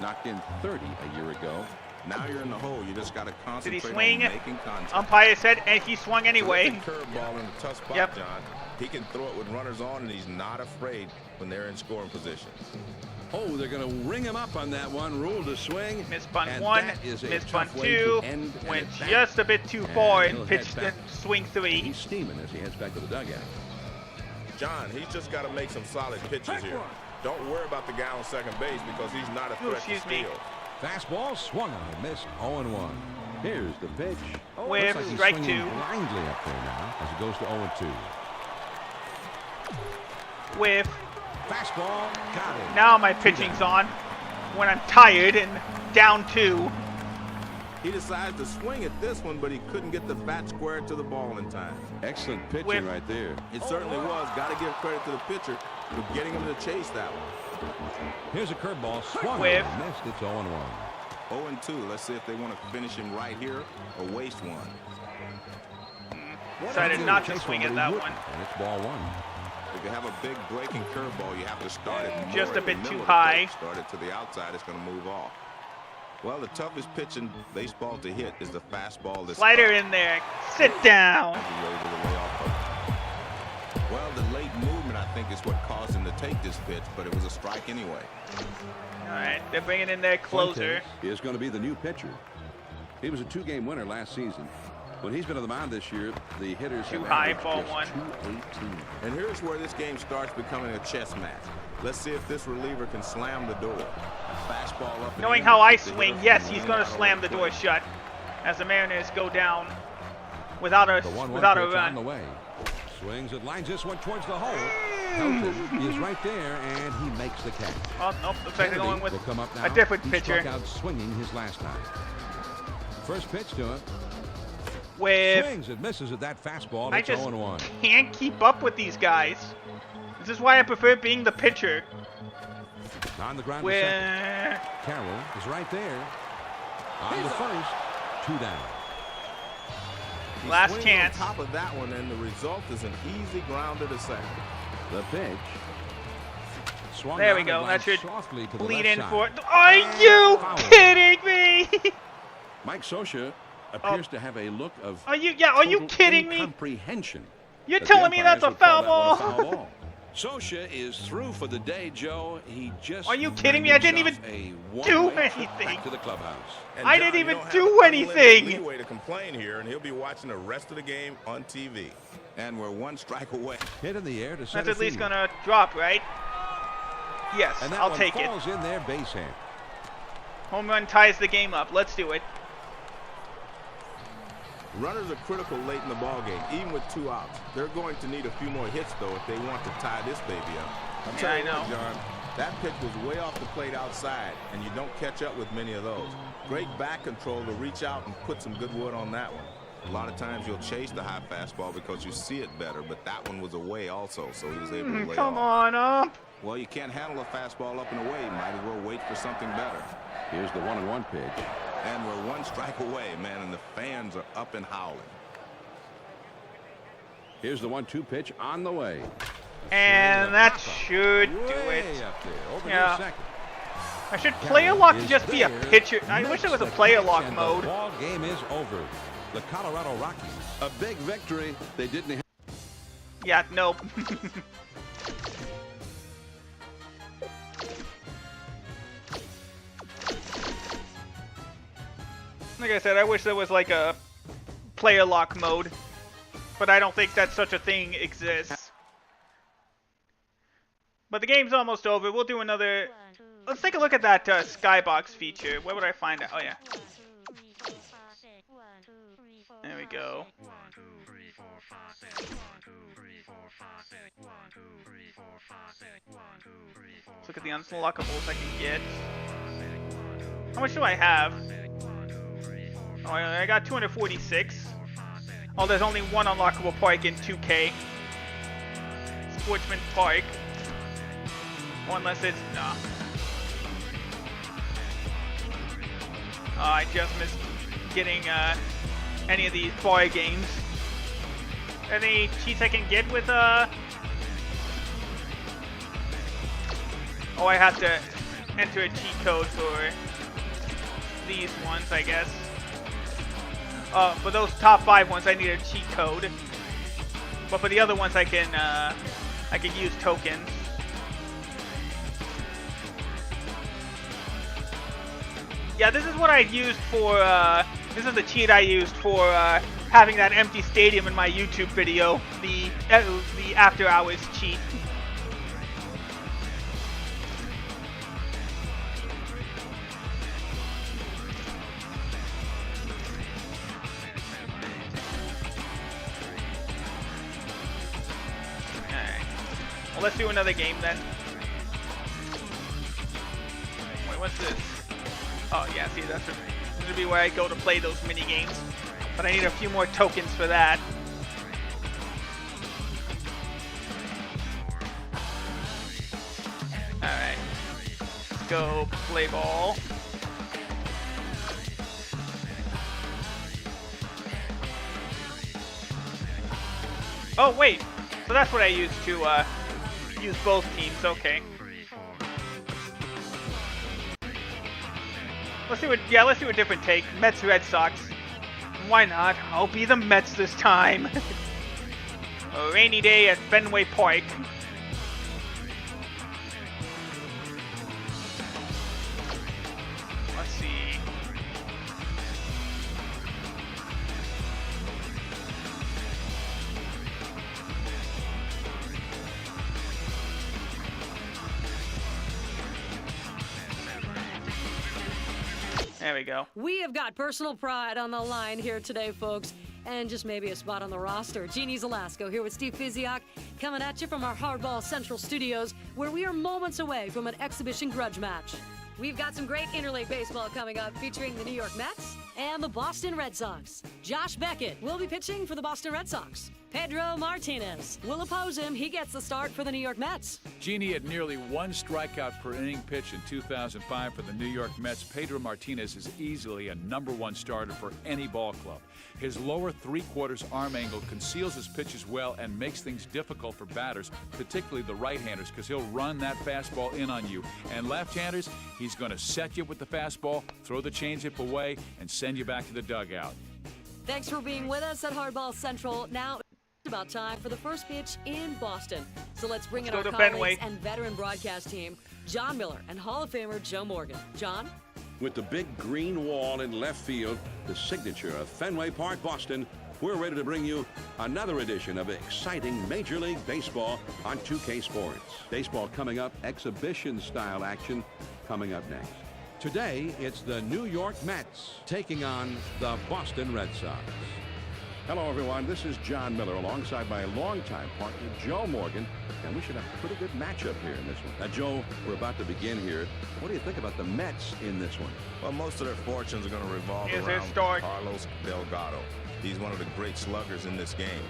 Knocked in 30 a year ago. Now you're in the hole. You just got to Did concentrate he swing? on making contact. Umpire said, and he swung anyway. Curveball in a tough spot, Yep. John. He can throw it with runners on, and he's not afraid when they're in scoring position. Oh, they're going to ring him up on that one. Rule to swing. Missed bunt and 1, that is a missed tough bunt way 2, to end an went at-bat. just a bit too far And and he'll pitched head the back. swing 3. He's steaming as he heads back to the dugout. John, he's just got to make some solid pitches here. Don't worry about the guy on second base because he's not a threat to excuse me. steal. Fastball swung on and missed. 0-1. Here's the pitch. With Looks like he's strike swinging 2. blindly up there now as it goes to 0-2. With Fastball, got it. now my pitching's on when I'm tired and down 2. He decides to swing at this one, but he couldn't get the bat square to the ball in time. Excellent pitching Whip. right there. It certainly was. Got to give credit to the pitcher for getting him to chase that one. Here's a curveball, swung Whip. on and missed. It's 0-1. 0-2. Let's see if they want to finish him right here or waste one. Decided not to Chase swing one, at but that he one. wouldn't, and it's ball 1. If you have a big breaking curveball, you have to start it more Just a at bit the too middle of the high. plate. Start it to the outside, it's going to move off. Well, the toughest pitch in baseball to hit is the fastball. That's Slider in there. Sit down. Well, the late movement, I think, is what caused him to take this pitch, but it was a strike anyway. All right, they're bringing in their closer. He is going to be the new pitcher. He was a 2-game winner last season. When he's been on the mound this year, the hitters Too have high, averaged ball just 1. 218. And here's where this game starts becoming a chess match. Let's see if this reliever can slam the door. Fastball up. and Knowing in how I keeps the swing, hitter yes, from he's running going out to over slam the door plate. shut as the Mariners go down without a The 1-1 without a pitch on the run. way. Swings it, lines this one towards the hole. Helton is right there, and he makes the catch. Oh, nope, looks like they're going with will come up now. a different He pitcher. struck out swinging his last time. First pitch to him. With Swings and misses at that fastball. I It's just 0-1. can't keep up with these guys. This is why I prefer being the pitcher. On the ground to Where second. Carroll is right there. On the first. 2 down. He Last swings chance. on top of that one, and the result is an easy grounder to second. The pitch. Swung There on we and go. lined That should softly to the bleed left in side. for. Are you Foul. kidding me? Mike Scioscia appears to have a look of Are you? Yeah. Are you total kidding me? incomprehension. You're that the telling me that's a umpires would call foul that one ball? a foul ball. Scioscia is through for the day, Joe. He just Are you kidding me? I didn't earned himself a do one-way trip anything. back to the clubhouse. And I John, didn't you even don't have do unlimited anything. leeway to complain here, and he'll be watching the rest of the game on TV. And we're 1 strike away. Hit in the air to That's center at least field. gonna drop, right? Yes, And that I'll one take it. falls in there, base hit. Home run ties the game up. Let's do it. Runners are critical late in the ballgame, even with 2 outs. They're going to need a few more hits, though, if they want to tie this baby up. I'll Yeah, tell I you what, know. John, that pitch was way off the plate outside, and you don't catch up with many of those. Great back control to reach out and put some good wood on that one. A lot of times you'll chase the high fastball because you see it better, but that one was away also, so he was able to lay Come off. on up. Well, you can't handle a fastball up and away. You might as well wait for something better. Here's the 1-1 pitch. And we're 1 strike away, man, and the fans are up and howling. Here's the 1-2 pitch on the way. And that should do Way it. up there, over Yeah. near second. I should player lock Is just be a there, pitcher. I wish it was a makes the player catch, lock and mode. The ball game is over. The Colorado Rockies. A big victory. They didn't have. Yeah, nope. Like I said, I wish there was like a player lock mode, but I don't think that such a thing exists. But the game's almost over. We'll do another. Let's take a look at that skybox feature. Where would I find it? Oh yeah. There we go. Let's look at the unlockables I can get. How much do I have? Oh, I got 246. Oh, there's only one unlockable park in 2K. Sportsman Park. Or unless it's... Nah. Oh, I just missed getting any of these bar games. Any cheats I can get with Oh, I have to enter a cheat code for these ones, I guess. For those top 5 ones, I need a cheat code. But for the other ones, I can use tokens. Yeah, this is what I used for. This is the cheat I used for having that empty stadium in my YouTube video. The after hours cheat. Well, let's do another game then. Wait, what's this? Oh, yeah, see, this would be where I go to play those mini games. But I need a few more tokens for that. Alright. Let's go play ball. Oh, wait. So that's what I used to, use both teams, okay. Let's do a different take. Mets, Red Sox. Why not? I'll be the Mets this time. A rainy day at Fenway Park. Let's see. There we go. We have got personal pride on the line here today, folks, and just maybe a spot on the roster. Jeannie Zelasco here with Steve Fiziak, coming at you from our Hardball Central studios, where we are moments away from an exhibition grudge match. We've got some great interleague baseball coming up, featuring the New York Mets and the Boston Red Sox. Josh Beckett will be pitching for the Boston Red Sox. Pedro Martinez will oppose him. He gets the start for the New York Mets. Genie had nearly 1 strikeout per inning pitch in 2005 for the New York Mets. Pedro Martinez is easily a #1 starter for any ball club. His lower 3/4 arm angle conceals his pitches well and makes things difficult for batters, particularly the right-handers, because he'll run that fastball in on you. And left-handers, he's going to set you with the fastball, throw the changeup away, and send you back to the dugout. Thanks for being with us at Hardball Central. Now it's about time for the first pitch in Boston. So let's bring in our colleagues and veteran broadcast team, John Miller and Hall of Famer Joe Morgan. John? With the big green wall in left field, the signature of Fenway Park, Boston, we're ready to bring you another edition of exciting Major League Baseball on 2K Sports. Baseball coming up, exhibition-style action coming up next. Today, it's the New York Mets taking on the Boston Red Sox. Hello, everyone. This is John Miller alongside my longtime partner, Joe Morgan, and we should have a pretty good matchup here in this one. Now, Joe, we're about to begin here. What do you think about the Mets in this one? Well, most of their fortunes are going to revolve Here's around start. Carlos Delgado. He's one of the great sluggers in this game.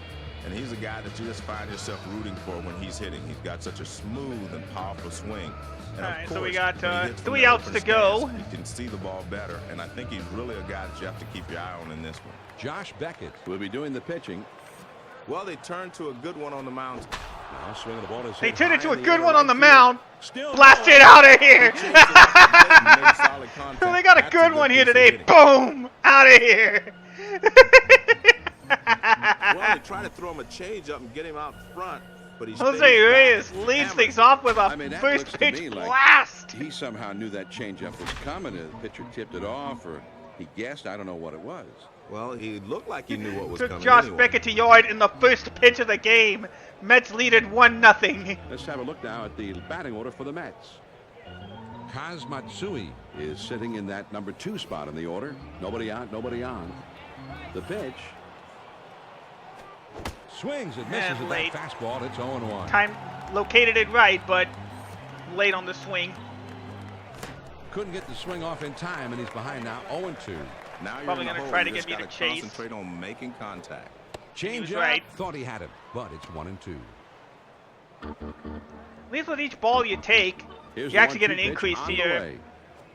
And he's a guy that you just find yourself rooting for when he's hitting. He's got such a smooth and powerful swing. And all right, of so we course, got when he hits from 3 that outs open to go. stance, you can see the ball better. And I think he's really a guy that you have to keep your eye on in this one. Josh Beckett will be doing the pitching. Well, they turned to a good one on the mound. now swinging the ball is They hit turned high into a in the good air one right on the field. mound. Still Blast no. it out of here. He chased it and made solid contact. They got a That's good one here piece of today. hitting. Boom! Out of here. Well, they try to throw him a changeup and get him out front, but he's Jose Reyes leads things off with a I mean, that first looks to pitch me like blast. he somehow knew that changeup was coming. The pitcher tipped it off, or he guessed. I don't know what it was. Well, he looked like he knew what was Took coming Josh anyway. Beckett to yard in the first pitch of the game. Mets lead at 1-0. Let's have a look now at the batting order for the Mets. Kaz Matsui Is sitting in that #2 spot in the order. Nobody out, nobody on. The pitch. swings and misses And at late. that fastball. It's 0-1. Time located it right, but late on the swing. Couldn't get the swing off in time, and he's behind now 0-2. Now you're Probably in the gonna hole. try to You get just me to gotta chase. concentrate on making contact. He was Change right. thought he had him, but it's 1-2. At least with each ball you take, Here's you the actually get 1-2 an pitch increase on to the your way.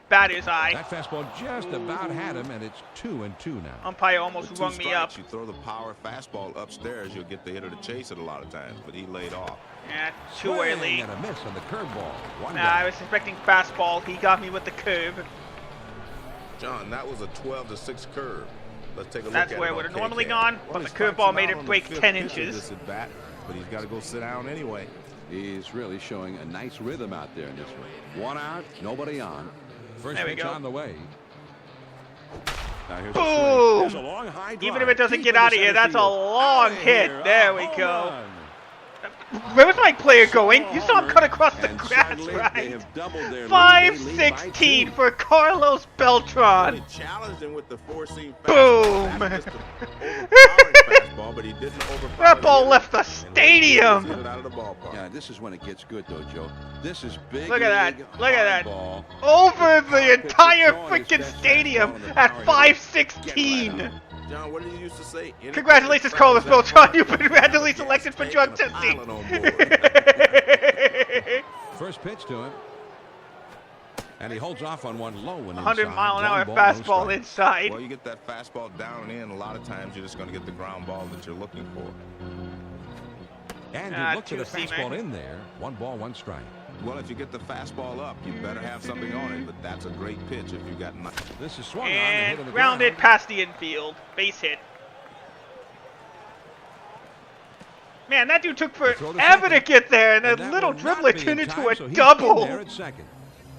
batter's eye. That fastball just about had him, and it's 2-2 now. Umpire almost With two rung me up. strikes, you throw the power fastball upstairs, you'll get the hitter to chase it a lot of times, but he laid off. Yeah, too Swing early. and a miss on the curveball. One Nah, I down. was expecting fastball. He got me with the curve. John, that was a 12-6 curve. Let's take a look That's at where it it would on have normally KK. gone, Well, but he the strikes curveball him made out it on the break fifth 10 pitch of inches. this at bat, but he's got to go sit down anyway. He's really showing a nice rhythm out there in this one. One out, nobody on. First There we pitch go. on the way. Now here's Boom! a swing. There's a long high drive. Even if it doesn't Deep get into out of here, center that's a field. long Outta hit. here. There A we home go. run. Where was my player going? You saw him cut across the And grass, suddenly they right? have doubled their lead. They lead by 5-16 two. for Carlos Beltran. He challenged him with the four-seam Boom. fastball. That's just an overpowering fastball, but he didn't overpower That ball it. left the And stadium. hit it out of the ballpark. Yeah, this is when it gets good, though, Joe. This is big. Look at that. league Look at that. hardball. Over the entire throwing his freaking best stadium fastball in the at power hitter. 5-16. Get right on. John, what did you used to say? Anything Congratulations, that Carlos travels that Beltran. far, You've been randomly yes, selected for taking drug a testing. pilot on board. First pitch to him. And he holds off on one low and 100 inside. mile an hour One ball, no fastball strike. inside. Well, you get that fastball down and in, a lot of times you're just going to get the ground ball that you're looking for. And Ah, he looked at a two-seamer. fastball in there. One ball, one strike. Well, if you get the fastball up, you better have something on it, but that's a great pitch if you got nothing. This is swung on and hit on And the grounded ground. past the infield. Base hit. Man, that dude took throw to forever to second. get there, and And that that little will not dribbler be in turned into time, a so he's in double. there at second.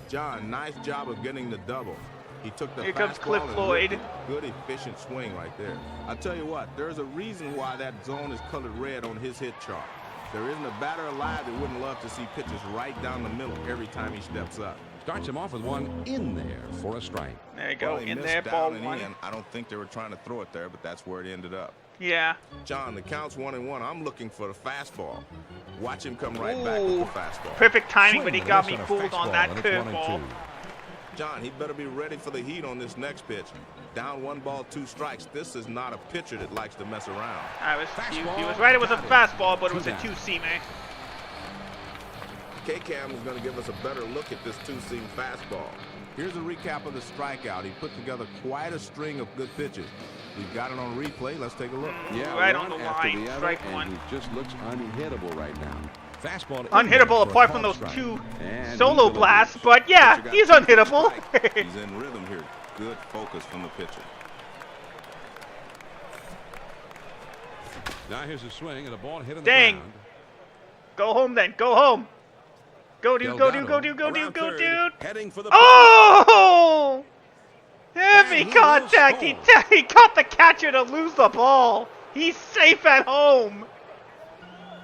John, nice job of getting the double. He took the Here comes fastball Cliff and Floyd. ripped it. Good, efficient swing right there. I'll tell you what, there's a reason why that zone is colored red on his hit chart. There isn't a batter alive that wouldn't love to see pitches right down the middle every time he steps up. Starts him off with one in there for a strike. There you go, Well, he in missed there, ball down and one. in. I don't think they were trying to throw it there, but that's where it ended up. Yeah. John, the count's 1-1. I'm looking for the fastball. Watch him come right back with Ooh, the fastball. perfect timing, but he Swing got and me a miss fooled on fastball, that and it's 1-2. curveball. John, he better be ready for the heat on this next pitch. Down 1 ball, 2 strikes. This is not a pitcher that likes to mess around. He was right, it was a fastball, but it was a two-seamer. K-Cam is going to give us a better look at this 2-seam fastball. Here's a recap of the strikeout. He put together quite a string of good pitches. We've got it on replay. Let's take a look. Yeah, Right one on the after line, the other, strike and one. he just looks unhittable right now. Fastball in Unhittable there for a apart from called those strike. two And solo he blasts, delivers. but yeah, Pitcher got he's 2 for unhittable. strike. He's in rhythm here. Good focus from the pitcher. Now here's a swing and a ball hit in the Dang. ground. Go home then, go home. Go dude, go dude, Delgado go dude, go dude, Around go third, dude. heading for the Oh! Heavy And he will contact. He caught the catcher to lose the ball. He's safe at home.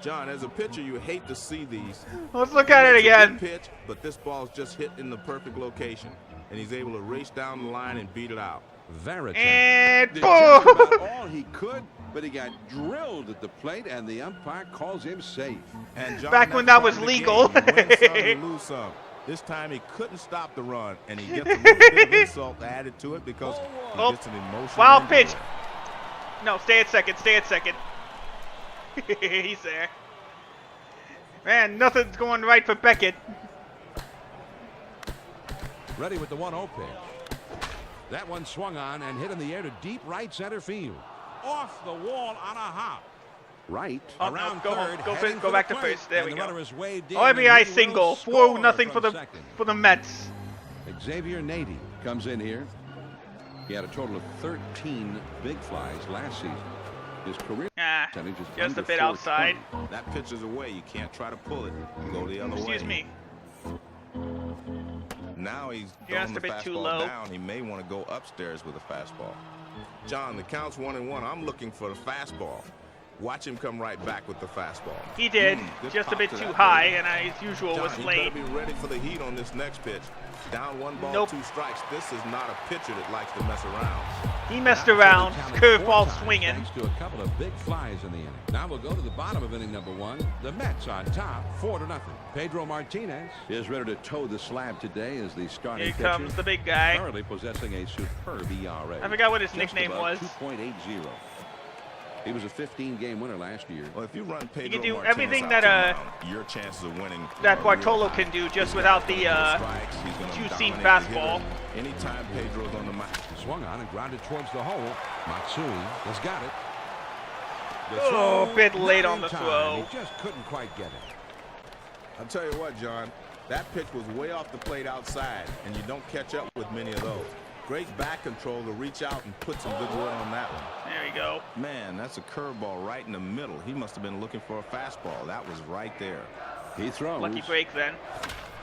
John, as a pitcher, you hate to see these. Let's look at it It's a good again. pitch, but this ball's just hit in the perfect location, and he's able to race down the line and beat it out. Veritas. And Did just boom! about all he could, but he got drilled at the plate, and the umpire calls him safe. And John, Back when that's that was part of the legal. game. You win some, you lose some. This time he couldn't stop the run, and he gets a little bit of insult added to it because he Oh, gets an emotional wild injury. pitch. No, stay at second, stay at second. He's there. Man, nothing's going right for Beckett. Ready with the 1-0 pitch. That one swung on and hit in the air to deep right center field. Off the wall on a hop. Right. Oh, no, Around go third, home. Go heading go for back the to plate, first. There and we the go. runner is waved in, and he RBI will single, score 4-0 from second. for the Mets. Xavier Nady. Comes in here. He had a total of 13 big flies last season. His career Ah, percentage is just under a bit 420. outside. That pitch is away. You can't try to pull it. Go the other way. Excuse me. Now he's You're throwing just the a bit too fastball low. down. He may want to go upstairs with a fastball. John, the count's 1-1. I'm looking for the fastball. Watch him come right back with the fastball. He did, Good just a pop bit to too that high, baby. and as usual John, was he late. better be ready for the heat on this next pitch. Down 1 ball, Nope. 2 strikes. This is not a pitcher that likes to mess around. He messed around, curveball swinging. Thanks to a couple of big flies in the inning. Now we'll go to the bottom of inning number 1. The Mets on top, 4-0. Pedro Martinez Is ready to toe the slab today as the starting Here comes pitcher. the big guy. Currently possessing a superb ERA. I forgot what his Just nickname above was. 2.80. He was a 15-game winner last year. Well, if you run Pedro can do Martinez everything out that, to the mound, your chances of winning that are Bartolo real high. can do just He's without got the, good strikes. He's gonna two-seam dominate the fastball. hitter. Anytime Pedro's on the mound. swung on and grounded towards the hole. Matsui has got it. The Oh, throw, a bit not late in on the time. throw. He just couldn't quite get it. I'll tell you what, John, that pitch was way off the plate outside, and you don't catch up with many of those. Great back control to reach out and put some good wood on that one. There we go. Man, that's a curveball right in the middle. He must have been looking for a fastball. That was right there. He throws. Lucky break then.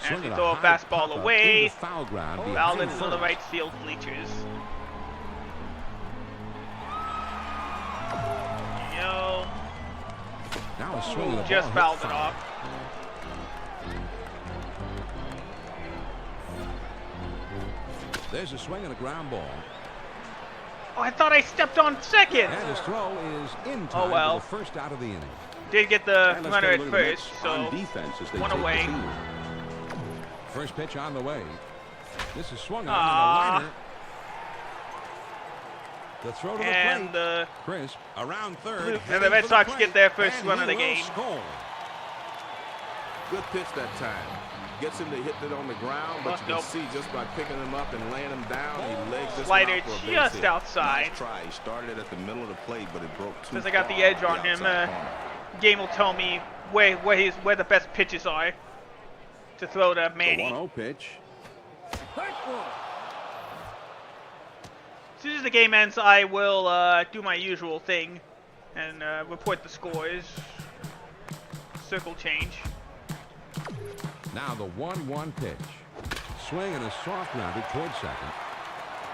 And Swinging we a throw a high fastball pop-up away. into foul ground behind Fouled into the first. right field bleachers. Yo. Now a swing and a Just ball fouled hit it off. There's a swing and a ground ball. Oh, I thought I stepped on second. And his throw is in time well. for the first out of the inning. Did get the And let's runner take a at look at the first, Mets so on defense as they one take the away. field. First pitch on the way. This is swung on Ah. and a liner. The throw to the And plate. Crisp around third. and the Red Sox get their first run of the game. Score. Good pitch that time. Gets him to hit it on the ground, but you can Nope. see just by picking him up and laying him down, he legs this Slider one out for a base just hit. outside. Nice try. He started it at the middle of the plate, but it broke too Since I got the far edge off on him, outside corner. game will tell me where the best pitches are to throw to The Manny. 1-0 pitch. As soon as the game ends, I will do my usual thing and report the scores. Circle change. Now the 1-1 pitch. Swing and a soft grounder towards second.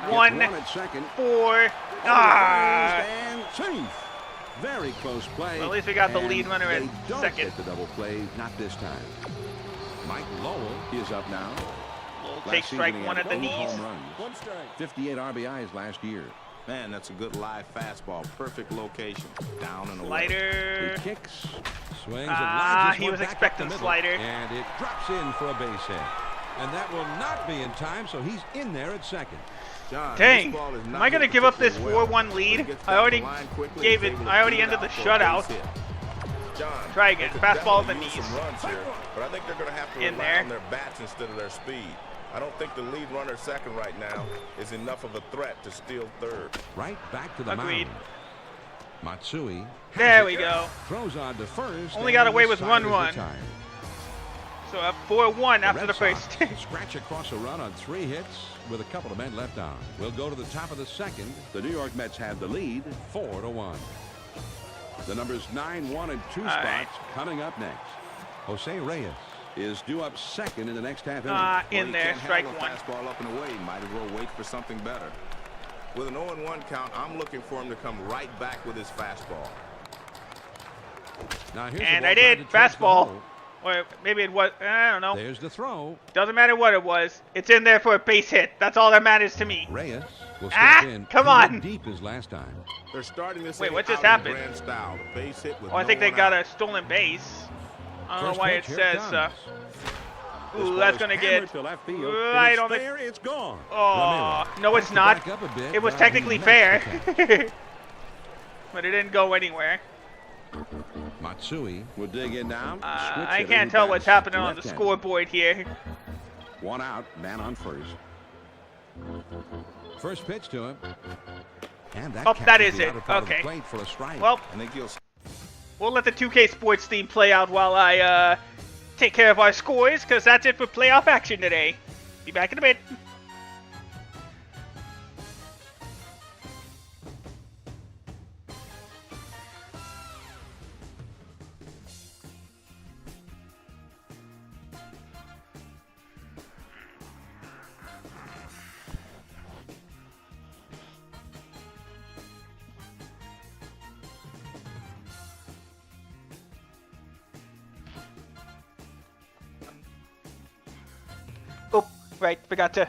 Gets One, at second. 4. And safe. Very close play. Well, at least we got the And lead runner at they don't second. get the double play, not this time. Mike Lowell He is up now. We'll Last take season strike he one had at the 8 knees. home runs. 58 RBIs last year. Man, that's a good live fastball. Perfect location. Down and away. Slider. He kicks. swings and Ah, lines this he one was back up expecting the middle, slider. and it drops in for a base hit. And that will not be in time, so he's in there at second. John, Dang, this ball is am not I gonna hit give up this particularly well. 4-1 When he lead? gets I down already the line quickly, gave he's it. able to I already beat ended out the for a shutout. base hit. John, Try again. they could Fastball at the definitely use knees. some runs here, but I think they're going to have to In rely there. on their bats instead of their speed. I don't think the lead runner second right now is enough of a threat to steal third. Right back to the Agreed. mound. Matsui. has There it. we go. Throws on to first. Only got and away the with side one is run. retired. So up 4-1 after Red the first. Sox scratch across a run on 3 hits with a couple of men left on. We'll go to the top of the second. The New York Mets have the lead. 4-1. The numbers 9, 1, and 2 All spots right. coming up next. Jose Reyes. Is due up second in the next half inning. Well, In he there, can't strike handle a one. fastball up and away. Might as well wait for something better. With an 0-1 count, I'm looking for him to come right back with his fastball. Now here's And the ball I did. trying to towards the Fastball. hole. Or maybe it was. I don't know. There's the throw. Doesn't matter what it was. It's in there for a base hit. That's all that matters to me. Reyes will step Ah, in. come He went on. deep as last time. They're starting this Wait, inning what just out in happened? grand style. The base hit with Oh, I think no they one got out. a stolen base. I don't First know why pitch, it here it says. comes. This Ooh, ball that's is gonna hammered get to left field. right It's on the. there. It's gone. Oh Ramirez no, has it's to not. back up a bit, It was but he technically makes fair, the catch. but it didn't go anywhere. Matsui. We'll dig in now. Switch I hitter can't who tell what's bats happening on the left-handed. scoreboard here. 1 out, man on first. First pitch to him. And that Oh, that catches is the it. outer part of the Okay. plate for a strike. Well, I think you'll we'll let the 2K Sports theme play out while I take care of our scores, because that's it for playoff action today. Be back in a bit. Oh, right, forgot to.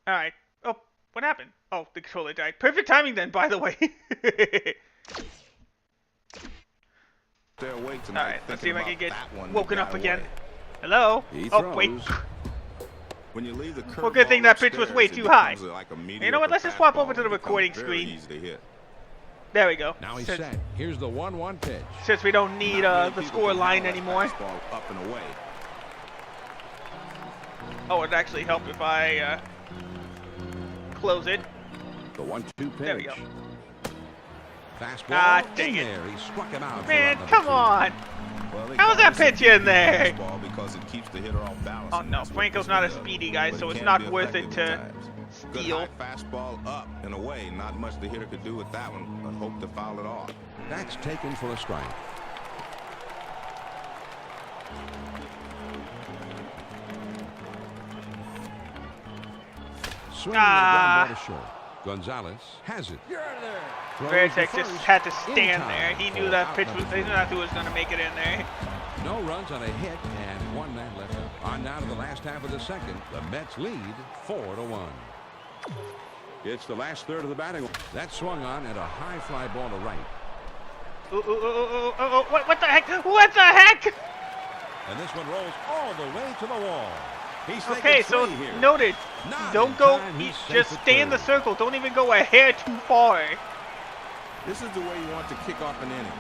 All right. Oh, what happened? Oh, the controller died. Perfect timing then, by the way. Stay awake All tonight. right, let's see if I can get that one woken that up got again. away. Hello? He Oh, wait. throws. When you leave the Well, good thing that pitch was way too high. Like You know what? Let's just swap over to the recording very screen. Easy to hit. There we go. Now he's Since, set. Here's the 1-1 pitch. since we don't need Not many the people score can line handle that anymore. fastball up and away. Oh, it'd actually help if I close it. The 1-2 pitch. There we go. Fastball Ah, dang in it. there. He struck him out. for Man, out number come 2. on. Well, they How was call that this a pitch in deep there? fastball because it keeps the hitter off balance. Oh and no, that's what Franco's this not a one does. speedy guy, But so it it's can not be worth it effective to at times. Good steal. high fastball up and away. Not much the hitter could do with that one, but hope to foul it off. That's taken for a strike. Swinging Ah. the ground ball to short. Gonzalez has it. Throws Veritek to just first had to in stand time there. He for knew that out pitch number was. He knew 3. that was going to make it in there. No runs on a hit and 1 man left out. On down to the last half of the second. The Mets lead 4-1. It's the last third of the batting. That swung on at a high fly ball to right. Ooh, ooh, ooh, ooh, ooh, ooh, what the heck? What the heck? And this one rolls all the way to the wall. He's Okay, taking so 3 here. noted. Not Don't in go. time, he's Just safe at stay in the third. circle. Don't even go a hair too far. This is the way you want to kick off an inning.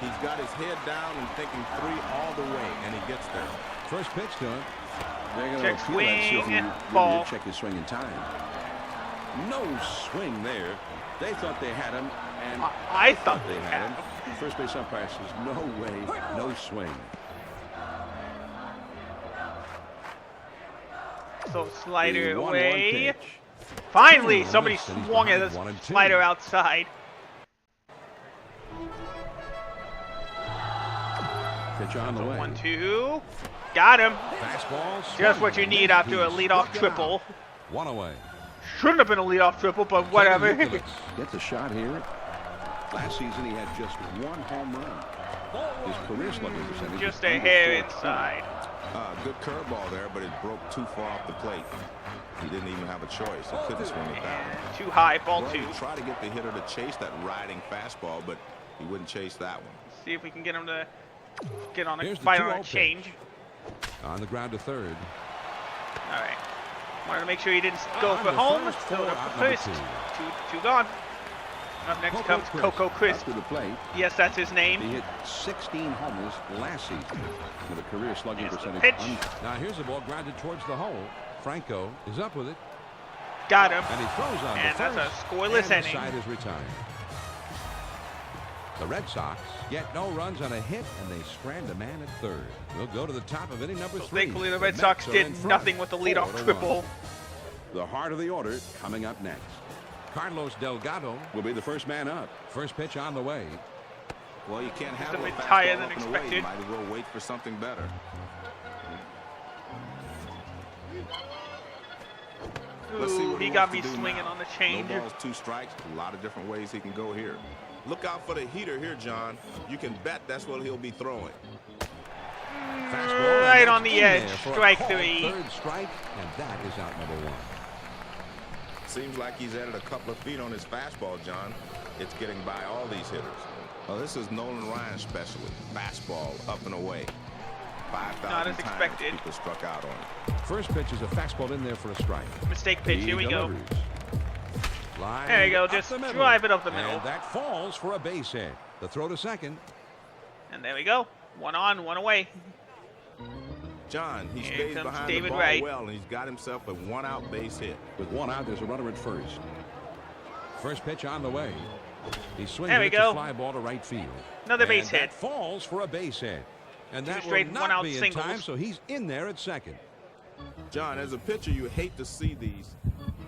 He's got his head down and thinking 3 all the way, and he gets there. First pitch to him. They're going Check to appeal that, see if swing, you ball. check his swing in time. No swing there. They thought they had him, and I thought they had him. First base umpire says, no way, no swing. So slider The 1-1 away. pitch. Finally, somebody And he's swung at behind a 1-2. slider outside. Pitch on the way. 1-2. Got him. Fastball. Just what you need after a leadoff triple. 1 away. Shouldn't have been a leadoff triple, but whatever. Gets a shot here. Last season he had just 1 home run. His career slugging percentage. Just was a under hair 4. inside. Good curveball there, but it broke too far off the plate. He didn't even have a choice. He couldn't swing it back. And too high, ball Well, 2. he tried to get the hitter to chase that riding fastball, but he wouldn't chase that one. See if we can get him to get on a Here's the fight on 2-0 a pitch. change. On the ground to third. All right. Wanted to make sure he didn't go On for the home. first, Throw it out up for number first. 2. Two gone. Up next Coco comes Crisp. Coco Up Crisp. to the plate. Yes, that's his He name. hit 16 homers last season with a career slugging Here's the percentage. pitch. Now here's the ball grounded towards the hole. Franco is up with it. Got him. And he throws on And the that's first. a scoreless and inning. The side is retired. The Red Sox get no runs on a hit, and they strand a man at third. We'll go to the top of inning number 3. Thankfully, the Red Mets Sox are did in front, nothing with the leadoff 4-1. triple. The heart of the order coming up next. Carlos Delgado Will be the first man up. first pitch on the way. Well, you can't have a a bit fastball higher up than and away. You expected. might as well wait for something better. Let's see Ooh, what he he got wants me to do swinging now. on the change. No balls, 2 strikes. A lot of different ways he can go here. Look out for the heater here, John. You can bet that's what he'll be throwing. Fastball, Right and on that's the in edge. there for a Strike called 3. Third strike, and that is out number 1. Seems like he's added a couple of feet on his fastball, John. It's getting by all these hitters. Well, this is Nolan Ryan's specialty. Fastball up and away. 5,000 Not as times expected. people struck out on it. First pitch is a fastball in there for a strike. Mistake pitch. He Here we go. delivers. Line There you go, up just the middle. drive it up the middle. And that falls for a base hit. The throw to second. And there we go. 1 on, 1 away. John, he Here stays comes behind David the ball Wright. well, and he's got himself a 1-out base hit. With 1 out, there's a runner at first. First pitch on the way. He swings There we it. It's go. a fly ball to right field. Another And base that hit. falls for a base hit. And Two that will straight not one-out be in singles. time, so he's in there at second. John, as a pitcher, you hate to see these.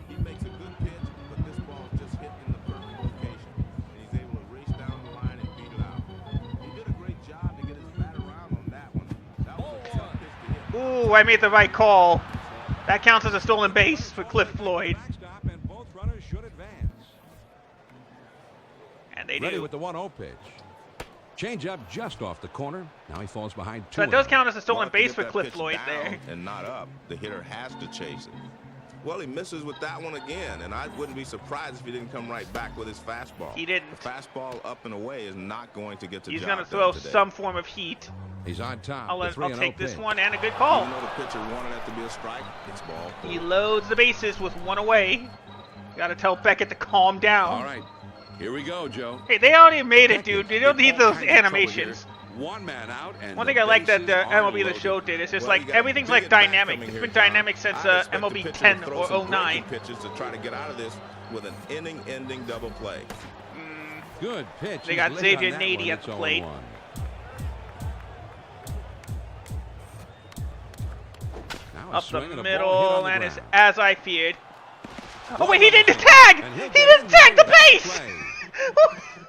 He makes a good pitch, but this ball just hit in the perfect location. And he's able to race down the line and beat it out. He did a great job to get his bat around on that one. That was a tough pitch to hit. Ooh, I made the right call. That counts as a stolen base for Cliff Floyd. Backstop, and both runners should advance. And they Ready do. with the 1-0 pitch. Change up just off the corner. Now he falls behind 2. So that does count as a stolen Well, to base get for that Cliff pitch Floyd down there. and not up, the hitter has to chase it. Well, he misses with that one again, and I wouldn't be surprised if he didn't come right back with his fastball. He didn't. The fastball up and away is not going to get the He's job going to done throw today. some form of heat. He's on top. I'll The 3-0 take this pitch. one, and a good call. Even though the pitcher wanted that to be a strike, it's ball four. He loads the bases with one away. Got to tell Beckett to calm down. All right, here we go, Joe. Hey, they already made it, dude. They don't In need all those kinds of trouble animations. here. One man out, and One the thing I like that bases the are MLB The loaded. Show did is just Well, you like got everything's big like at bat dynamic. coming It's here, been John. dynamic since I expect the MLB pitcher to 10 throw or some 09. breaking pitches to try to get out of this with an inning-ending double play. Good pitch. They He's got late Xavier on that Nady one. at It's the plate. 0-1. Now a Up swing the and a ball hit on middle, the and it's ground. as I feared. Oh wait, he didn't tag! And He he'll get didn't in tag the there back base! play.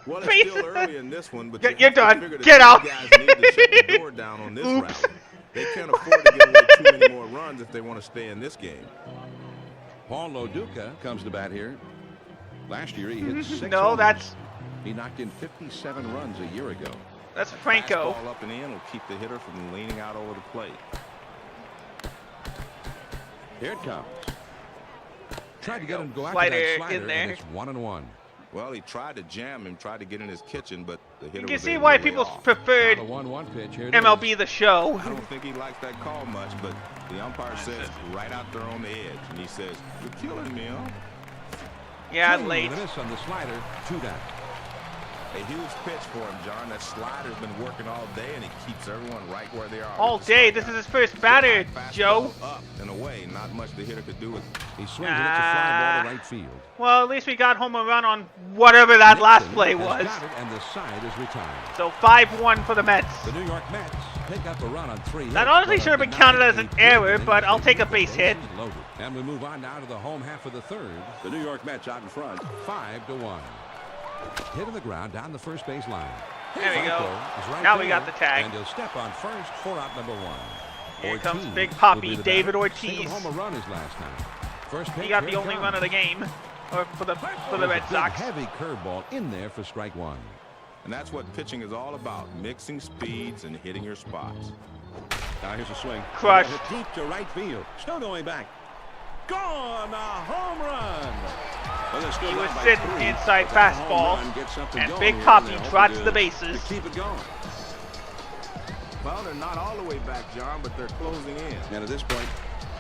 Well, it's Base. still early in this one, but You're you have to done. figure that Get these out. guys need to shut the door down on this Oops. round. They can't afford to give away too many more runs if they want to stay in this game. Paul Loduca comes to bat here. Last year he hit 6 No, homers. that's He knocked in 57 runs a year ago. Franco. Fastball up and in will keep the hitter from leaning out over the plate. Here it comes. Tried to get him to go after Slider that in slider, there. and it's 1-1. Well, he tried to jam him, tried to get in his kitchen, but the hitter You can was see able why to lay people off. preferred Now the 1-1 pitch. Here it MLB The Show. I don't think he likes that call much, but the umpire says right out there on the edge, and he says, "You're killing me, huh?" Yeah, Swing late. and a miss on the slider. 2 down. A huge pitch for him, John. That slider's been working all day, and he keeps everyone right where they are. All with the day. strikeout. This is his first batter, Fastball Joe. Up and away. Not much the hitter could do with. He swings and it's a fly ball to right field. Well, at least we got home a run on whatever that last Nixon play has was. got it, and the side is retired. So 5-1 for the Mets. The New York Mets pick up a run on 3 hits. That honestly but should have been denied counted as an a error, big but inning I'll take a base with hit. bases loaded. And we move on now to the home half of the third. The New York Mets out in front. 5-1. Hit on the ground down the first base line. There we go. Franco is right Now we there, got the tag. And he'll step on first for out number 1. Here comes Ortiz Big will Papi, be the David batter. Ortiz. Single home run his last time. First pitch, He got here the it only comes. run of the game, or for the There's Red a big Sox. heavy curveball in there for strike 1. And that's what pitching is all about: mixing speeds and hitting your spots. Now here's a swing. Crushed. Hit deep to right field. Still going back. Gone! A home run! Well, they're still He was down by sitting 3, inside but that home fastball, run gets something and going Big here, Papi they're hoping trots to- the bases. to keep it going. Well, they're not all the way back, John, but they're closing in. And at this point,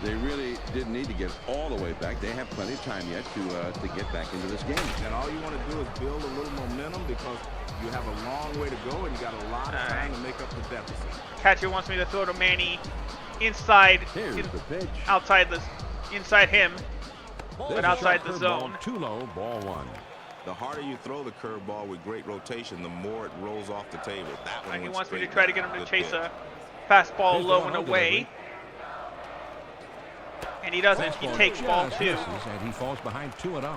they really didn't need to get all the way back. They have plenty of time yet to get back into this game. And all you want to do is build a little momentum because you have a long way to go and you got a lot of time to make up the deficit. Catcher wants me to throw to Manny inside, Here's the pitch. inside him, There's but a outside short the curveball, zone. Too low, ball 1. The harder you throw the curveball with great rotation, the more it rolls off the table. That one And he went wants me to straight try to down. get him to Good chase pitch. a fastball Here's low the and 1-0 away. delivery. And he doesn't. He Fastball takes ball just 2. misses, and he falls behind 2-0.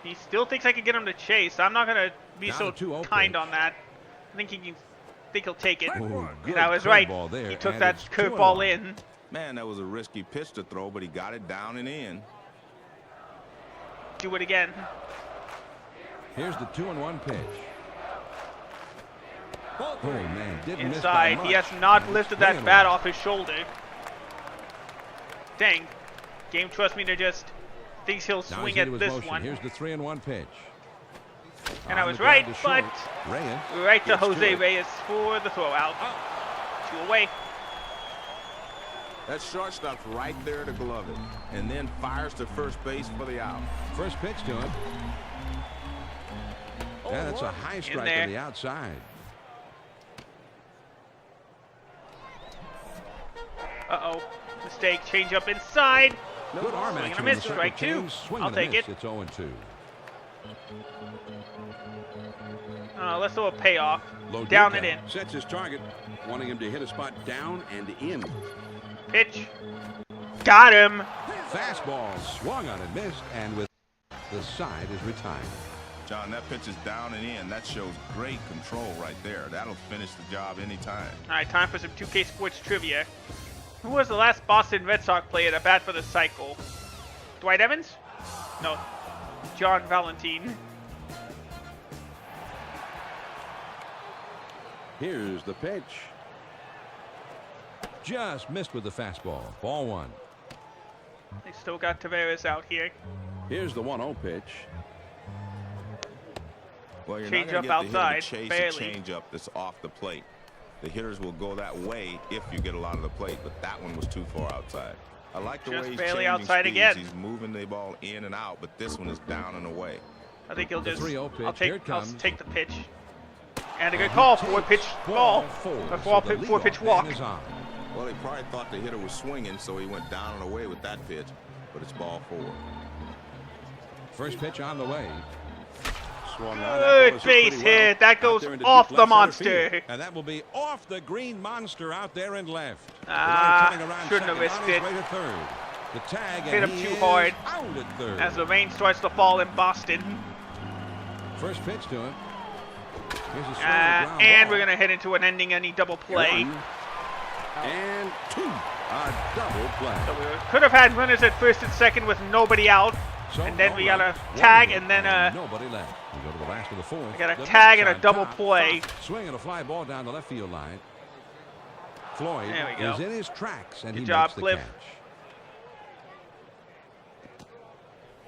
He still thinks I can get him to chase. I'm not gonna be Down so to 2-0 kind pitch. on that. I think he'll take it. Ooh, good And I was right. curveball there, He took and that it's curveball 2-1. in. Man, that was a risky pitch to throw, but he got it down and in. Do it again. Here's the 2-1 pitch. Oh man, didn't miss Inside. by He has much. not And lifted it's that 3-1. bat off his shoulder. Dang. Game trusts me to just thinks he'll Now swing he's into at his this motion. one. Here's the 3-1 pitch. And I On was the ground right, to but short. Reyes right to gets Jose it. Reyes for the throw out. 2 away. That shortstop's right there to glove it, and then fires to first base for the out. First pitch to him. Yeah, that's a high strike there. on the outside. Uh-oh. Mistake. Change up inside. Good arm Swing and a action. miss, on the strike second 2. pitch. Swing I'll and a take miss. it. It's 0-2. Let's throw a payoff. Low Down deep and in. down. Sets his target, wanting him to hit a spot down and in. Pitch. Got him. Fastball swung on and missed, and with the side is retired. John, that pitch is down and in. That shows great control right there. That'll finish the job anytime. All right, time for some 2K Sports trivia. Who was the last Boston Red Sox player to bat for the cycle? Dwight Evans? No. John Valentine. Here's the pitch. Just missed with the fastball. Ball 1. They still got Tavares out here. Here's the 1-0 pitch. Well, you're Change not up going to get the hitter outside, to chase barely. a change up that's off the plate. The hitters will go that way if you get a lot of the plate, but that one was too far outside. I like the Just way he's barely changing outside speeds. again. He's moving the ball in and out, but this one is down and away. I think he'll The just. 3-0 pitch. I'll Here it I'll comes. take the pitch. And a good call. He 4-pitch takes ball. four. A So the 4-pitch leadoff walk. man is on. Well, he probably thought the hitter was swinging, so he went down and away with that pitch, but it's ball 4. First pitch on the way. Swung on. That Good goes base pretty well. hit. That Out goes there into off deep the left center monster. field. And that will be off the green monster out there in left. Ah, The runner coming around shouldn't have second, risked on his it. way to third. The tag, Hit and him he too is hard. out at third. As the rain starts to fall in Boston. First pitch to him. Here's a swing And we're going to head into an ending any double play. 1 and 2. A double play. So we could have had runners at first and second with nobody out. And then we got a tag and then nobody left. We go to the last of the 4th. we got a The tag Mets and a on double top. play. Swing and a fly ball down the left field line. Floyd There we go. is in his tracks and Good he job, makes the Cliff. catch.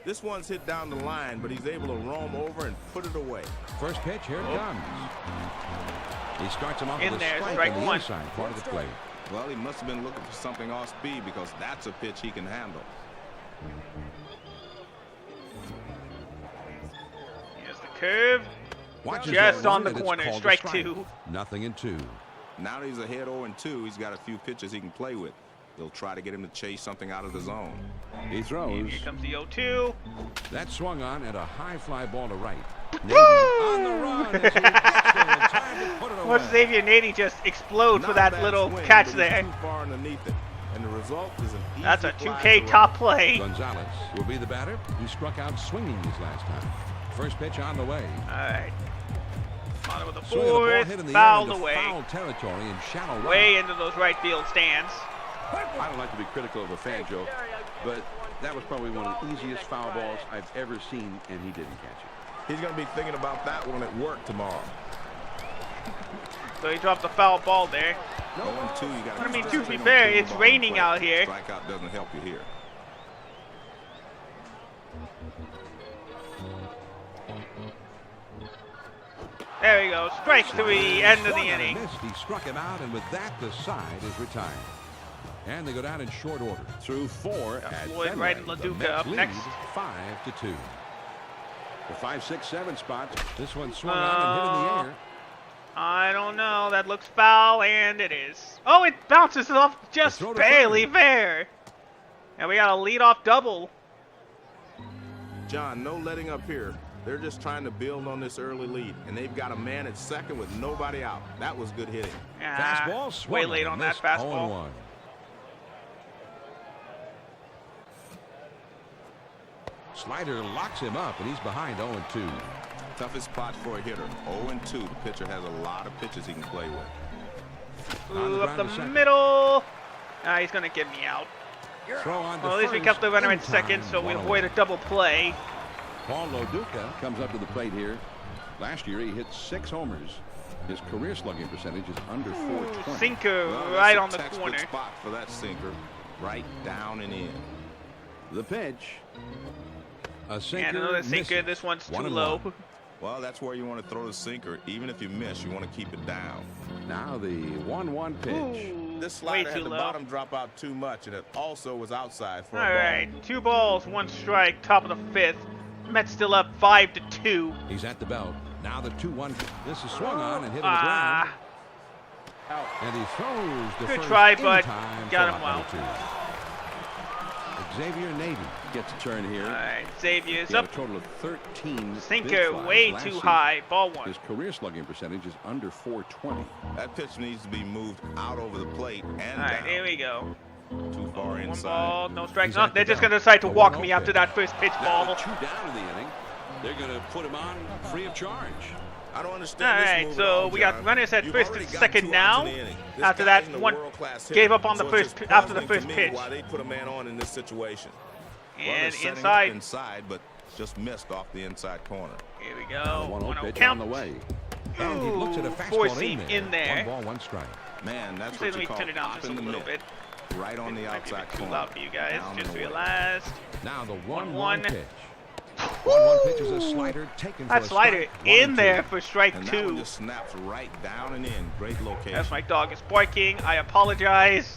This one's hit down the line, but he's able to roam over and put it away. First pitch, here it comes. He starts him off In with a there, strike strike on the one. inside part of the plate. Well, he must have been looking for something off speed because that's a pitch he can handle. Here's the curve. Watch Just his on the and it's corner. called a Strike 2. Nothing in 2. Now that he's ahead 0-2, he's got a few pitches he can play with. He'll try to get him to chase something out of the zone. He throws. And here comes the 0-2. That swung on at a high fly ball to right. Navy on the run as he gets there in time to put it away. Watch Xavier Nady just explode for Not a that bad little swing, catch but he's there. too far underneath it. And the result is an easy That's a fly 2K to top right. play. Gonzalez will be the batter. He struck out swinging his last time. First pitch on the way. All right. Bottom of the Swing of the ball hit in fourth. the Fouled air into away. foul territory in shallow right. Way into those right field stands. I don't like to be critical of a fan, Joe, but that was probably one of the easiest foul balls I've ever seen, and he didn't catch it. He's going to be thinking about that one at work tomorrow. So he dropped the foul ball there. 0-2, you got I mean, to be fair, it's raining out here. Strikeout doesn't help you here. There we go. Strike 3, end of the Swung on and inning. missed. He struck him out, and with that, the side is retired. And they go down in short order. Through 4 Got at Floyd Fenway. Wright and The LaDuca Mets up lead next. 5-2. The 5, 6, 7 spots. This one swung on and hit in the air. I don't know. That looks foul, and it is. Oh, it bounces off just throw to barely third. fair. And we got a leadoff double. John, no letting up here. They're just trying to build on this early lead, and they've got a man at second with nobody out. That was good hitting. Fastball swung way late on that missed fastball. 0-1. Slider locks him up, and he's behind 0-2. Toughest spot for a hitter. 0-2. The pitcher has a lot of pitches he can play with. On the Ooh, up ground the to second. middle. He's going to get me out. Throw on to Well, at least we first kept the runner in at second, time, so we 1-0. avoid a double play. Paul Loduca comes up to the plate here. Last year, he hit 6 homers. His career slugging percentage is under 420. Sinker Well, that's right a on the textbook corner. spot for that sinker. Right down and in. The pitch. A sinker And another sinker. misses. This one's too 1-1. low. Well, that's where you want to throw the sinker. Even if you miss, you want to keep it down. Now the 1-1 pitch. Ooh, This way slider too had the low. bottom drop out too much, and it also was outside for All a ball. right, 2 balls, 1 strike, top of the 5th. Mets still up 5-2. He's at the belt. Now the 2-1. This is swung on and hit on the Ah, ground. And he throws the Good first try, in but time got for him well. out number 2. Xavier Nady. Gets a turn here. all right, Xavier's He had up. a total of 13 Sinker big flies way last too season. high. Ball 1. His career slugging percentage is under 420. That pitch needs to be moved out over the plate and All right, down. here we go. Too far 1 inside. ball, no strikes. He's No, at they're the just going to belt. decide to A walk 1-0 me after pitch. that first pitch Now ball. with 2 down in the inning, they're going to put him on free of charge. I don't understand All this right, move at so all, we got John. runners at You've first already and got second 2 now. outs in the inning. This After guy that, isn't a one world-class gave hitter, up on the so first it's after the puzzling first to me pitch. why they put a man on in this situation. Well, they're And setting up inside. but just missed off the inside corner. Here we Now go. the 1-0 1-0 pitch count. on the way. And he looks at a Ooh, fastball four-seam in there. in there. 1 ball, 1 strike. Man, that's Let what me you call turn it down just a popping the little mitt. bit. Right on the Might be a outside bit too corner. loud for you guys. Down Just and away. realized. Now the 1-1. 1-1 pitch. 1-1 pitch is a slider taken for That a slider strike. in there for strike And that one 2. just snaps right down and in. Great location. Yes, my dog is barking. I apologize.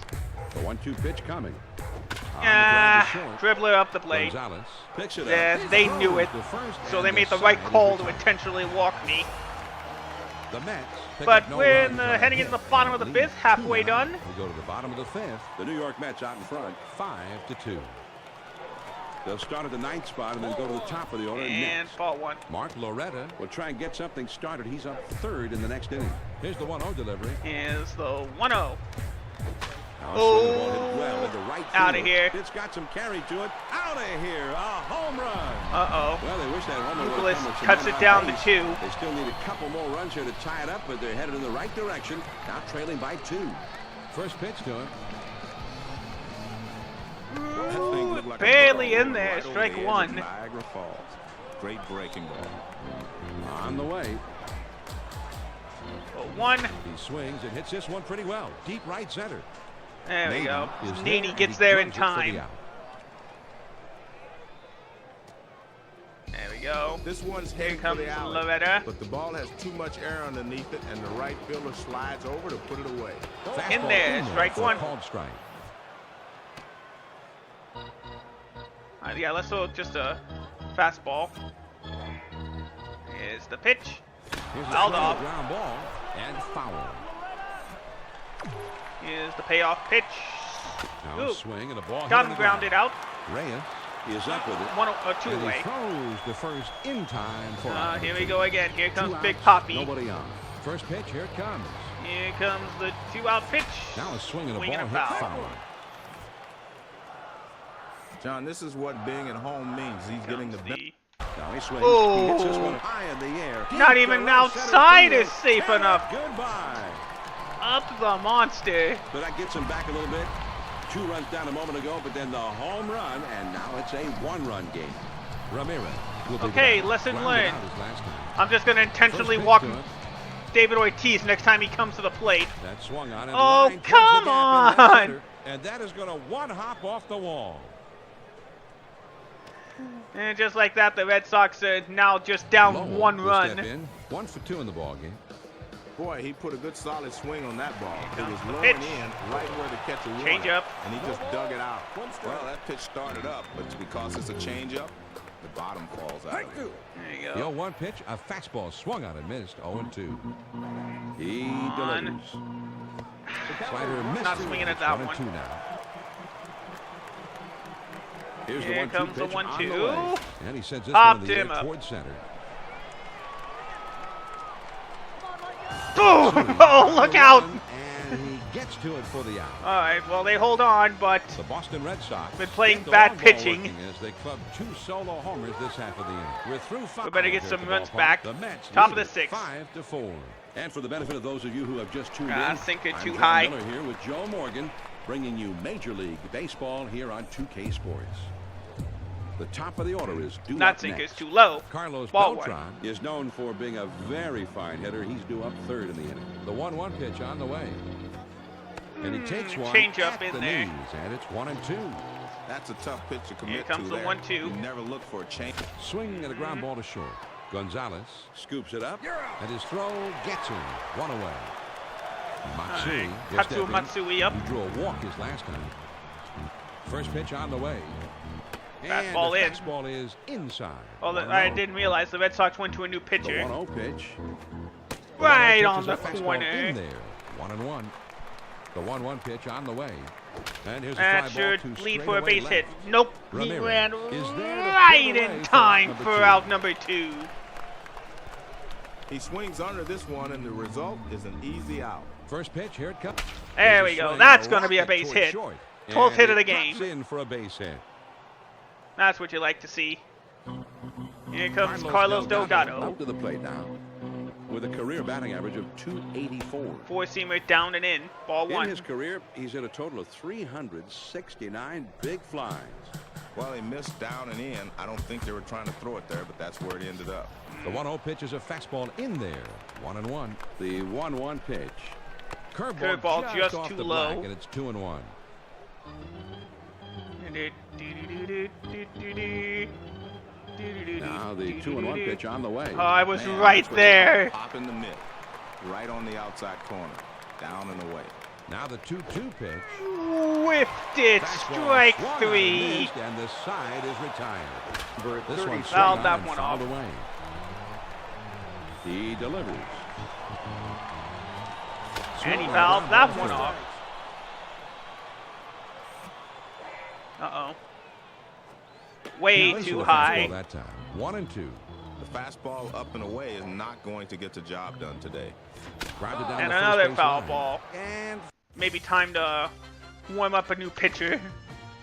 The 1-2 pitch coming. Dribbler up the plate. Gonzalez Picks it up. Yes, they knew it. The first So and they made the side right is call to retired. intentionally walk me. The Mets pick But up no we're runs on a heading hit into the bottom of the and fifth, lead halfway 2-0. done. We go to the bottom of the fifth, The New York Mets out in front. 5-2. They'll start at the ninth spot and then go to the top of the order And next. ball 1. Mark Loretta. We'll try and get something started. He's up third in the next inning. Here's the 1-0 delivery. Is the 1-0. Now, so the ball hit well into right Outta field. here. It's got some carry to it. Out of here. A home run. Uh-oh. Well, they wish that home run would Nicholas have come with some cuts men it on down to base. 2. They still need a couple more runs here to tie it up, but they're headed in the right direction. Now trailing by 2. First pitch to him. That thing looked like a barely ball in there. right over Strike the edge of 1. Niagara Falls. Great breaking ball. On the way. Ball 1. He swings and hits this one pretty well. Deep right center. There we go. is there, Nady and gets he there in grabs it for the time. out. There we go. This one's Here headed for comes the alley, Loretta. but the ball has too much air underneath it, and the right fielder slides over to put it away. In Fastball there, strike for a 1. Called strike. Yeah, let's throw just a fastball. Here's the pitch. Here's a Fouled straight off. ground ball and foul. Here's the payoff pitch. Now a Ooh. swing and a ball hit Got on him the grounded out. Reyes. He is up with it. 2 And he away. throws the first in time for out. Here we go again. Here comes Two Big outs, Poppy. Nobody on. First pitch, here it comes. Here comes the 2-out pitch. Now a swing and a Swing ball and a hit foul. foul. John, this is what being at home means. He's getting the best. Now he swings. Oh. He hits this one high in the air. Not Deep even to right center outside field. is safe And enough. Goodbye. Up the monster. But that gets him back a little bit. 2 runs down a moment ago, but then the home run, and now it's a 1-run game. Ramirez will be Okay, back. lesson Grounded learned. out his last time. I'm just going to intentionally First pitch walk to it. David Ortiz next time he comes to the plate. That swung on. And Oh, line towards the come gap in left on. center, and that is going to one hop off the wall. And just like that, the Red Sox are now just down Lowell 1 will run. Step in. 1 for 2 in the ball game. Boy, he put a good solid swing on that ball. It was the low pitch. and in, right where the catcher wanted. Change up. And he just dug it out. Well, that pitch started up, but because it's a changeup, the bottom falls out. There you The go. 0-1 pitch, a fastball swung on and missed. 0-2. He on. delivers. Slider missed. Not swinging at that 1-2 now. Here's Here the 1-2 comes the pitch on the 1-2. way. And he sends this Popped one in the him air up. towards center. Boom! Oh, look out! And he gets to it for the out. All right, well, they hold on, but The Boston Red Sox Been playing get the bad long ball pitching. working as they club 2 solo homers this half of the inning. We're through 5. we better get here some at the runs ballpark. back. The Mets Top of lead the it 6th. 5-4. And for the benefit of those of you who have just tuned Ah, in, sinker I'm too John high. Miller here with Joe Morgan, bringing you Major League Baseball here on 2K Sports. The top of the order is due not up sinkers next. too low. Carlos Ball Beltran. Is known for being a very fine hitter. He's due up third in the inning. The 1-1 pitch on the way. And he takes one change up at in the there. knees, and it's 1-2. That's a tough pitch to commit comes to the there. 1-2. You never look for a change. Swing and a ground ball to short. Gonzalez, Scoops it up. and his throw gets him. 1 away. Matsui. All right. will Katsuo step in. Matsui up. He drew a walk his last time. First pitch on the way. And Fastball the in. fastball is inside. Oh, 1-0. I didn't realize the Red Sox went to a new The pitcher. 1-0 pitch. The 1-0 Right pitch on is the a fastball corner. in there. 1-1. The 1-1 pitch on the way. And here's a That fly should ball to lead for a straightaway base hit. left. Nope. He Ramirez ran is there to right put it in away time for for out out number number 2. He swings under this one, and the result is an easy out. First pitch, here it comes. There There's we a go. swing, That's going to be a rocket base towards hit. short. 12th And hit of the it drops game. in for a base hit. That's what you like to see. Here comes Carlos Delgado. Up to the plate now. With a career batting average of .284. 4-seamer down and in. Ball In 1. his career, he's hit a total of 369 big flies. Well, he missed down and in. I don't think they were trying to throw it there, but that's where it ended up. The 1-0 pitch is a fastball in there. 1-1. The 1-1 pitch. Curveball just off too the low. black, and it's 2-1. Now the 2-1 pitch on the way. Oh, I was Man, right that's what you there. call Pop in the mid. Right on the outside corner. Down and away. Now the 2-2 pitch. Whiffed it. Fastball Strike swung on and 3. missed, and the side is retired. This one Fouled swung that on and one fouled off. away. He delivers. And he Swung fouled on that ball one for off. Uh-oh. Way Now, too fastball high. that time. 1-2. The fastball up and away is not going to get the job done today. Grounded down And the first another base foul line. ball. And Maybe time to warm up a new pitcher.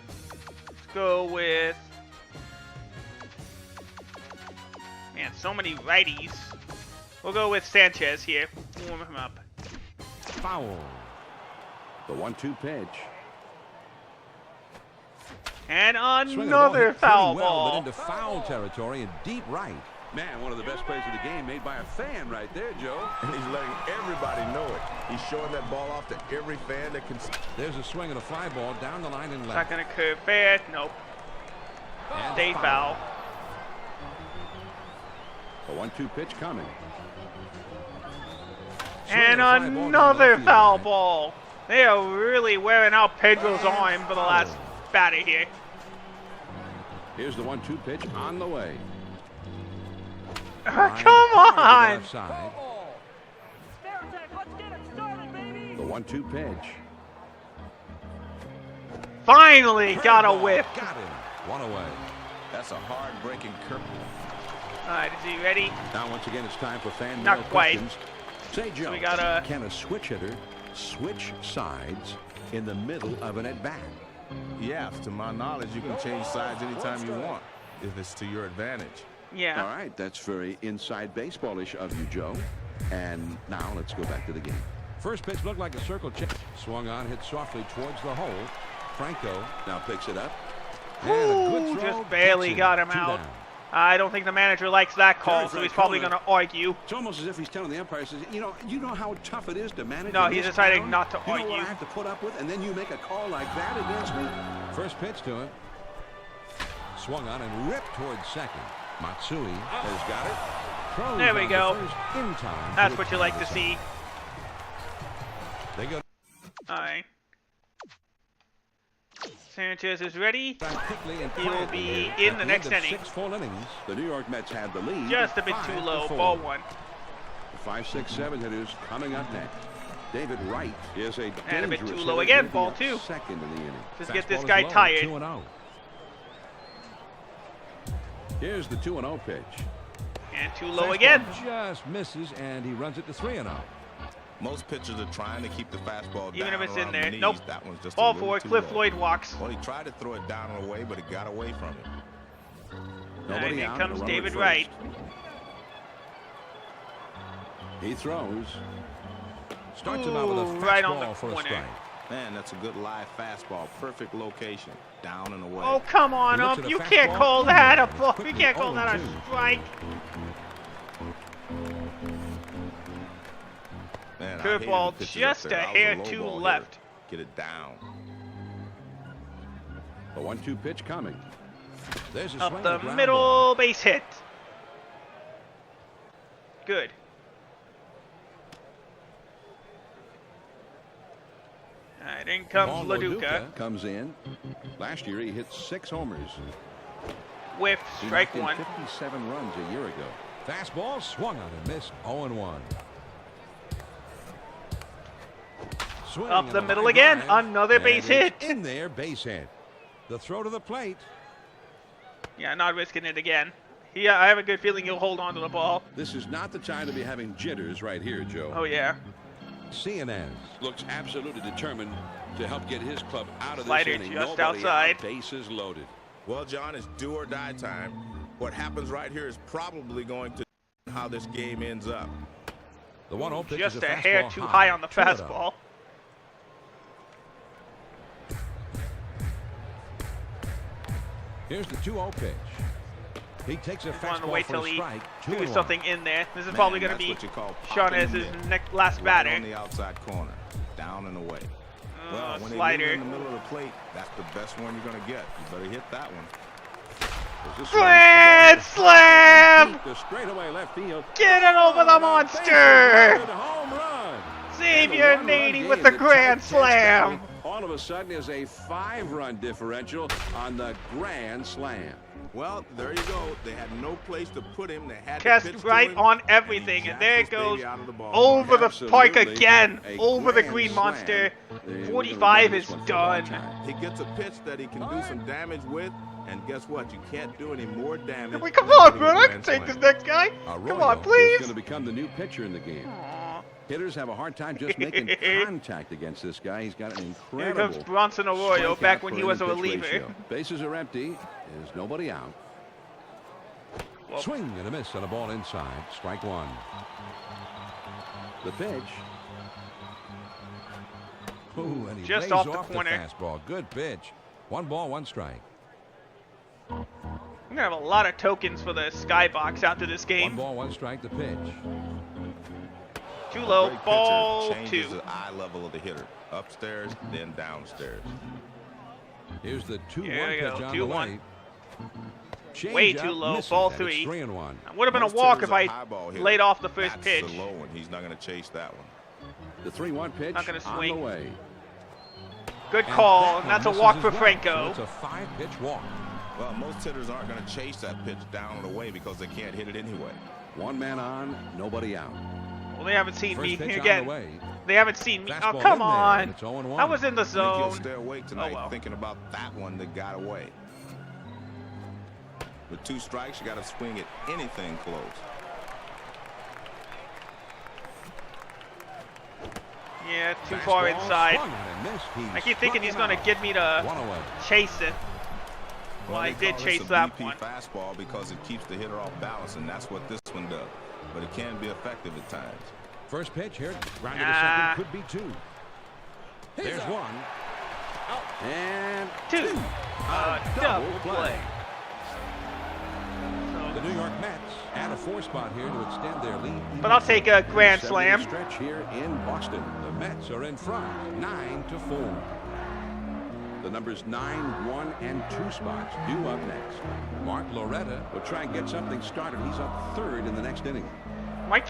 Let's go with... Man, so many righties. We'll go with Sanchez here. Warm him up. foul. The 1-2 pitch. Swinging And the ball another hit pretty foul well, ball. but into foul territory and deep right. Man, one of the best plays of the game made by a fan right there, Joe. And he's letting everybody know it. He's showing that ball off to every fan that can. There's a swing and a fly ball down the line and Not left. gonna curve fair. Nope. And Stay foul. The 1-2 pitch coming. And Swinging a fly ball down the another left field foul line. ball. They are really wearing out Pedro's arm for the last batter here. Here's the 1-2 pitch on the way. Come Line hard to the on! left side. The 1-2 pitch. Finally got a Curveball. whiff. Got him. One away. That's a hard breaking curve. Alright, is he ready? Now once again it's time for fan Not mail quite. questions. Say, Joe, we gotta- can a switch hitter switch sides in the middle of an at-bat? Yeah, to my knowledge, you can change sides anytime you want if it's to your advantage. Yeah. All right, that's very inside baseball-ish of you, Joe. And now let's go back to the game. First pitch looked like a circle check. Swung on, hit softly towards the hole. Franco Now picks it up. and a good Ooh, throw. just barely gets got it. him 2 out. down. I don't think the manager likes that call, so he's probably going to argue. It's almost as if he's telling the umpire, says, you know how tough it is to manage. No, in he's this deciding town? not to You know what I argue. have to put up with, and then you make a call like that against me? First pitch to him. Swung on and ripped towards second. Matsui has got it. Throws There we on go. to first in time. That's for what the you like tie to this see. inning. They go Alright. Sanchez is ready. back quickly and He will quietly be here in at the end next of inning. 6 full innings. The New York Mets had the lead. Just a bit too 5-4. low. Ball 1. The 5, 6, 7 hitters coming up next. David Wright is a And a bit dangerous too low hitter, again, moving ball up 2. second in the inning. Just get this Fastball guy is low, tired. 2-0. Here's the 2-0 pitch. And too low Fastball again. Just misses, and he runs it to 3-0. Most pitchers are trying to keep the fastball Even down if it's in around there. the knees. Nope. That one's just Ball a little 4. too Cliff low. Floyd walks. Well, he tried to throw it down and away, but it got away from him. Nobody And here out, comes a runner at David first. Wright. He throws. Starts him out with a Ooh, fastball right on the for a corner. strike. Man, that's a good live fastball. Perfect location. Down and away. Oh, come on, He looks at a You can't fastball call in that there. a ball. You Quickly can't call that a 0-2. strike. Man, I Curveball hated the pitches up just there. a I was hair low too ball hitter. left. Get it down. The 1-2 pitch coming. There's a Up swing the and a ground middle, ball. base hit. Good. Alright, in comes Paul LaDuca. comes in. Last year he hit 6 homers. Whiff, He strike knocked in 1. 57 runs a year ago. Fastball swung on and missed. 0-1. Swing Up and the a middle line again. drive. Another And base it's hit. in there, base hit. The throw to the plate. Yeah, not risking it again. Yeah, I have a good feeling he'll hold on to the ball. This is not the time to be having jitters right here, Joe. Oh, yeah. CNS. Looks absolutely determined to help get his club out of Slider this inning. just Nobody outside. out, bases loaded. Well, John, it's do or die time. What happens right here is probably going to how this game ends up. The 1-0 pitch Just is a a hair fastball too high on the 2-0. fastball. Here's the 2-0 pitch. He takes a Just wanted to fastball wait for till a he strike. do 2-1. something in there. This is Man, probably going to that's be what you call popping Shaunez's the mid. last Right batter. on the outside corner. down and away. Oh, When they slider. leave in the middle of the plate, that's the best one you're going to get. You better hit that one. Grand slam! The straightaway left field. Get it over the monster! Home run. Xavier Nady with the grand slam. All of a sudden is a 5-run differential on the grand slam. Well, there you go. They had no place to put him. They had Cast to pitch right to him, on and everything, he and there it jacked this goes baby out of the ball. over the park Absolutely. again, A over the grand green slam. monster. We're gonna 45 run is this one for a long done. time. He gets a pitch that he can do some damage with, and guess what? You can't do any more damage. Wait, come than on, hitting a man! I can grand take this slam. next guy. Arroyo Come on, is please. going to become the new pitcher in the game. Aw. Hitters have a hard time just making contact against this guy. He's got an Here incredible comes Bronson Arroyo, strikeout back when per he was a inning pitch reliever. ratio. Bases are empty. There's nobody out. Well, Swing and a miss on a ball inside. Strike one. The pitch. Ooh, and he Just lays off the off corner. fastball. Good pitch. 1 ball, 1 strike. we're gonna have a lot of tokens for the skybox after this 1 game. ball, 1 strike. The pitch. Too A low, great pitcher ball changes 2. the eye level of the hitter. Upstairs, then downstairs. Here's the 2-1 Here we pitch go, on 2-1. the way. Way Change too up, low, misses, ball and it's 3. 3-1. Would have been a Most walk hitters if are I high ball hitters. laid off the first That's pitch. the low one. He's not going to chase that one. The 3-1 pitch Not gonna on swing. the way. Good And call, that and one that's a misses walk as for well. Franco. So it's a 5-pitch walk. Well, most hitters aren't going to chase that pitch down and away because they can't hit it anyway. One man on, nobody out. Well, they haven't seen First me pitch on again. the way. They haven't seen me. Fastball Oh, come in there, on. and it's 0-1. I was in the I think he'll zone. stay awake tonight well. thinking about that one that got away. With 2 strikes, you got to swing at anything close. Yeah, too far Fastball inside. swung and missed. He I keep thinking struck he's him going to out. get me to 1 away. chase it. Well, I they did call chase this a that BP one. fastball because it keeps the hitter off balance, and that's what this one does. But it can be effective at times. First pitch here. Grounded to Ah. second. Could be 2. There's 1. And 2. Double play. The New York Mets add a 4 spot here to extend their lead. But I'll take a grand 7-inning slam. stretch here in Boston. The Mets are in front, 9-4. The numbers 9, 1, and 2 spots due up next. Mark Loretta. We'll try and get something started. He's up 3rd in the next inning. Mike.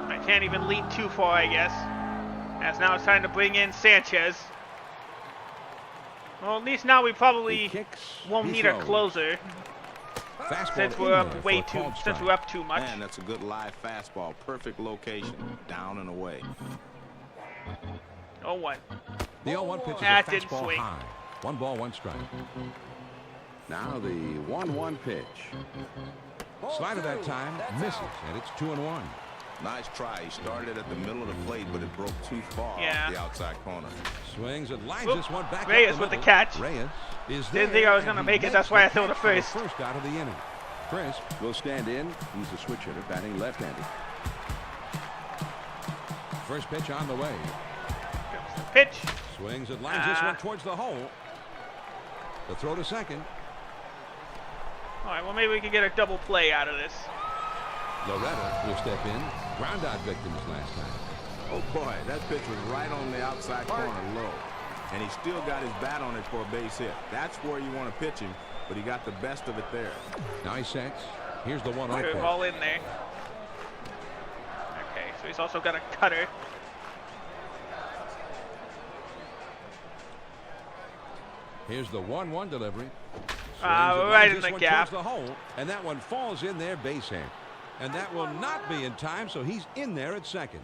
I can't even lean too far, I guess. As now it's time to bring in Sanchez. Well, at least now we He probably kicks. won't he need a throws. closer Fastball since in we're there up for way a too called since strike. we're up too much. Man, that's a good live fastball. Perfect location. Down and away. Oh, what? The 0-1 pitch is That a didn't fastball swing. high. 1 ball, 1 strike. Now the 1-1 pitch. Slider that time misses, and it's 2-1. Nice try. He started at the middle of the plate, but it broke too far Yeah. off the outside corner. Swings and lines Oop. this one back. Reyes up the with the middle. catch. Reyes is Didn't there, think I was and gonna he make it, makes that's why I the threw the catch for first. First out of the inning. Crisp. Will stand in. He's a switch hitter, batting left-handed. First pitch on the way. Comes the pitch. Swings and lines this one towards the hole. The throw to second. All right, well, maybe we can get a double play out of this. Loretta will step in. Ground out victims last time. Oh boy, that pitch was right on the outside corner low. And he still got his bat on it for a base hit. That's where you want to pitch him, but he got the best of it there. Now he sets. Here's the 1-0 Put it pitch. all in there. Okay, so he's also got a cutter. Here's the 1-1 delivery. Swings Ah, and right lines in this the one gap. towards the hole, and that one falls in there base hit. And that will not be in time, so he's in there at second.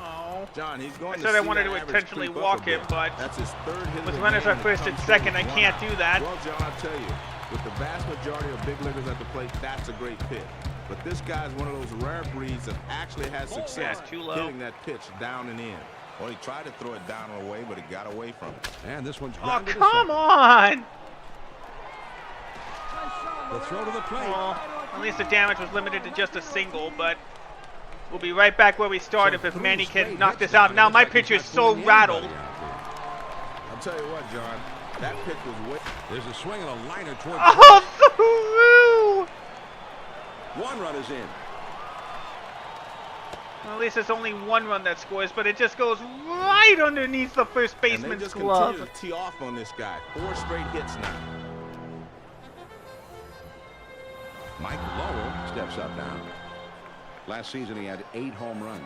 Oh. John, he's going I to said I see wanted that to average intentionally creep up walk a bit. him, but that's his 3rd hit of with the runners game, at and it first and comes second, through I with can't one do out. that. Well, John, I'll tell you, with the vast majority of big leaguers at the plate, that's a great pitch. But this guy's one of those rare breeds that actually has success Yeah, too low. hitting that pitch down and in. Well, he tried to throw it down and away, but he got away from it. And this one's Oh, grounded to come second. on! The throw to the plate. Well, at least the damage was limited to just a single, but we'll be right back where we started if Manny can knock this out. Now my pitcher is so rattled. I'll tell you what, John, that pitch was way... There's a swing and a liner towards Oh, through! One run is in. Well, at least it's only one run that scores, but it just goes right underneath the first And they baseman's just glove. continue to tee off on this guy. 4 straight hits now. Mike Lowell steps up now. Last season he had 8 home runs.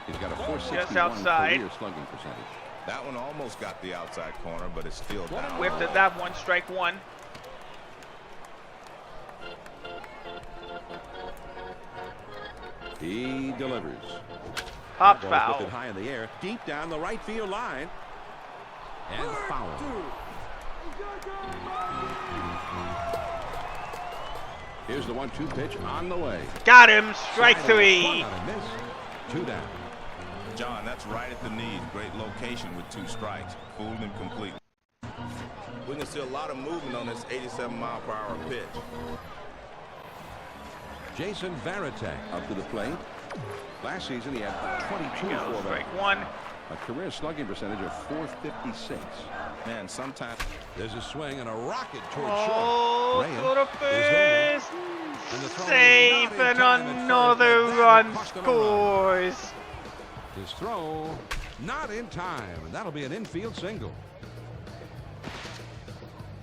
He's got a Just .461 outside. career slugging percentage. That one almost got the outside corner, but it's still down. Whipped at that one, strike one. He delivers. Popped Ball foul. lifted high in the air, deep down the right field line. And foul. Here's the 1-2 pitch on the way. Got him, strike Swung 3. on and missed. 2 down. John, that's right at the knees. Great location with 2 strikes. Fooled him completely. We can see a lot of movement on this 87-mile-per-hour pitch. Jason Varitek Up to the plate. Last season he had 22 Go, for strike one. a career slugging percentage of .456. Man, sometimes There's a swing and a rocket towards Oh, short. go to Graham is first. And the throw is Safe, not in and time at first, another and that run will cost him a scores. His throw not in time, and that'll be an infield single.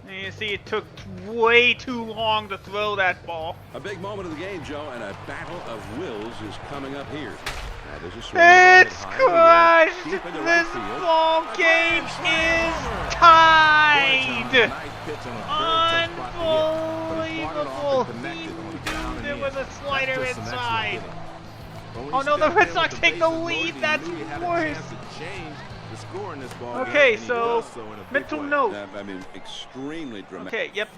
And you see it took way too long to throw that ball. A big moment of the game, Joe, and a battle of wills is coming up here. Now, there's a swing. It's Ball hit high in the air, crushed. deep into This right field. ball game is tied. nice pitch on a very tough spot to hit, but he fought it off and connected on the down and There in. was a That's slider just some excellent inside. hitting. But when Oh he no, the stepped Red in Sox with take the bases lead. loaded, he That's knew he had a worse. chance to change the score in this ball Okay, game, and he so does so in a big mental way. note. I mean, extremely dramatic. Okay, yep.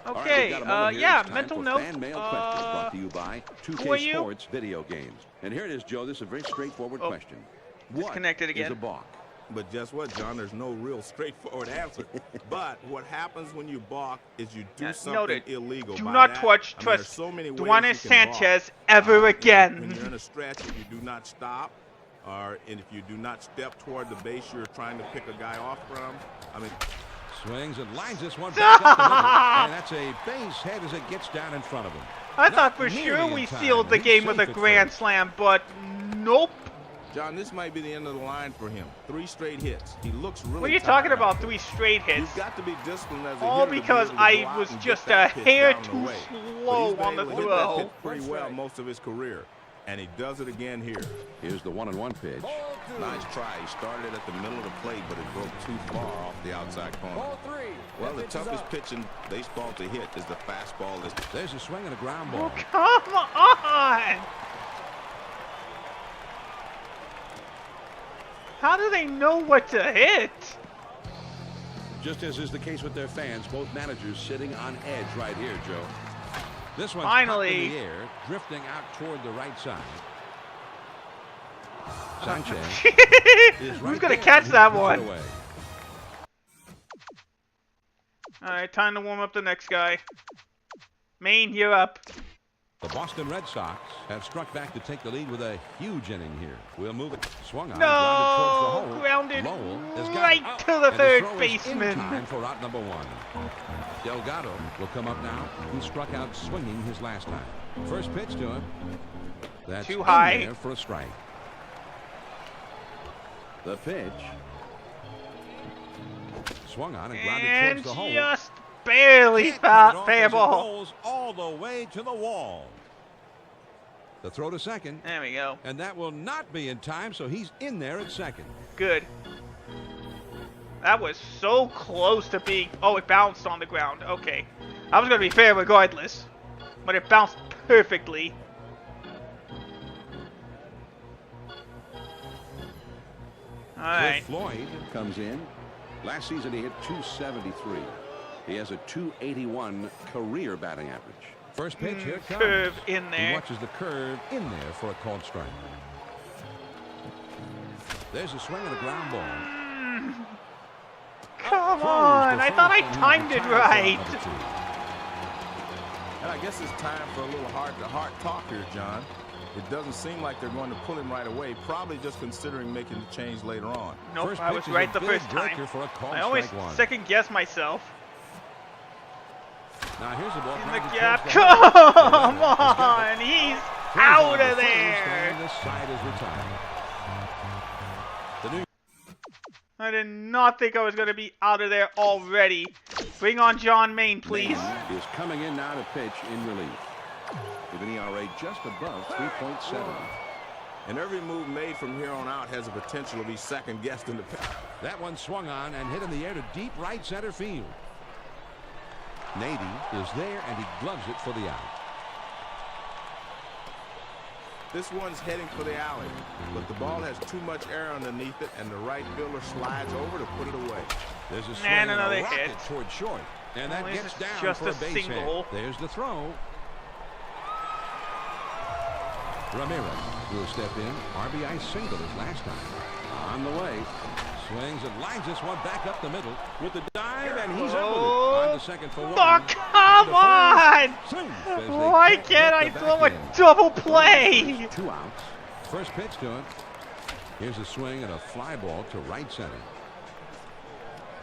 All right, Okay, we've got a moment here. yeah, It's time mental for note. Fan mail questions brought to you by who are 2K you? Sports Video Games. And here it is, Joe. This is a very straightforward Oh, question. What disconnected is again. a balk? But guess what, John? There's no real straightforward answer. But what happens when you balk is you do something noted. illegal. Do By not that, touch I mean, there's trust so many ways Duanes you can balk. Sanchez ever When again. you're in a stretch, if you do not stop, and if you do not step toward the base you're trying to pick a guy off from, I mean, Swings and lines this one back up the middle. And that's a base hit as it gets down in front of him. I Not thought for nearly sure in we time, sealed the and he's game with a safe at grand first. slam, but nope. John, this might be the end of the line for him. 3 straight hits. He looks really What are you tired talking out about? there. 3 straight hits. You've got to be disciplined as a All hitter to be because able to I go out was and get just that a pitch hair down and too away. slow But he's on the been able to hit throw. that pitch pretty well most of his career, and he does it again here. Here's the 1-1 pitch. Nice try. He started at the middle of the plate, but it broke too far off the outside corner. Well, the toughest pitch in baseball to hit is the fastball. There's a swing and a ground Oh, ball. come on! How do they know what to hit? Just as is the case with their fans, both managers sitting on edge right here, Joe. This one's Finally. popped in the air, drifting out toward the right side. Sanchez is Who's right gonna there, catch and he that puts it one? away. All right, time to warm up the next guy. Maine, you're up. The Boston Red Sox have struck back to take the lead with a huge inning here. We'll move it. Swung on, No, grounded towards the hole. grounded Lowell has got right it out, to the and third throw is baseman. In time for out number 1. Delgado will come up now. He struck out swinging his last time. First pitch to him. That's Too in high. there for a strike. The pitch. Swung on and grounded And towards the hole. just barely Can't cut it off fair as it ball. rolls all the way to the wall. The throw to second. There we go. And that will not be in time, so he's in there at second. Good. That was so close to being... Oh, it bounced on the ground. Okay. I was going to be fair regardless. But it bounced perfectly. Alright. Floyd Comes in. Last season he hit .273. He has a .281 career batting average. First pitch, here it comes. Curve in He there. watches the curve in there for a called strike. There's a swing and a ground ball. Come Throws on. to I thought I first, and he timed it retired for right. number 2. And I guess it's time for a little heart-to-heart talk here, John. It doesn't seem like they're going to pull him right away, probably just considering making the change later on. Nope, First I pitch was is right a the big first breaker time. for a called I always strike 1. second guess myself. Now here's the ball. In the grounded gap. towards the hole. Come on! He's out of there! And this side is retired. The New I did not think I was going to be out of there already. Bring on John Maine, please. Is coming in now to pitch in relief. With an ERA just above 3.7. And every move made from here on out has the potential to be second-guessed in the pitch. That one swung on and hit in the air to deep right center field. Nady is there and he gloves it for the out. This one's heading for the alley, but the ball has too much air underneath it, and the right fielder slides over to put it away. There's a swing And and another a rocket hit. toward short. And that Well, gets this is down just for a a base single. hit. There's the throw. Ramirez will step in. RBI single his last time. On the way. Swings and lines this one back up the middle with the dive, and he's Oh, up with it. On to second for one. Oh, come on! Swings as they Why catch can't at I the throw back a end. double play? 2 outs. First pitch to him. Here's a swing and a fly ball to right center.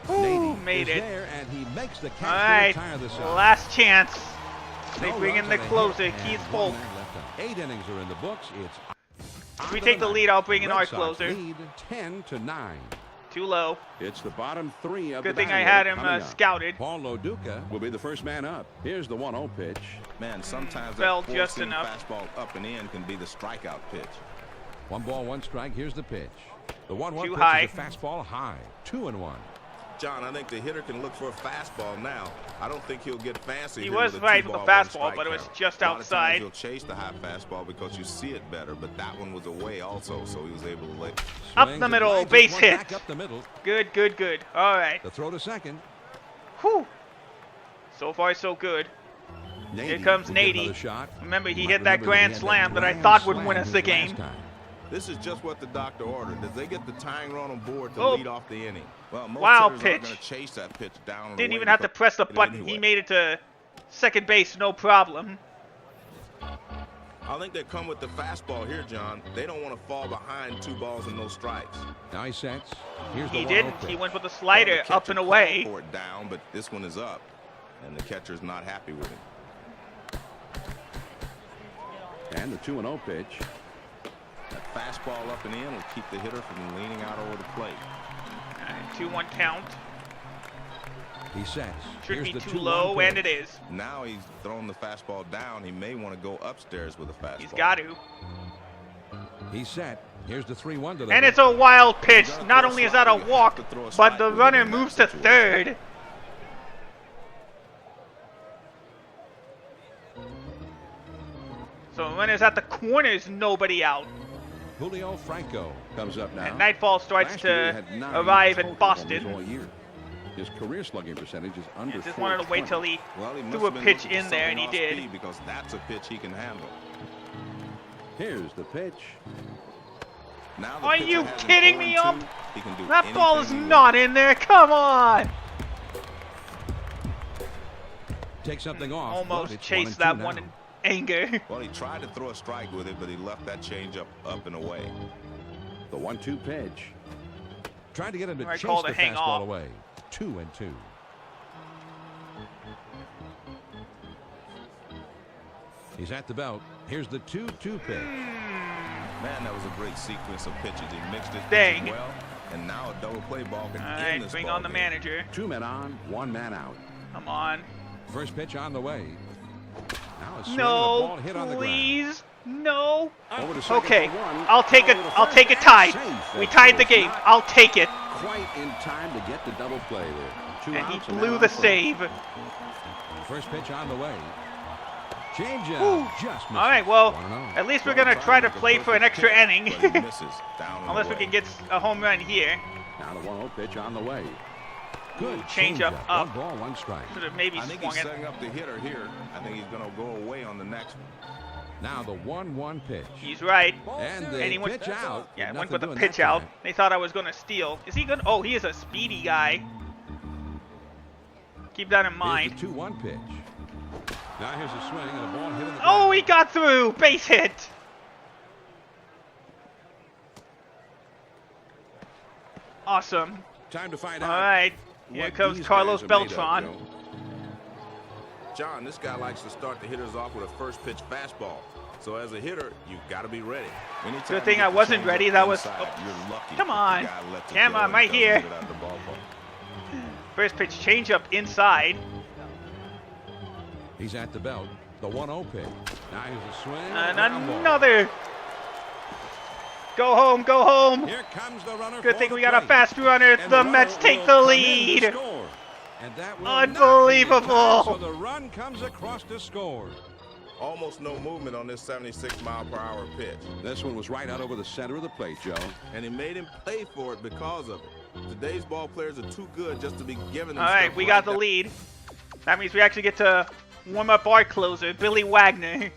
Ooh, Nady made is it. there, and he makes the catch All right, to retire the side. last chance. They No bring in runs the on a closer, hit, Keith and Polk. one man left out. 8 innings are in the books. It's If on we to take the ninth. lead, I'll bring in Red our Sox closer. lead 10-9. Too low. It's the bottom 3 of Good the thing I batting had order him coming up. scouted. Paul Loduca Will be the first man up. Here's the 1-0 pitch. Man, sometimes Fell that just four-seam enough. fastball up and in can be the strikeout pitch. 1 ball, 1 strike. Here's the pitch. The 1-1 Too pitch high. is a fastball high. 2-1. John, I think the hitter can look for a fastball now. I don't think he'll get fancy. He here was with a right with the 2-ball, 1 fastball, strike but it was count. just A lot of times outside. He'll chase the high fastball because you see it better, but that one was away also, so he was able to lay. Up Swings the and middle, lines this base one hit. back up the middle. Good, good, good. All right. The throw to second. Whew. So far, so good. Here Nady comes will get another Nady. shot. Remember, he Might hit that remember grand he had slam that I grand thought would slam win us his the last game. time. This is just what the doctor ordered. As they get the tying run on board to Oh. lead off the inning. Well, most Wow, hitters pitch. aren't going to chase that pitch down and Didn't away even have to because press the it button. anyway. He made it to second base, no problem. I think they come with the fastball here, John. They don't want to fall behind 2 balls and no strikes. Now he sets. Here's He the 1-0 didn't. pitch. He went with the Well, slider the up catcher and called away. for it down, but this one is up, and the catcher's not happy with him. And the 2-0 pitch. That fastball up and in will keep the hitter from leaning out over the plate. All right, 2-1 count. He sets. Should Here's be the too 2-1 low, and pitch. it is. Now he's thrown the fastball down. He may want to go upstairs with a fastball. He's got to. He's set. Here's the 3-1 delivery. And it's a wild pitch. Not only is that a walk, but the runner moves to third. So the runner's at the corners, nobody out. Julio Franco Comes up now. And nightfall starts Last year he to had 9 arrive total in homers Boston. all year. His career slugging percentage is under Just wanted to wait till he Well, he must threw a have been pitch looking for in there, and he something off did. speed because that's a pitch he can handle. Here's the pitch. Now the Are pitcher you has an kidding me, 0-2. Ump? He can do That ball is anything he not in there. Come on. Take something off. Almost but it's chased 1-2 that now. one in anger. Well, he tried to throw a strike with it, but he left that changeup up and away. The 1-2 pitch. Trying to get him to I chase call the to hang fastball off. away. 2-2. He's at the belt. Here's the 2-2 pitch. Man, that was a great sequence of pitches. He mixed his Dang. pitches well, and now a double play ball can All end right, this bring ball on the game. manager. 2 men on, 1 man out. Come on. First pitch on the way. Now a swing and a No, ball hit on the ground. please. No. Over to second Okay, for 1. I'll take it. Over to I'll first. take it tied. Safe. We That's tied the it. game. Not I'll take it. quite in time to get the double play there. 2 And he outs, a man blew on the first. save. First pitch on the way. Changeup. Whew. Just misses. All right, well, 1-0. at least we're going to try to play for an extra inning. But he misses down and Unless we away. can get a home run here. Now the 1-0 pitch on the way. Good Changeup up. 1 ball, 1 strike. Should have maybe I think swung he's it. setting up the hitter here. I think he's going to go away on the next one. Now the 1-1 pitch. He's right. And the And he went- pitch out. Yeah, Nothing went with the doing pitch that out. time. They thought I was going to steal. Is he good? Oh, he is a speedy guy. Keep that in mind. Here's the 2-1 pitch. Now here's a swing and a ball hit in the Oh, ground. he got through. Base hit. Awesome. Time to find All out. right. Here what comes these Carlos guys are made of, Beltran. Joe. John, this guy likes to start the hitters off with a first pitch fastball. So as a hitter, you've got to be ready. Anytime Good thing you I get the wasn't changeup ready. That was. inside, Oh, you're lucky come if the on. guy lets it Camera, go I'm and right doesn't here. get it out the ballpark. First pitch changeup inside. He's at the belt. The 1-0 pitch. Now here's a swing. And ground ball. another. Go home, go home. Here comes the runner. Good for thing the we got a plate. fast runner. And The runner Mets take will the come in to lead. score. And that will Unbelievable. not be in time, so the run comes across to score. Almost no movement on this 76-mile-per-hour pitch. This one was right out over the center of the plate, Joe. And he made him pay for it because of it. Today's ball players are too good just to be given them All right, stuff we like got the that. lead. That means we actually get to warm up our closer, Billy Wagner.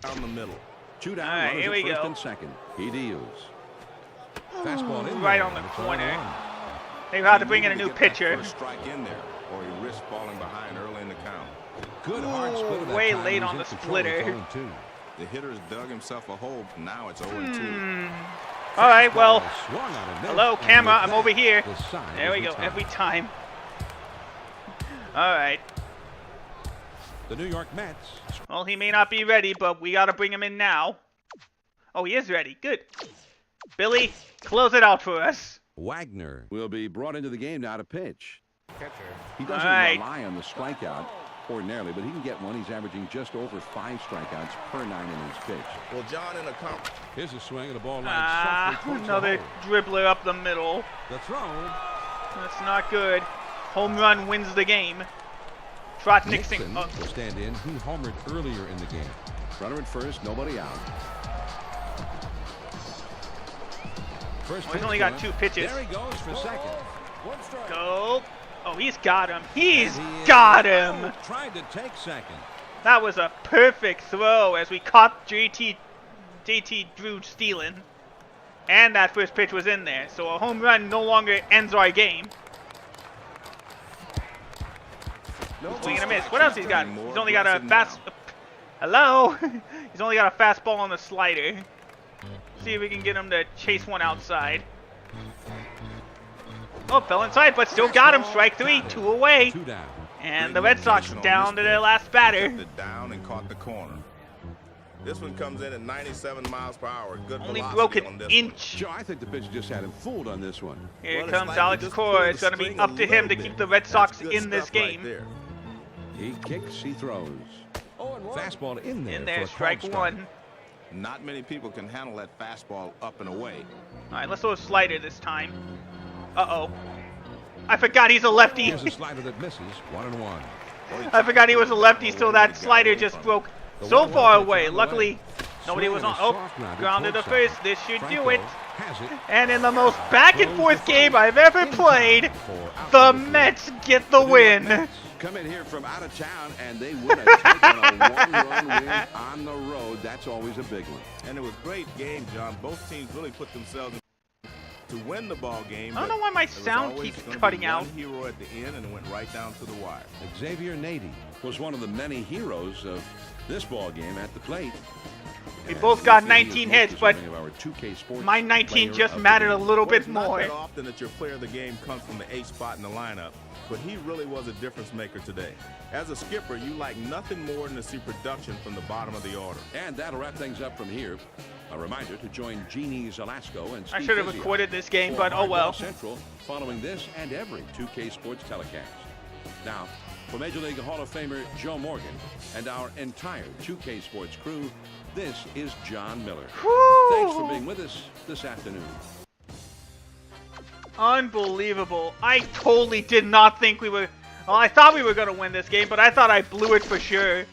Down the middle. 2 down, All right, runners here at we first go. and second. He deals. Fastball in Right there, on the and it's corner. 1-1. They had to He bring in a needed new to get that pitcher. first strike in there, or he risked falling behind early in the count. Good hard split of that way time. late He's on in the control. It's splitter. 0-2. The hitter's dug himself a hole. Now it's 0-2. All right, well, Fastball swung on and missed, hello, and camera, with I'm that, over here. the side There is we go, retired. every time. All right. The New York Mets. Well, he may not be ready, but we got to bring him in now. Oh, he is ready. Good. Billy, close it out for us. Wagner. Will be brought into the game now to pitch. He doesn't All right. rely on the strikeout ordinarily, but he can get one. He's averaging just over 5 strikeouts per 9 innings pitched. Well, John, in a Here's a swing of the ball line softly towards Another the hole. dribbler up the middle. The throw. That's not good. Home run wins the game. Trot Nixon. Nixon, Oh, the stand-in, he homered earlier in the game. Runner at first, nobody out. First he's pitch only got going. 2 pitches. There he goes for second. Go. Oh, he's got him. He's And he got is him. out, tried to take second. That was a perfect throw as we caught JT Drew stealing. And that first pitch was in there. So a home run no longer ends our game. Swing and a miss. What else he's got? He's only got a fast... Hello? He's only got a fastball on the slider. See if we can get him to chase one outside. Oh, fell inside, but still got him. Strike 3, 2 away. 2 down. And the Red Sox down to their last batter. Kept it down and caught the corner. This one comes in at 97 miles per hour. Good Only velocity broke on an this inch. Joe, I think the pitcher just had him fooled on this one. Here Well, it's comes like Alex we just Cora. pulled It's the going to be string up a to him to little keep bit. the Red That's Sox good in this stuff right game. there. He kicks, he throws. Fastball in there. In there, for a strike called 1. Not many people can handle that fastball up and away. All right, let's throw a slider this time. Uh-oh. I forgot he's a lefty. Here's a slider that misses. 1-1. I forgot he was a lefty, so that slider just broke so far away. Luckily, nobody was on. Oh, grounded to first. This should do it. Has it. And in the most back-and-forth game I've ever played, the Mets get the win. Come in here from out of town, and they would have taken a one-run win on the road. That's always a big one. And it was a great game, John. Both teams really put themselves to win the ball game. I don't but know why my there was sound always keeps gonna be cutting one out. hero at the end, and it went right down to the wire. Xavier Nady. Was one of the many heroes of this ball game at the plate. We And both got he is 19 most hits, but deserving of our 2K Sports my 19 player just of the mattered a game. little Well, bit it's not more. that often that your player of the game comes from the 8th spot in the lineup, but he really was a difference maker today. As a skipper, you like nothing more than to see production from the bottom of the order. And that'll wrap things up from here. A reminder to join Jeannie Zelasco and Steve I should have Fizio recorded this game, for but oh Hardball well. Central following this and every 2K Sports telecast. Now, for Major League Hall of Famer Joe Morgan and our entire 2K Sports crew, this is John Miller. Thanks for being with us this afternoon. Unbelievable. I totally did not think we were... Well, I thought we were going to win this game, but I thought I blew it for sure.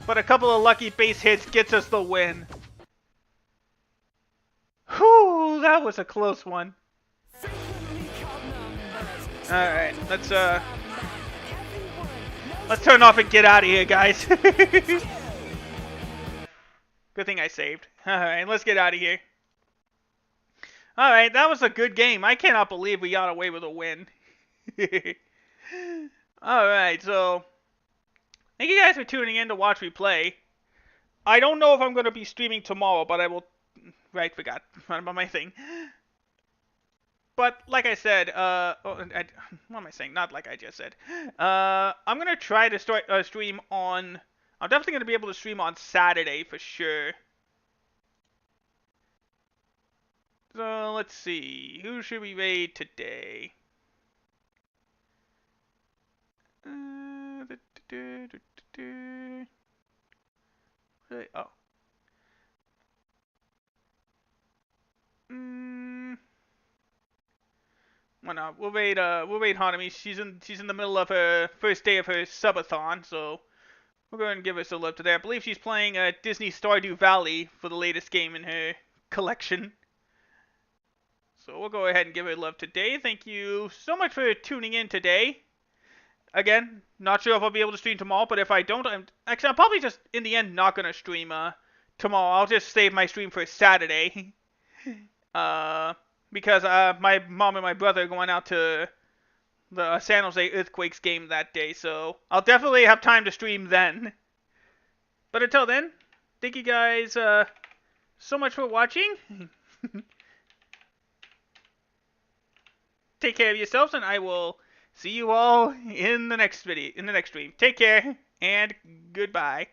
But a couple of lucky base hits gets us the win. Whew, that was a close one. Alright, let's turn off and get out of here, guys. Good thing I saved. Alright, let's get out of here. Alright, that was a good game. I cannot believe we got away with a win. Alright, so thank you guys for tuning in to watch me play. I don't know if I'm going to be streaming tomorrow, but I will... Right, forgot about my thing. But But like I said, what am I saying? Not like I just said. I'm gonna try to start stream on. I'm definitely gonna be able to stream on Saturday for sure. So let's see, who should we raid today? Oh. Well, no, we'll raid Hanami. She's in the middle of her first day of her subathon, so we'll go ahead and give her some love today. I believe she's playing Disney Stardew Valley for the latest game in her collection. So we'll go ahead and give her love today. Thank you so much for tuning in today. Again, not sure if I'll be able to stream tomorrow, but if I don't, I'm probably just in the end not gonna stream tomorrow. I'll just save my stream for Saturday. Because my mom and my brother are going out to the San Jose Earthquakes game that day, so I'll definitely have time to stream then. But until then, thank you guys so much for watching. Take care of yourselves, and I will see you all in the next video, in the next stream. Take care, and goodbye.